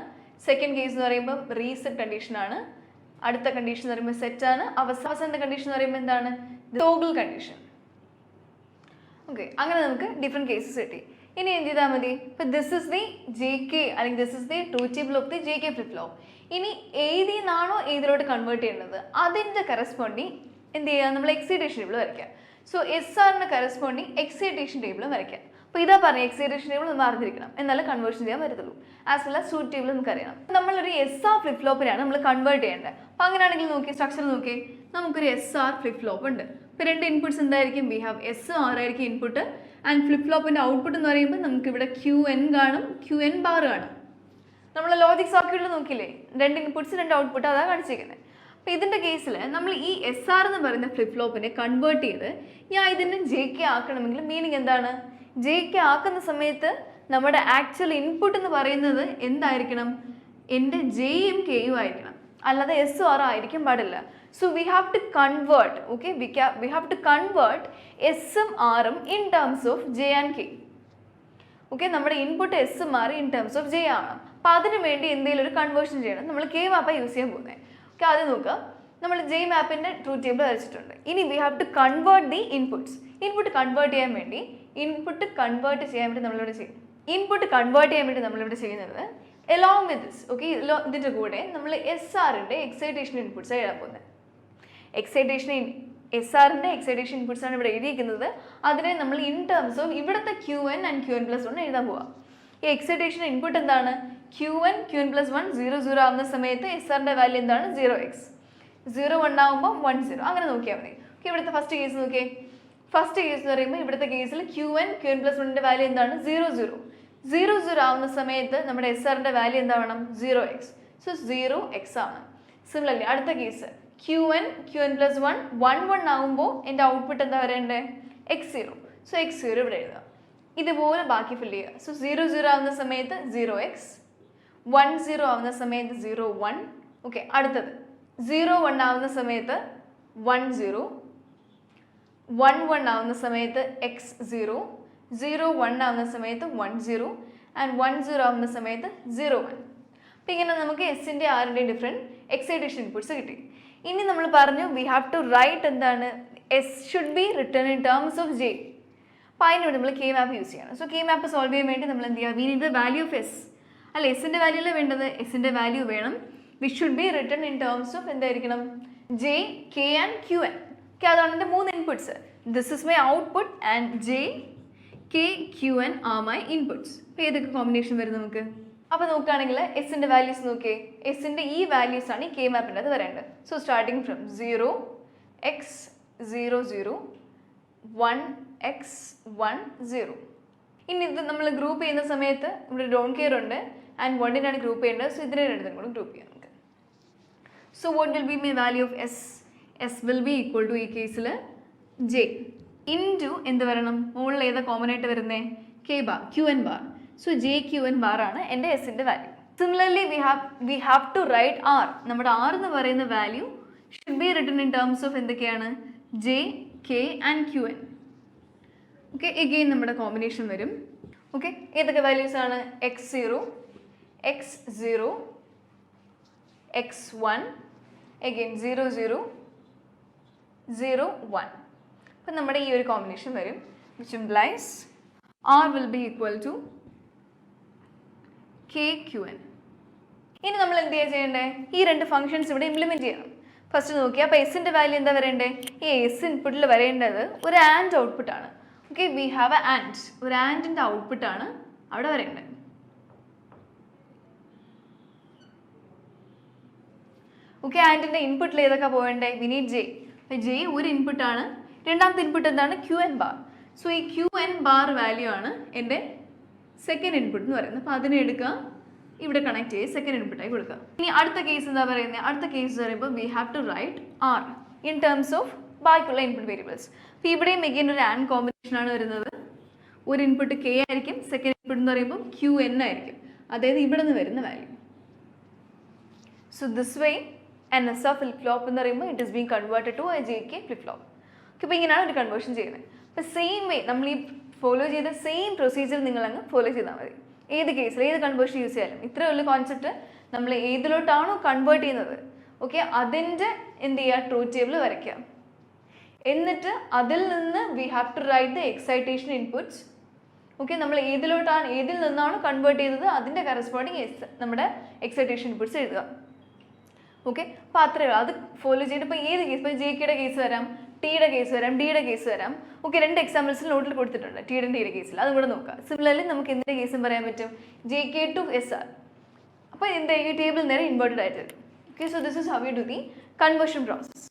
സെക്കൻഡ് കേസ് എന്ന് പറയുമ്പോൾ റീസെറ്റ് കണ്ടീഷൻ ആണ്. അടുത്ത കണ്ടീഷൻ എന്ന് പറയുമ്പോൾ സെറ്റ് ആണ്. അവസാനത്തെ കണ്ടീഷൻ എന്ന് പറയുമ്പോൾ എന്താണ്? Toggle condition. ഓക്കെ, അങ്ങനെ നമുക്ക് ഡിഫറെൻറ്റ് കേസസ് കിട്ടി. ഇനി എന്ത് ചെയ്താൽ മതി? ഇപ്പോൾ ദിസ് ഇസ് ദി JK അല്ലെങ്കിൽ this is the truth table of the JK flip flop. ഇനി ഏതിനാണോ ഏതിലോട്ട് കൺവേർട്ട് ചെയ്യേണ്ടത് അതിൻ്റെ കറസ്പോണ്ടിങ് എന്ത് ചെയ്യുക? നമ്മൾ എക്സൈറ്റേഷൻ ടേബിൾ വരയ്ക്കുക. സോ SRന് കറസ്പോണ്ടിങ് എക്സൈറ്റേഷൻ ടേബിളും വരയ്ക്കാം. അപ്പോൾ ഇതാ പറഞ്ഞ എക്സൈറ്റേഷൻ ടേബിൾ നമ്മൾ അറിഞ്ഞിരിക്കണം, എന്നാലും കൺവേർഷൻ ചെയ്യാൻ പറ്റത്തുള്ളൂ. As well as truth table നമുക്ക് അറിയണം. നമ്മളൊരു SR ഫ്ലിപ്പ് ഫ്ലോപ്പിനാണ് നമ്മൾ കൺവേർട്ട് ചെയ്യേണ്ടത്. അപ്പോൾ അങ്ങനെയാണെങ്കിൽ നോക്കി സ്ട്രക്ചർ നോക്കി, നമുക്കൊരു SR ഫ്ലിപ്പ് ഫ്ലോപ്പ് ഉണ്ട്. ഇപ്പോൾ 2 ഇൻപുട്ട്സ് എന്തായിരിക്കും? വി ഹാവ് SR ആയിരിക്കും ഇൻപുട്ട് ആൻഡ് ഫ്ലിപ്പ് ഫ്ലോപ്പിൻ്റെ ഔട്ട്പുട്ട് എന്ന് പറയുമ്പോൾ നമുക്കിവിടെ QN കാണും, QN ബാർ കാണും. നമ്മൾ ലോജിക് സർക്യൂട്ടിൽ നോക്കിയില്ലേ, 2 ഇൻപുട്ട്സ് 2 ഔട്ട്പുട്ട് അതാണ് കാണിച്ചിരിക്കുന്നത്. അപ്പോൾ ഇതിൻ്റെ കേസിൽ നമ്മൾ ഈ SR എന്ന് പറയുന്ന ഫ്ലിപ്പ് ഫ്ലോപ്പിനെ കൺവേർട്ട് ചെയ്ത് ഞാൻ ഇതിനെ JK ആക്കണമെങ്കിൽ മീനിങ് എന്താണ്? JK ആക്കുന്ന സമയത്ത് നമ്മുടെ ആക്ച്വൽ ഇൻപുട്ട് എന്ന് പറയുന്നത് എന്തായിരിക്കണം? എൻ്റെ Jയും Kയും ആയിരിക്കണം, അല്ലാതെ SR ആയിരിക്കും പാടില്ല. So we have to convert. Okay, we have to convert Sഉം Rഉം in terms of J and K. Okay, നമ്മുടെ ഇൻപുട്ട് Sഉം R in terms of J ആണ്. അപ്പോൾ അതിന് വേണ്ടി എന്തെങ്കിലും ഒരു കൺവേർഷൻ ചെയ്യണം. നമ്മൾ K മാപ്പാണ് യൂസ് ചെയ്യാൻ പോകുന്നത്. ഓക്കെ, ആദ്യം നോക്കുക. നമ്മൾ J മാപ്പിൻ്റെ ട്രൂത്ത് ടേബിൾ വരച്ചിട്ടുണ്ട്. ഇനി we have to convert the inputs. Input convert ചെയ്യാൻ വേണ്ടി നമ്മളിവിടെ ചെയ്യും. ഇൻപുട്ട് കൺവേർട്ട് ചെയ്യാൻ വേണ്ടി നമ്മളിവിടെ ചെയ്യുന്നത് എലോങ് വിത്ത് ദിസ്. ഓക്കെ, ഇതിൻ്റെ കൂടെ നമ്മൾ SRൻ്റെ എക്സൈറ്റേഷൻ ഇൻപുട്ട്സ് എഴുതാൻ പോകുന്നത്. SRൻ്റെ എക്സൈറ്റേഷൻ ഇൻപുട്ട്സ് ആണ് ഇവിടെ എഴുതിയിരിക്കുന്നത്. അതിനെ നമ്മൾ ഇൻ ടേംസ് ഓഫ് ഇവിടുത്തെ QN ആൻഡ് QN പ്ലസ് 1 എഴുതാൻ പോവാം. ഈ എക്സൈറ്റേഷൻ ഇൻപുട്ട് എന്താണ്? QN പ്ലസ് 1 0 0 ആവുന്ന സമയത്ത് SRൻ്റെ വാല്യൂ എന്താണ്? 0x. 0 1 ആകുമ്പോൾ 1 0. അങ്ങനെ നോക്കിയാൽ മതി. ഓക്കെ, ഇവിടുത്തെ ഫസ്റ്റ് കേസ് നോക്കിയേ. ഫസ്റ്റ് കേസ് എന്ന് പറയുമ്പോൾ ഇവിടുത്തെ കേസിൽ QN പ്ലസ് 1ൻ്റെ വാല്യൂ എന്താണ്? 0 0. 0 0 ആവുന്ന സമയത്ത് നമ്മുടെ SRൻ്റെ വാല്യൂ എന്താവണം? 0x. സോ 0x ആണ്. സിമിലർലി അടുത്ത കേസ് QN പ്ലസ് 1 1 1 ആകുമ്പോൾ എൻ്റെ ഔട്ട്പുട്ട് എന്താ വരേണ്ടത്? x0. സോ x0 ഇവിടെ എഴുതുക. ഇതുപോലെ ബാക്കി ഫില്ല് ചെയ്യുക. സോ 0 0 ആവുന്ന സമയത്ത് 0x, 1 0 ആവുന്ന സമയത്ത് 0 1. ഓക്കെ, അടുത്തത് 0 1 ആവുന്ന സമയത്ത് 1 0, 1 1 ആവുന്ന സമയത്ത് x0, 0 1 ആവുന്ന സമയത്ത് 1 0 ആൻഡ് 1 0 ആവുന്ന സമയത്ത് 0 1. അപ്പം ഇങ്ങനെ നമുക്ക് എസിൻ്റെ ആറിൻ്റെയും ഡിഫറെൻറ്റ് എക്സൈറ്റേഷൻ ഇൻപുട്സ് കിട്ടി. ഇനി നമ്മൾ പറഞ്ഞു വി ഹാവ് ടു റൈറ്റ് എന്താണ്, S should be written in terms of J. അപ്പോൾ അതിനോട് നമ്മൾ കെ മാപ്പ് യൂസ് ചെയ്യണം. സോ കെ മാപ്പ് സോൾവ് ചെയ്യാൻ വേണ്ടി നമ്മൾ എന്ത് ചെയ്യുക, we need the value of S. അല്ല, എസിൻ്റെ വാല്യൂ അല്ലേ വേണ്ടത്, എസിൻ്റെ വാല്യൂ വേണം. We should be written in terms of എന്തായിരിക്കണം, J, K and Q N. Okay, അതാണ് എൻ്റെ 3 inputs. This is my output and J, K, Q N R my inputs. അപ്പോൾ ഏതൊക്കെ കോമ്പിനേഷൻ വരും നമുക്ക്? അപ്പോൾ നോക്കുകയാണെങ്കിൽ എസിൻ്റെ വാല്യൂസ് നോക്കിയേ, എസിൻ്റെ ഈ വാല്യൂസ് ആണ് ഈ കെ മാപ്പിൻ്റെ അത് വരേണ്ടത്. So starting from 0 x 0 0 1 x 1 0. ഇനി ഇത് നമ്മൾ ഗ്രൂപ്പ് ചെയ്യുന്ന സമയത്ത് ഇവിടെ ഡോൺ കെയർ ഉണ്ട് ആൻഡ് 1-നാണ് ഗ്രൂപ്പ് ചെയ്യേണ്ടത്. സോ ഇതിനെ രണ്ടും കൂടെ ഗ്രൂപ്പ് ചെയ്യാം നമുക്ക്. So what will be my value of S? S will be equal to ഈ കേസിൽ ജെ ഇൻറ്റു എന്ത് വരണം, മുകളിൽ ഏതാ കോമൺ ആയിട്ട് വരുന്നത്, K bar, Q N bar. So J Q N bar ആണ് എൻ്റെ എസിൻ്റെ value. Similarly we have to write R. നമ്മുടെ ആർ എന്ന് പറയുന്ന value should be written in terms of എന്തൊക്കെയാണ്, J, K and Q N. Okay, again നമ്മുടെ കോമ്പിനേഷൻ വരും. ഓക്കെ, ഏതൊക്കെ വാല്യൂസ് ആണ്, x0, x0, x1, എഗെയിൻ 0 0 0 1. അപ്പം നമ്മുടെ ഈ ഒരു കോമ്പിനേഷൻ വരും, which implies R will be equal to KQN. ഇനി നമ്മൾ എന്ത് ചെയ്യേണ്ടത്, ഈ രണ്ട് ഫംഗ്ഷൻസ് ഇവിടെ ഇംപ്ലിമെൻറ്റ് ചെയ്യണം. ഫസ്റ്റ് നോക്കി, അപ്പോൾ എസിൻ്റെ വാല്യൂ എന്താ വരേണ്ടത്, ഈ എസ് ഇൻപുട്ടിൽ വരേണ്ടത് ഒരു ആൻഡ് ഔട്ട്പുട്ടാണ്. Okay, we have a and, ഒരു ആൻഡിൻ്റെ ഔട്ട്പുട്ടാണ് അവിടെ വരേണ്ടത്. ഓക്കെ, ആൻഡിൻ്റെ ഇൻപുട്ടിൽ ഏതൊക്കെ പോകേണ്ടത്, വി നീഡ് ജെ. അപ്പോൾ ജെ ഒരു ഇൻപുട്ടാണ്. രണ്ടാമത്തെ ഇൻപുട്ട് എന്താണ്, ക്യു എൻ ബാർ. സോ ഈ ക്യു എൻ ബാർ വാല്യൂ ആണ് എൻ്റെ സെക്കൻഡ് ഇൻപുട്ട് എന്ന് പറയുന്നത്. അപ്പോൾ അതിനെ എടുക്കുക, ഇവിടെ കണക്ട് ചെയ്ത് സെക്കൻഡ് ഇൻപുട്ടായി കൊടുക്കുക. ഇനി അടുത്ത കേസ് എന്താ പറയുന്നത്, അടുത്ത കേസ് പറയുമ്പോൾ we have to write R in terms of ബാക്കിയുള്ള ഇൻപുട്ട് വേരിയബിൾസ്. അപ്പോൾ ഇവിടെയും എഗെയിൻ ഒരു ആൻഡ് കോമ്പിനേഷൻ ആണ് വരുന്നത്. ഒരു ഇൻപുട്ട് കെ ആയിരിക്കും, സെക്കൻഡ് ഇൻപുട്ട് എന്ന് പറയുമ്പോൾ ക്യു എൻ ആയിരിക്കും, അതായത് ഇവിടെ നിന്ന് വരുന്ന വാല്യൂ. So this way N S of flip flop എന്ന് പറയുമ്പോൾ it is being converted to a J K flip flop. Okay, അപ്പോൾ ഇങ്ങനെയാണ് ഒരു കൺവേർഷൻ ചെയ്യുന്നത്. അപ്പോൾ സെയിം വേ നമ്മൾ ഈ ഫോളോ ചെയ്ത സെയിം പ്രൊസീജിയർ നിങ്ങളങ്ങ് ഫോളോ ചെയ്താൽ മതി. ഏത് കേസിൽ ഏത് കൺവേർഷൻ യൂസ് ചെയ്യാനും ഇത്രയേ ഉള്ളൂ കോൺസെപ്റ്റ്. നമ്മൾ ഏതിലോട്ടാണോ കൺവേർട്ട് ചെയ്യുന്നത്, ഓക്കെ, അതിൻ്റെ എന്ത് ചെയ്യുക, ട്രൂത്ത് ടേബിൾ വരയ്ക്കുക. എന്നിട്ട് അതിൽ നിന്ന് we have to write the excitation inputs. Okay, നമ്മൾ ഏതിൽ നിന്നാണോ കൺവേർട്ട് ചെയ്തത് അതിൻ്റെ കറസ്പോണ്ടിങ് നമ്മുടെ എക്സൈറ്റേഷൻ ഇൻപുട്സ് എഴുതുക. ഓക്കെ, അപ്പോൾ അത്രയേ ഉള്ളൂ. അത് ഫോളോ ചെയ്തിട്ട് ഇപ്പോൾ ഏത് കേസ്, ഇപ്പോൾ ജെ കെയുടെ കേസ് വരാം, ടിയുടെ കേസ് വരാം, ഡിയുടെ കേസ് വരാം. ഓക്കെ, 2 എക്സാമ്പിൾസിൽ നോട്ടിൽ കൊടുത്തിട്ടുണ്ട് ടിയുടെ ഡിയുടെ കേസിൽ, അതും കൂടെ നോക്കുക. സിമിലർലി നമുക്ക് എന്തിൻ്റെ കേസും പറയാൻ പറ്റും, J K to S R. അപ്പോൾ എന്താ ഈ ടേബിൾ നേരെ ഇൻവേർട്ടഡ് ആയിട്ട് വരും. Okay, so this is how you do the conversion process.